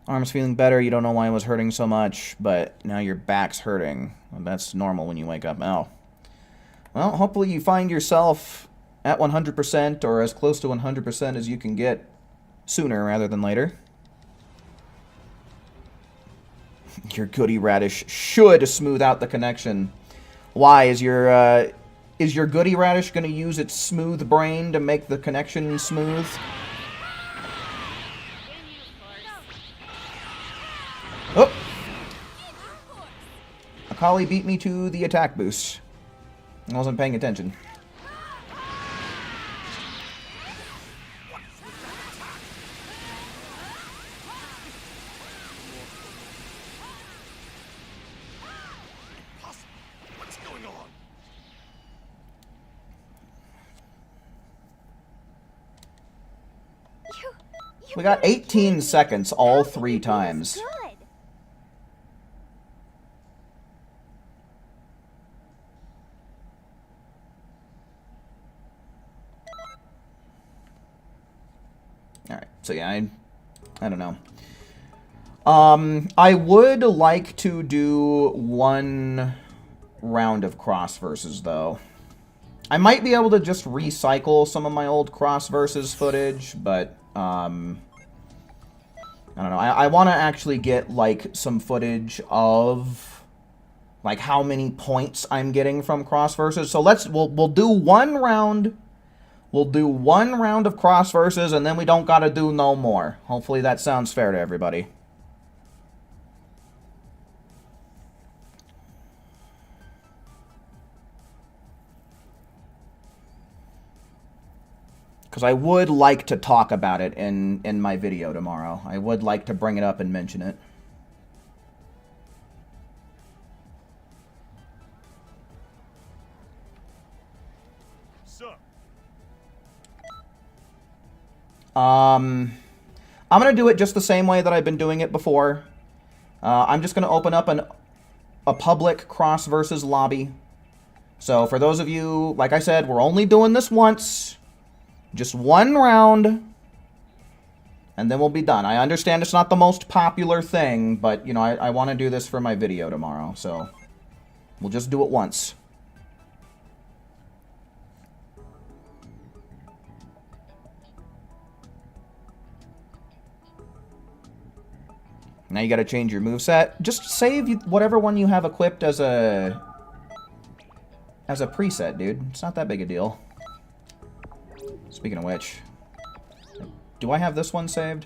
Arm's feeling better, you don't know why it was hurting so much, but now your back's hurting. Well, that's normal when you wake up. Oh. Well, hopefully you find yourself at 100% or as close to 100% as you can get sooner rather than later. Your goody radish should smooth out the connection. Why? Is your goody radish going to use its smooth brain to make the connection smooth? Oh! Akali beat me to the attack boost. I wasn't paying attention. What's going on? We got 18 seconds all 3 times. Alright, so yeah, I don't know. I would like to do 1 round of cross versus, though. I might be able to just recycle some of my old cross versus footage, but, I don't know. I want to actually get, like, some footage of, like, how many points I'm getting from cross versus. So we'll do one round. We'll do one round of cross versus, and then we don't gotta do no more. Hopefully that sounds fair to everybody. Because I would like to talk about it in my video tomorrow. I would like to bring it up and mention it. Sup? I'm going to do it just the same way that I've been doing it before. I'm just going to open up a public cross versus lobby. So for those of you, like I said, we're only doing this once. Just one round. And then we'll be done. I understand it's not the most popular thing, but, you know, I want to do this for my video tomorrow. So we'll just do it once. Now you got to change your moveset. Just save whatever one you have equipped as a preset, dude. It's not that big a deal. Speaking of which, do I have this one saved?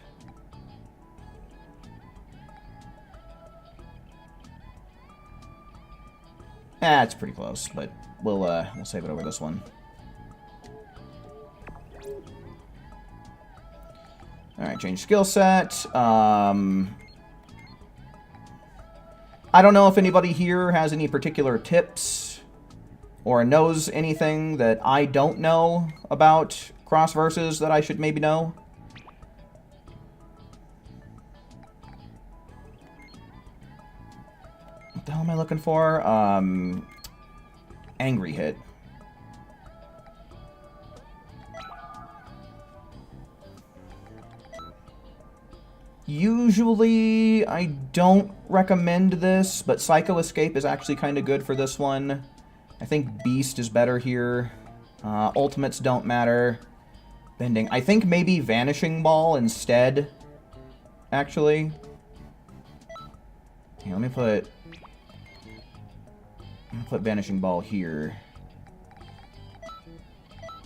It's pretty close, but we'll save it over this one. All right, change skill set. I don't know if anybody here has any particular tips or knows anything that I don't know about cross versus that I should maybe know. What the hell am I looking for? Angry hit. Usually, I don't recommend this, but Psycho Escape is actually kind of good for this one. I think Beast is better here. Ultimates don't matter. Bending. I think maybe Vanishing Ball instead, actually. Here, let me put Vanishing Ball here.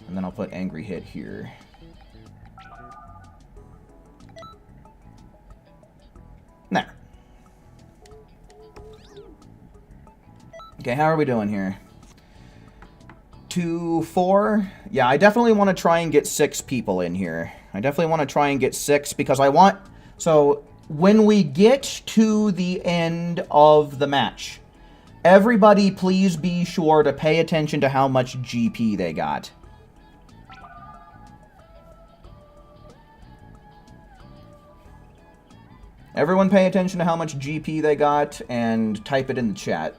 And then I'll put Angry Hit here. There. Okay, how are we doing here? 2, 4? Yeah, I definitely want to try and get 6 people in here. I definitely want to try and get 6 because I want... So, when we get to the end of the match, everybody please be sure to pay attention to how much GP they got. Everyone pay attention to how much GP they got and type it in the chat.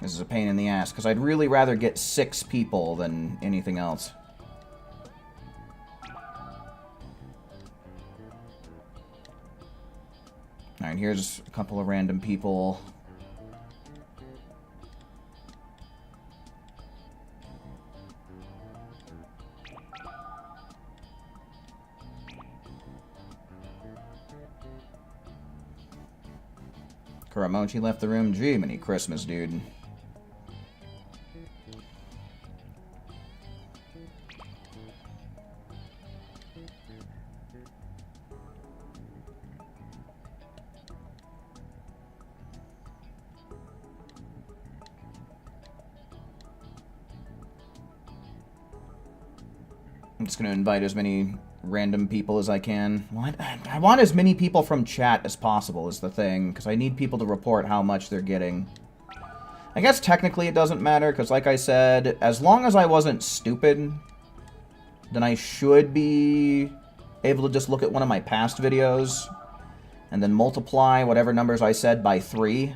This is a pain in the ass, because I'd really rather get 6 people than anything else. Alright, here's a couple of random people. Kuramochi left the room. Jiminy Christmas, dude. I'm just going to invite as many random people as I can. What? I want as many people from chat as possible is the thing, because I need people to report how much they're getting. I guess technically it doesn't matter, because like I said, as long as I wasn't stupid, then I should be able to just look at one of my past videos and then multiply whatever numbers I said by 3.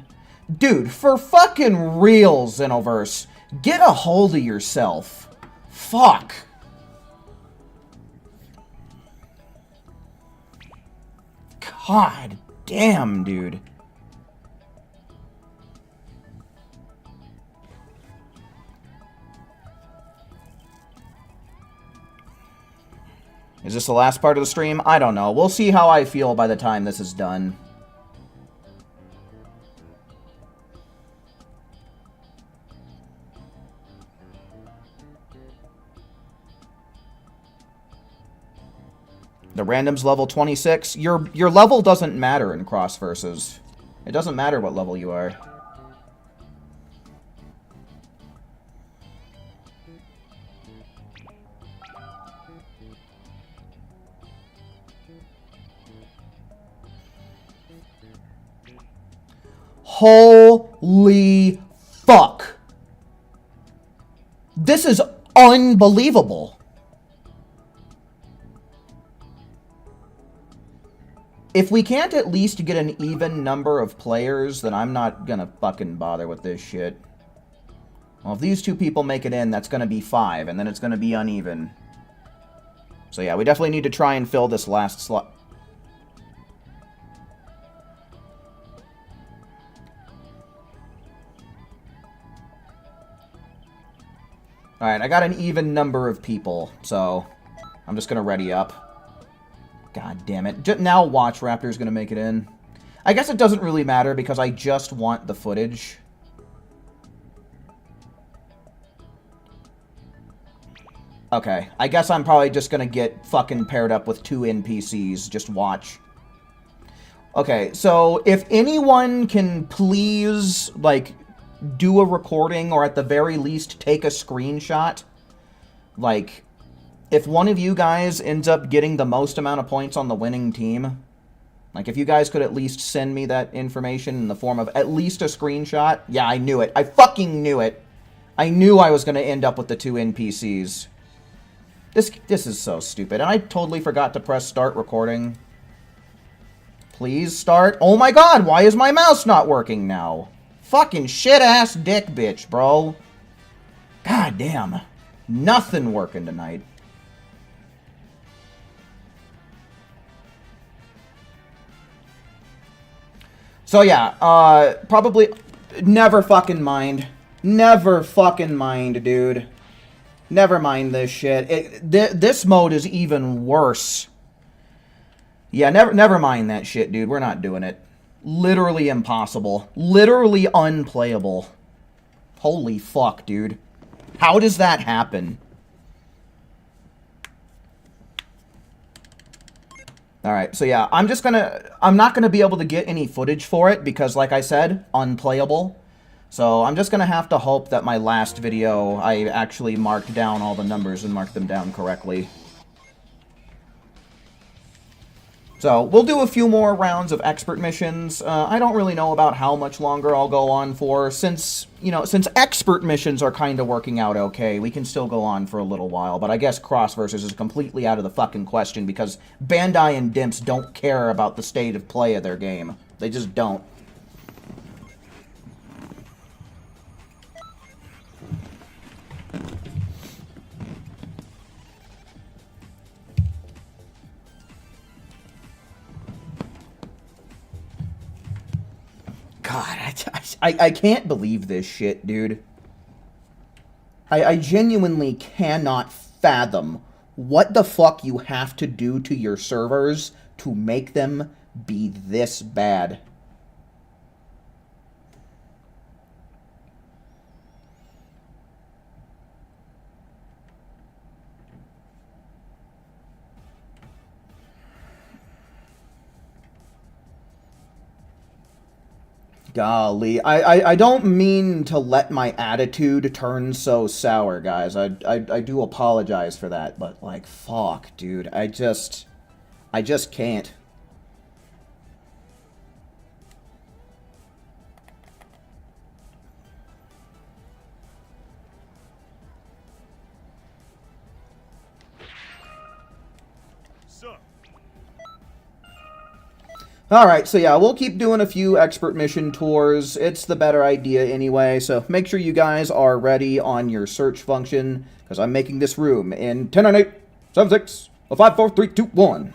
Dude, for fucking real, Xenoverse, get a hold of yourself. Fuck. God damn, dude. Is this the last part of the stream? I don't know. We'll see how I feel by the time this is done. The random's level 26. Your level doesn't matter in cross versus. It doesn't matter what level you are. Holy fuck. This is unbelievable. If we can't at least get an even number of players, then I'm not gonna fucking bother with this shit. Well, if these two people make it in, that's gonna be 5, and then it's gonna be uneven. So yeah, we definitely need to try and fill this last slot. Alright, I got an even number of people, so I'm just gonna ready up. God damn it. Now watch Raptor's gonna make it in. I guess it doesn't really matter because I just want the footage. Okay, I guess I'm probably just gonna get fucking paired up with 2 NPCs. Just watch. Okay, so if anyone can please, like, do a recording or at the very least take a screenshot, like, if one of you guys ends up getting the most amount of points on the winning team, like, if you guys could at least send me that information in the form of at least a screenshot. Yeah, I knew it. I fucking knew it. I knew I was going to end up with the 2 NPCs. This is so stupid. And I totally forgot to press start recording. Please start. Oh my god, why is my mouse not working now? Fucking shit-ass dick bitch, bro. God damn. Nothing working tonight. So yeah, probably never fucking mind. Never fucking mind, dude. Never mind this shit. This mode is even worse. Yeah, never mind that shit, dude. We're not doing it. Literally impossible. Literally unplayable. Holy fuck, dude. How does that happen? Alright, so yeah, I'm not gonna be able to get any footage for it because, like I said, unplayable. So I'm just gonna have to hope that my last video, I actually marked down all the numbers and marked them down correctly. So, we'll do a few more rounds of expert missions. I don't really know about how much longer I'll go on for. Since expert missions are kind of working out okay, we can still go on for a little while. But I guess cross versus is completely out of the fucking question because Bandai and Dimps don't care about the state of play of their game. They just don't. God, I can't believe this shit, dude. I genuinely cannot fathom what the fuck you have to do to your servers to make them be this bad. Golly, I don't mean to let my attitude turn so sour, guys. I do apologize for that, but, like, fuck, dude. I just can't. Alright, so yeah, we'll keep doing a few expert mission tours. It's the better idea anyway, so make sure you guys are ready on your search function, because I'm making this room in 10, 9, 8, 7, 6, 5, 4, 3, 2, 1.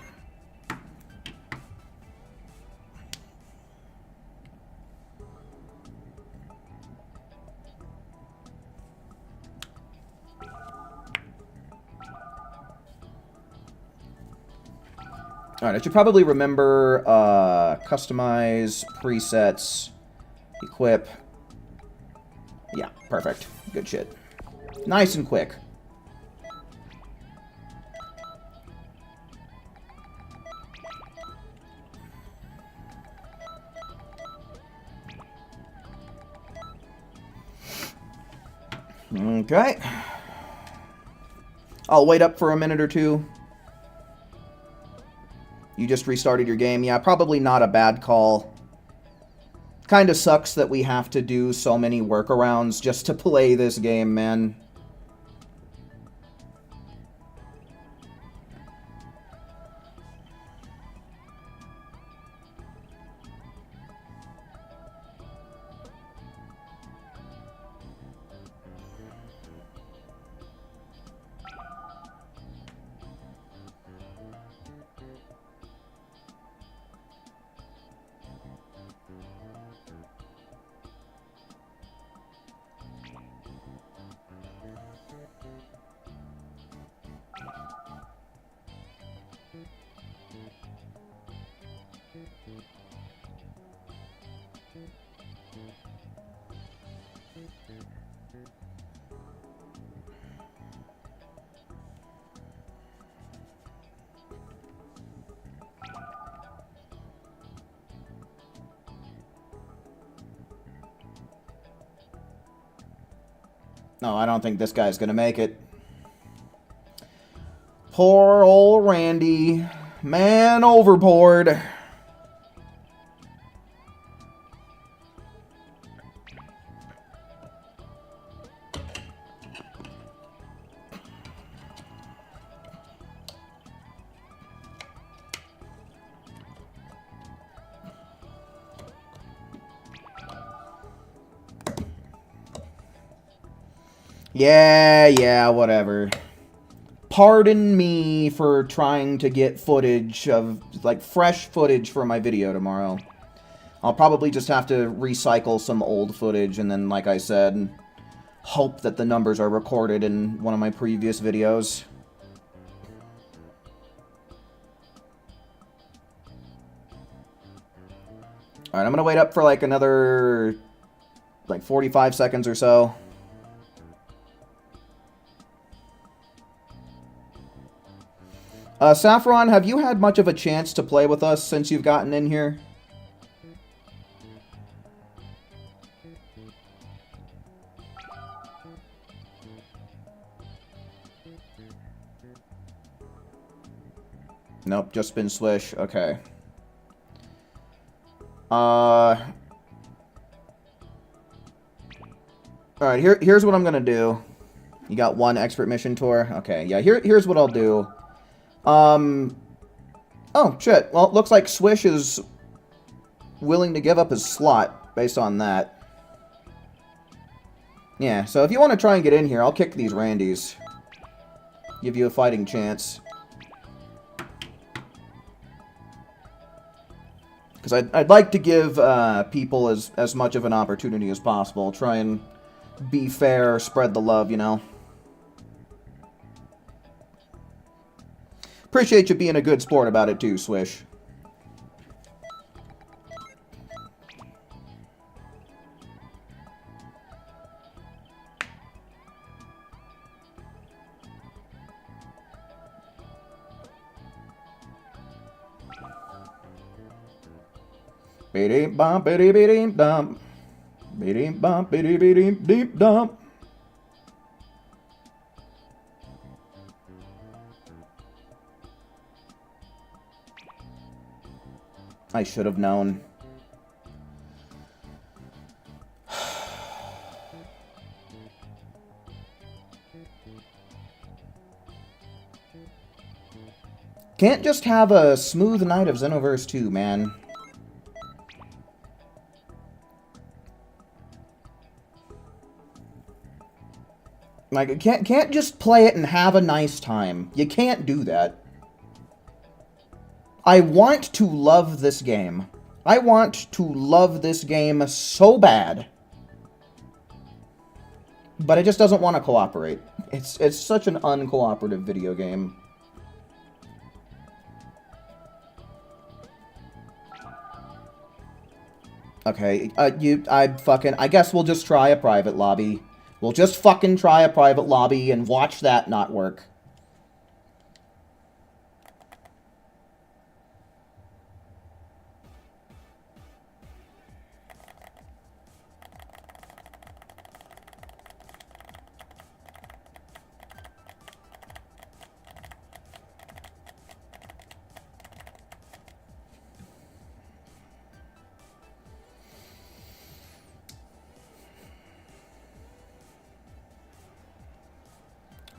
Alright, I should probably remember, customize, presets, equip. Yeah, perfect. Good shit. Nice and quick. Okay. I'll wait up for a minute or two. You just restarted your game. Yeah, probably not a bad call. Kinda sucks that we have to do so many workarounds just to play this game, man. No, I don't think this guy's gonna make it. Poor old Randy. Man overboard. Yeah, whatever. Pardon me for trying to get footage of, like, fresh footage for my video tomorrow. I'll probably just have to recycle some old footage and then, like I said, hope that the numbers are recorded in one of my previous videos. Alright, I'm gonna wait up for, like, another, like, 45 seconds or so. Saffron, have you had much of a chance to play with us since you've gotten in here? Nope, just been Swish. Okay. Alright, here's what I'm gonna do. You got one expert mission tour? Okay, yeah, here's what I'll do. Oh, shit. Well, it looks like Swish is willing to give up his slot based on that. Yeah, so if you want to try and get in here, I'll kick these Randys. Give you a fighting chance. Because I'd like to give people as much of an opportunity as possible. Try and be fair, spread the love, you know. Appreciate you being a good sport about it too, Swish. Beep bump, beep beep dump. Beep bump, beep beep dump. I should have known. Can't just have a smooth night of Xenoverse 2, man. Like, can't just play it and have a nice time. You can't do that. I want to love this game. I want to love this game so bad. But it just doesn't want to cooperate. It's such an uncooperative video game. Okay, I guess we'll just try a private lobby. We'll just fucking try a private lobby and watch that not work.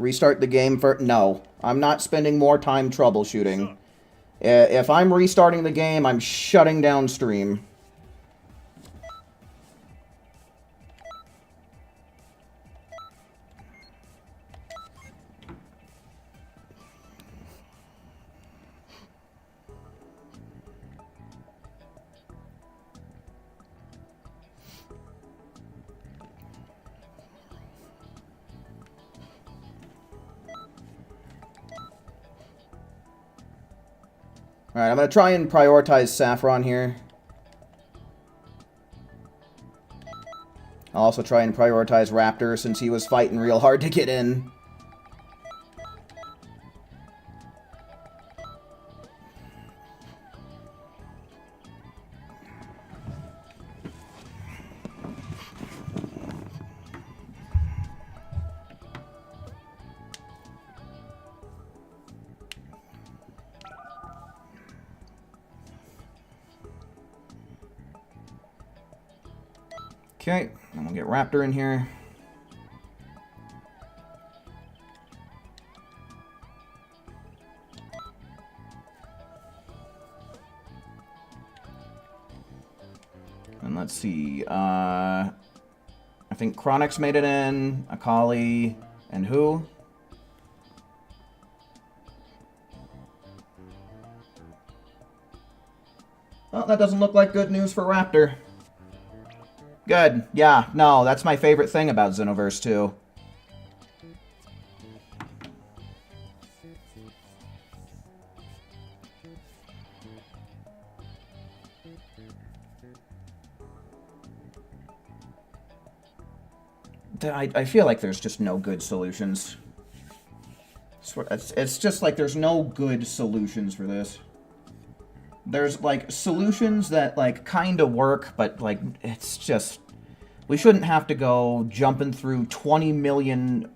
Restart the game for... No. I'm not spending more time troubleshooting. If I'm restarting the game, I'm shutting down stream. Alright, I'm going to try and prioritize Saffron here. I'll also try and prioritize Raptor since he was fighting real hard to get in. Okay, and we'll get Raptor in here. And let's see, I think Chronix made it in, Akali, and who? Well, that doesn't look like good news for Raptor. Good. Yeah, no, that's my favorite thing about Xenoverse 2. I feel like there's just no good solutions. It's just like there's no good solutions for this. There's, like, solutions that, like, kind of work, but, like, it's just... We shouldn't have to go jumping through 20 million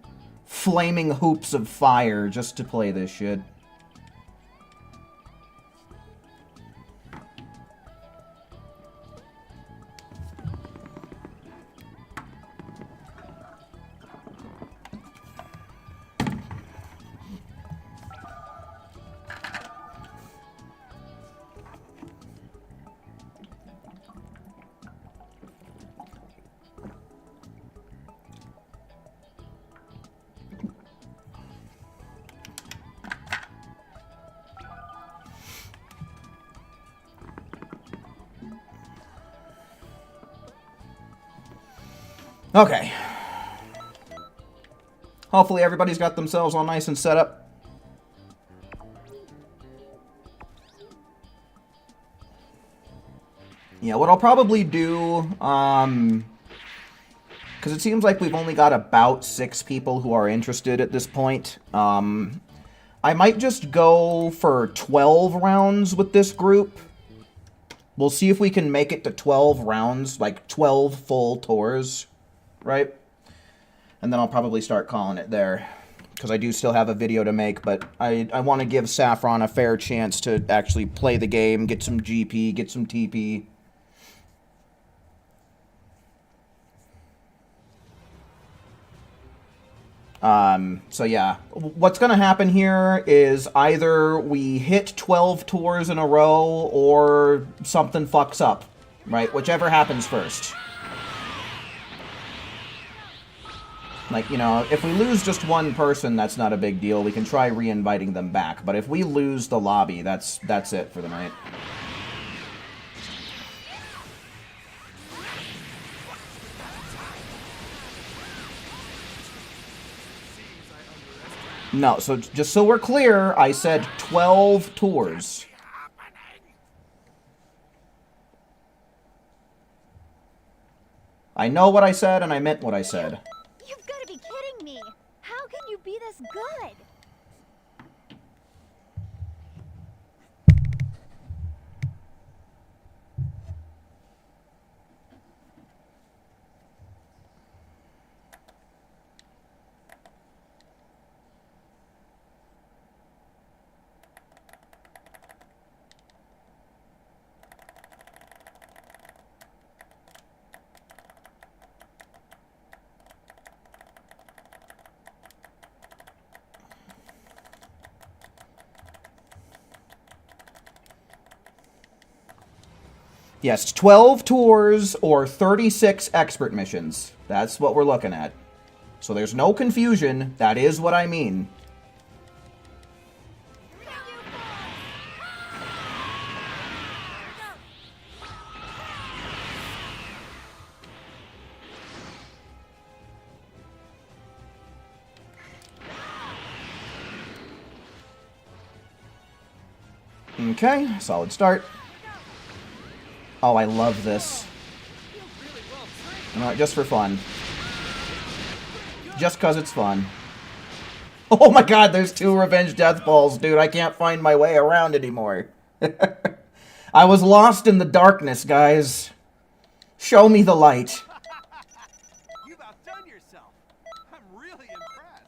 flaming hoops of fire just to play this shit. Okay. Hopefully everybody's got themselves all nice and set up. Yeah, what I'll probably do, because it seems like we've only got about 6 people who are interested at this point. I might just go for 12 rounds with this group. We'll see if we can make it to 12 rounds, like 12 full tours. Right? And then I'll probably start calling it there. Because I do still have a video to make, but I want to give Saffron a fair chance to actually play the game, get some GP, get some TP. So yeah. What's going to happen here is either we hit 12 tours in a row, or something fucks up. Right? Whichever happens first. Like, you know, if we lose just one person, that's not a big deal. We can try re-inviting them back. But if we lose the lobby, that's it for the night. No, so just so we're clear, I said 12 tours. I know what I said, and I meant what I said. You've got to be kidding me. How can you be this good? Yes, 12 tours or 36 expert missions. That's what we're looking at. So there's no confusion. That is what I mean. Okay, solid start. Oh, I love this. Just for fun. Just cause it's fun. Oh my god, there's 2 revenge death balls, dude. I can't find my way around anymore. I was lost in the darkness, guys. Show me the light. You've outdone yourself. I'm really impressed.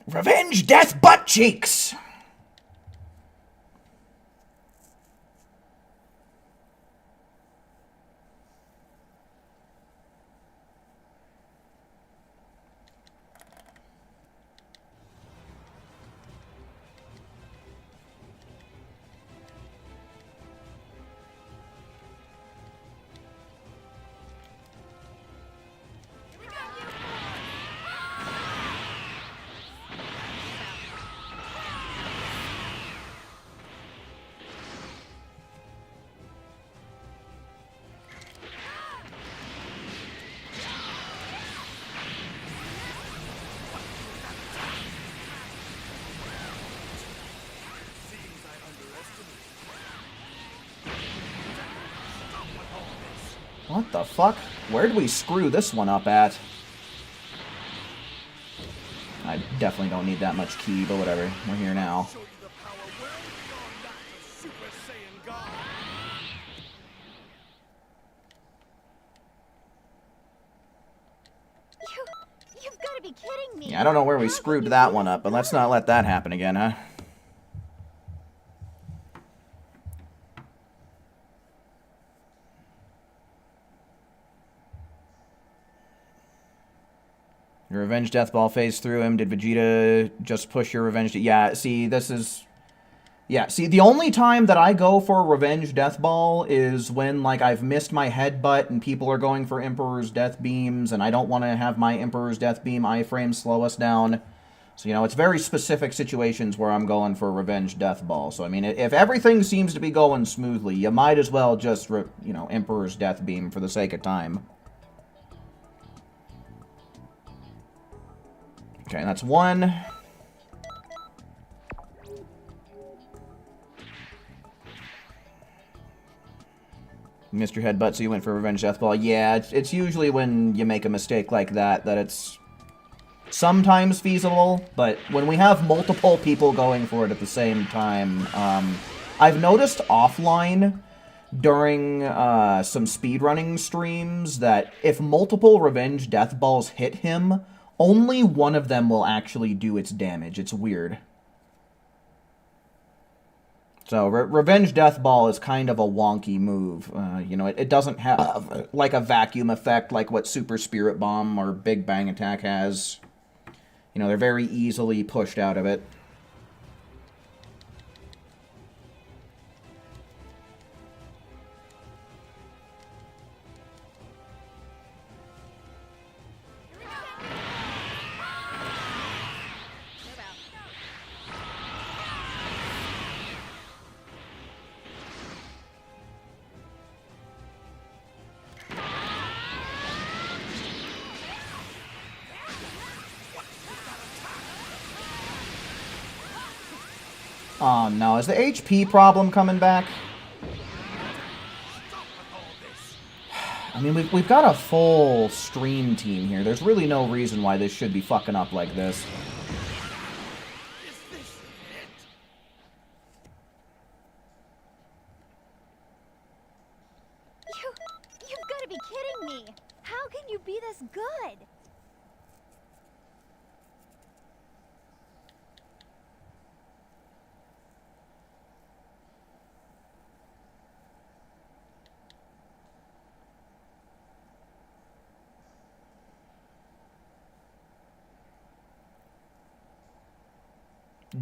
Revenge death butt cheeks! What the fuck? Where did we screw this one up at? I definitely don't need that much ki, but whatever. We're here now. Show you the power well beyond that of Super Saiyan God. You've got to be kidding me. Yeah, I don't know where we How screwed can you that be one this up, but let's good? not let that happen again, huh? Your revenge death ball phased through him. Did Vegeta just push your revenge? Yeah, see, this is... Yeah, see, the only time that I go for a revenge death ball is when, like, I've missed my headbutt and people are going for Emperor's Death Beams, and I don't want to have my Emperor's Death Beam iframe slow us down. So, you know, it's very specific situations where I'm going for a revenge death ball. So, I mean, if everything seems to be going smoothly, you might as well just, you know, Emperor's Death Beam for the sake of time. Okay, that's one. Missed your headbutt, so you went for Revenge Death Ball. Yeah, it's usually when you make a mistake like that it's sometimes feasible, but when we have multiple people going for it at the same time, I've noticed offline during some speedrunning streams that if multiple Revenge Death Balls hit him, only one of them will actually do its damage. It's weird. So, Revenge Death Ball is kind of a wonky move. You know, it doesn't have, like, a vacuum effect like what Super Spirit Bomb or Big Bang Attack has. You know, they're very easily pushed out of it. Oh no, is the HP problem coming back? Stop with all this. I mean, we've got a full stream team here. There's really no reason why this should be fucking up like this. Is this it? You've got to be kidding me. How can you be this good?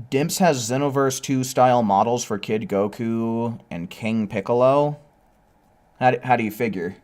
Dimps has Xenoverse 2 style models for Kid Goku and King Piccolo. How do you figure?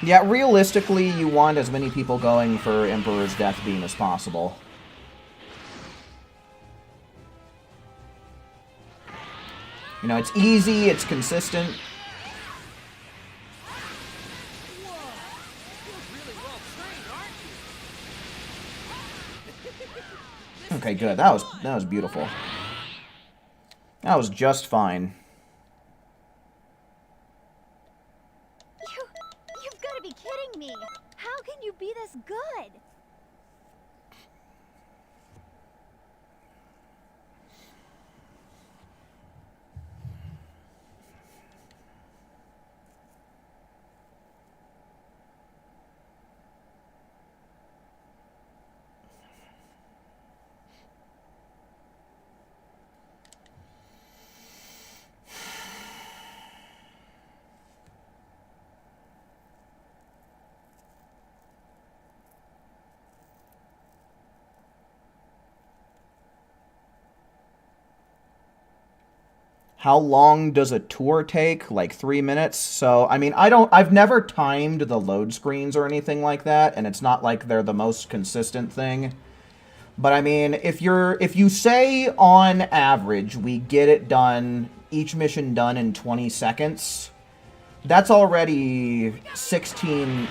Yeah, realistically, you want as many people going for Emperor's Death Beam as possible. You know, it's easy, it's consistent. Whoa! You're really well trained, aren't you? Okay, good. That was beautiful. That was just fine. You've got to be kidding me. How can you be this good? How long does a tour take? Like 3 minutes? So, I mean, I've never timed the load screens or anything like that, and it's not like they're the most consistent thing. But I mean, if you say on average we get it done, each mission done in 20 seconds, that's already 60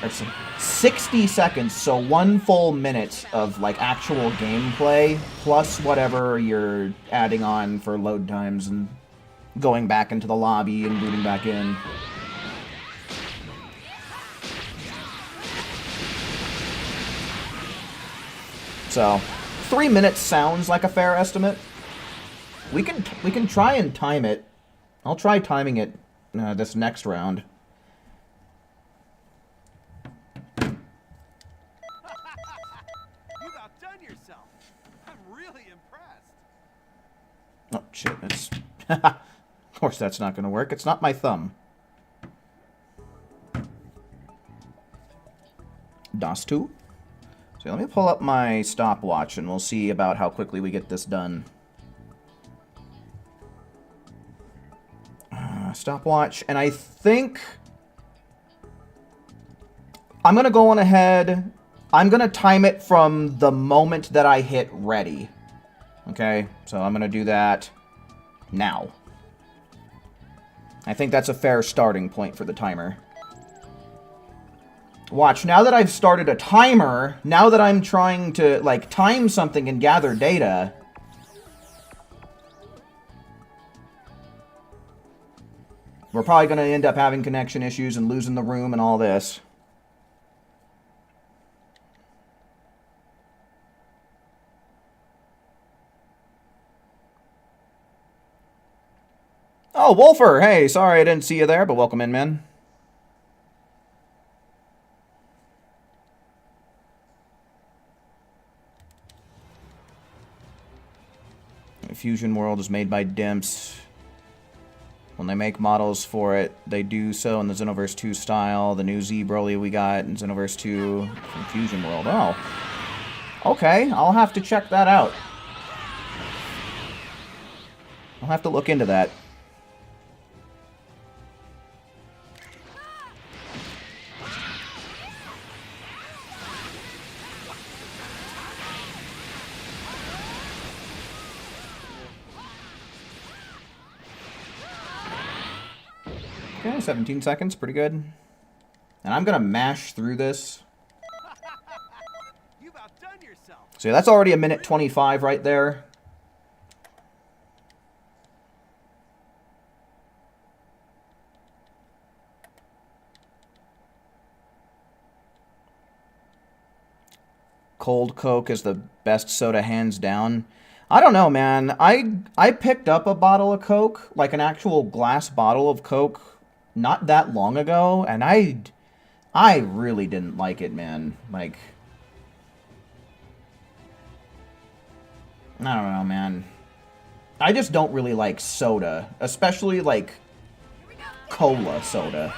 seconds, so 1 full minute of like actual gameplay, plus whatever you're adding on for load times and going back into the lobby and booting back in. So, 3 minutes sounds like a fair estimate. We can try and time it. I'll try timing it this next round. You've outdone yourself. I'm really impressed. Oh shit! That's of course that's not going to work. It's not my thumb. DOS 2. So let me pull up my stopwatch and we'll see about how quickly we get this done. Stopwatch, and I think I'm going to go on ahead. I'm going to time it from the moment that I hit ready. Okay, so I'm going to do that now. I think that's a fair starting point for the timer. Watch, now that I've started a timer, now that I'm trying to, like, time something and gather data, we're probably going to end up having connection issues and losing the room and all this. Oh, Wolfer! Hey, sorry I didn't see you there, but welcome in, man. Fusion World is made by Dimps. When they make models for it, they do so in the Xenoverse 2 style. The new Z Broly we got in Xenoverse 2 from Fusion World. Oh. Okay, I'll have to check that out. I'll have to look into that. Okay, 17 seconds, pretty good. And I'm gonna mash through this. You've outdone yourself. So yeah, that's already a minute 25 right there. Cold Coke is the best soda hands down. I don't know, man. I picked up a bottle of Coke, like an actual glass bottle of Coke, not that long ago, and I really didn't like it, man. Like, I don't know, man. I just don't really like soda, especially like cola soda.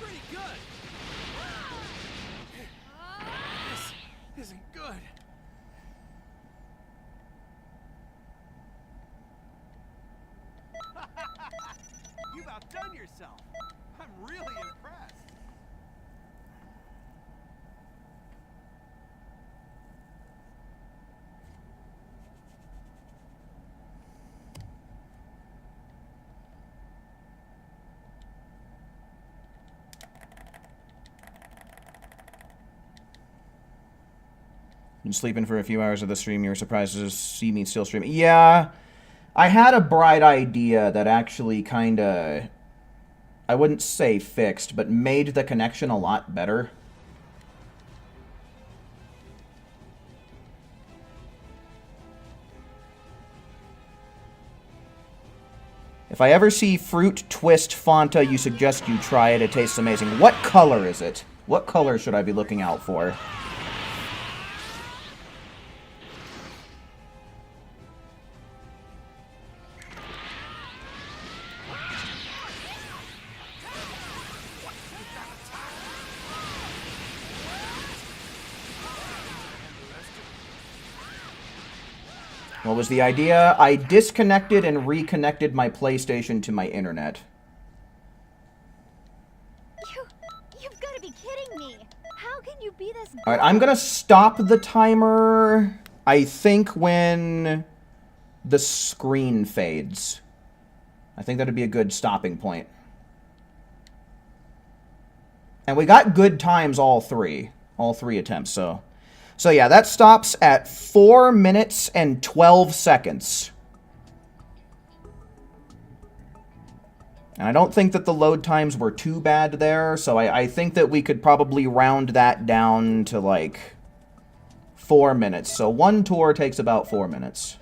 Pretty good. This isn't good. You've outdone yourself. I'm really impressed. Been sleeping for a few hours of the stream. You were surprised to see me still streaming. Yeah, I had a bright idea that actually kind of, I wouldn't say fixed, but made the connection a lot better. If I ever see Fruit Twist Fanta, you suggest you try it. It tastes amazing. What color is it? What color should I be looking out for? What was the idea? I disconnected and reconnected my PlayStation to my internet. You've got to be kidding me. How can you be this good? Alright, I'm gonna stop the timer, I think, when the screen fades. I think that'd be a good stopping point. And we got good times all three attempts, so... So yeah, that stops at 4 minutes and 12 seconds. And I don't think that the load times were too bad there, so I think that we could probably round that down to, like, 4 minutes. So one tour takes about 4 minutes.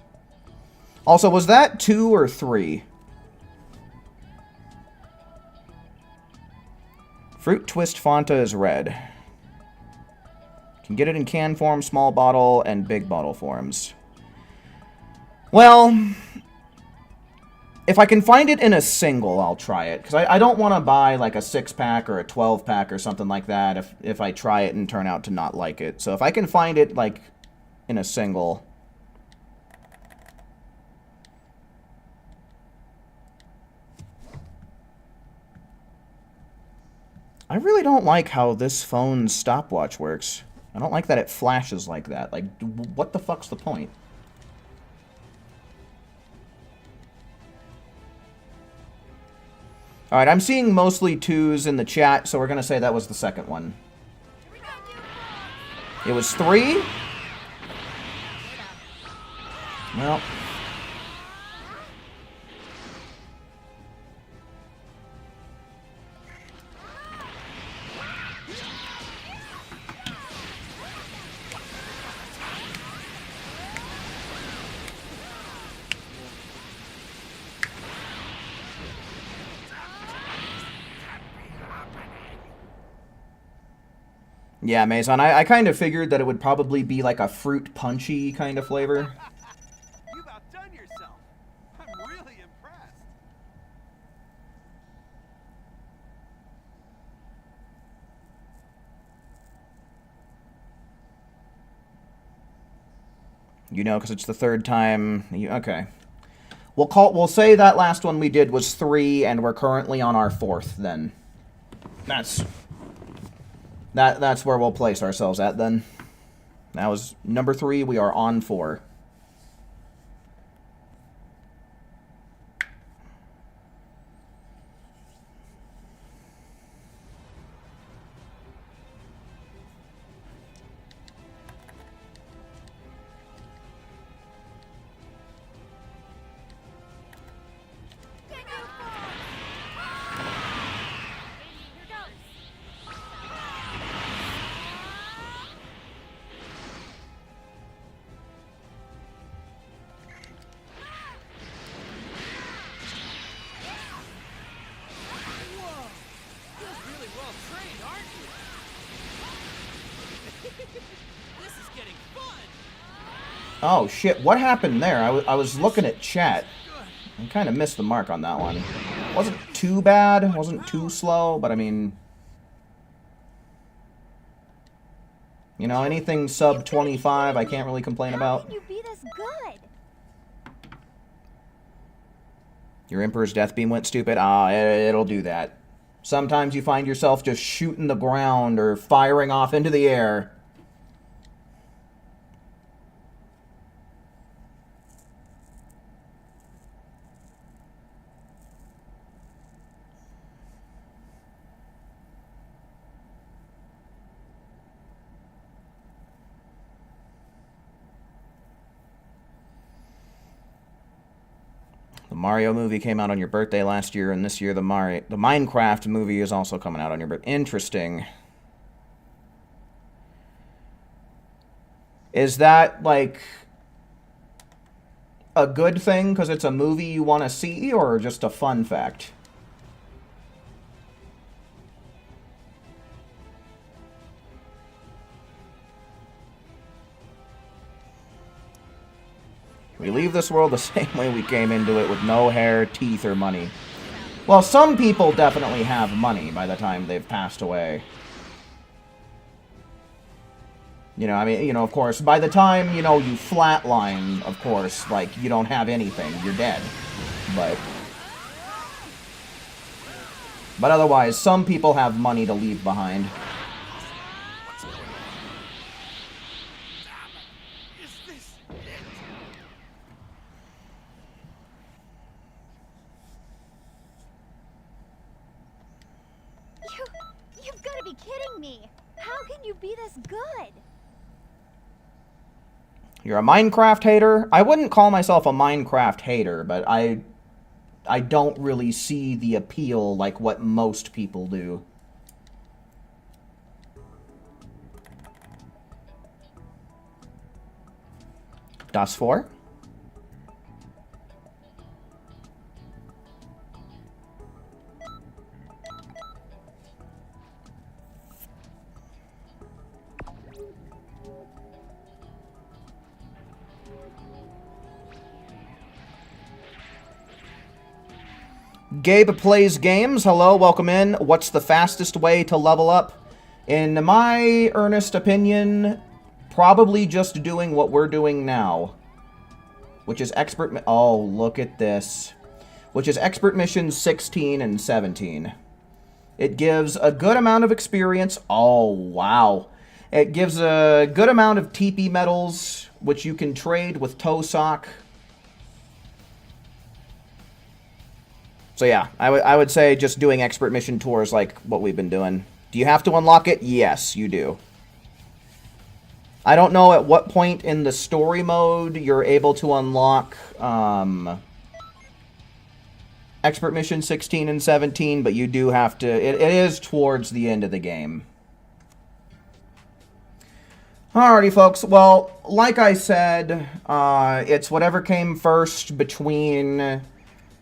Also, was that 2 or 3? Fruit Twist Fanta is red. Can get it in can form, small bottle, and big bottle forms. Well, if I can find it in a single, I'll try it. Because I don't want to buy like a 6-pack or a 12-pack or something like that if I try it and turn out to not like it. So if I can find it like in a single... I really don't like how this phone's stopwatch works. I don't like that it flashes like that. Like, what the fuck's the point? Alright, I'm seeing mostly 2s in the chat, so we're gonna say that was the second one. It was 3? Well... Yeah, Mason, I kind of figured that it would probably be like a fruit punchy kind of flavor. You've outdone yourself. I'm really impressed. You know, because it's the third time... okay. We'll say that last one we did was 3, and we're currently on our 4th. Then that's where we'll place ourselves at. Then that was number 3. We are on 4. Oh, shit. What happened there? I was looking at chat. I kind of missed the mark on that one. Wasn't too bad. Wasn't too slow, but I mean... You know, anything sub 25 I can't really complain about. How can you be this good? Your Emperor's Death Beam went stupid? Ah, it'll do that. Sometimes you find yourself just shooting the ground or firing off into the air. The Mario movie came out on your birthday last year, and this year the Minecraft movie is also coming out on your birthday. Interesting. Is that, like, a good thing because it's a movie you want to see, or just a fun fact? We leave this world the same way we came into it, with no hair, teeth, or money. Well, some people definitely have money by the time they've passed away. You know, I mean, you know, of course, by the time, you know, you flatline, of course, like, you don't have anything. You're dead. But otherwise, some people have money to leave behind. You've got to be kidding me. How can you be this good? You're a Minecraft hater? I wouldn't call myself a Minecraft hater, but I don't really see the appeal like what most people do. Das 4? Gabe plays games. Hello, welcome in. What's the fastest way to level up? In my earnest opinion, probably just doing what we're doing now, which is expert. Oh, look at this. Which is expert missions 16 and 17. It gives a good amount of experience. Oh, wow. It gives a good amount of TP medals, which you can trade with Tosock. So yeah, I would say just doing expert mission tours like what we've been doing. Do you have to unlock it? Yes, you do. I don't know at what point in the story mode you're able to unlock expert mission 16 and 17, but you do have to. It is towards the end of the game. Alrighty, folks. Well, like I said, it's whatever came first between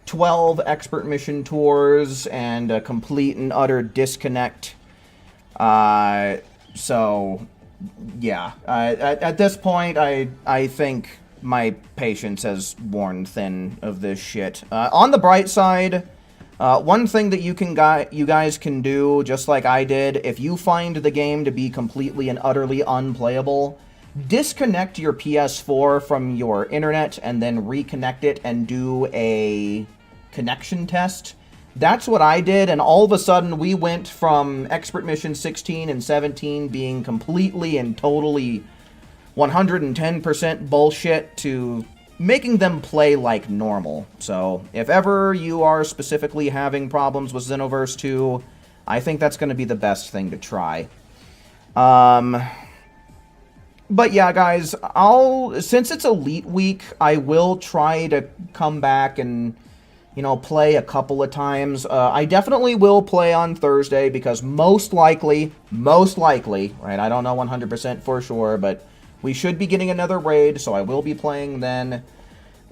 12 expert mission tours and a complete and utter disconnect. So, yeah. At this point, I think my patience has worn thin of this shit. On the bright side, one thing that you guys can do, just like I did, if you find the game to be completely and utterly unplayable, disconnect your PS4 from your internet and then reconnect it and do a connection test. That's what I did, and all of a sudden we went from Expert Mission 16 and 17 being completely and totally 110% bullshit to making them play like normal. So if ever you are specifically having problems with Xenoverse 2, I think that's going to be the best thing to try. But yeah, guys, since it's Elite Week, I will try to come back and, you know, play a couple of times. I definitely will play on Thursday because most likely, right, I don't know 100% for sure, but we should be getting another raid, so I will be playing then.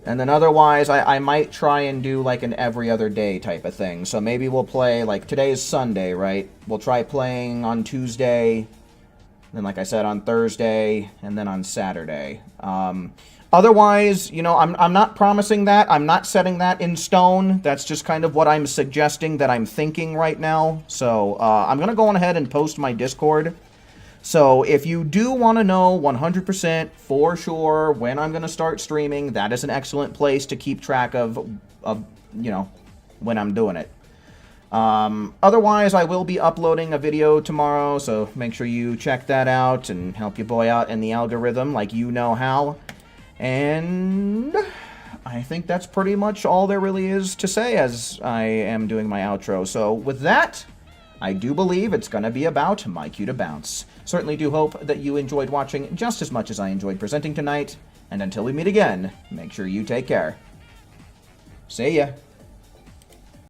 And then otherwise, I might try and do like an every other day type of thing. So maybe we'll play, like today is Sunday, right? We'll try playing on Tuesday, then like I said, on Thursday, and then on Saturday. Otherwise, you know, I'm not promising that. I'm not setting that in stone. That's just kind of what I'm suggesting that I'm thinking right now. So I'm going to go on ahead and post my Discord. So if you do want to know 100% for sure when I'm going to start streaming, that is an excellent place to keep track of you know, when I'm doing it. Otherwise, I will be uploading a video tomorrow, so make sure you check that out and help your boy out in the algorithm like you know how. And I think that's pretty much all there really is to say as I am doing my outro. So with that, I do believe it's going to be about my cue to bounce. Certainly do hope that you enjoyed watching just as much as I enjoyed presenting tonight. And until we meet again, make sure you take care. See ya.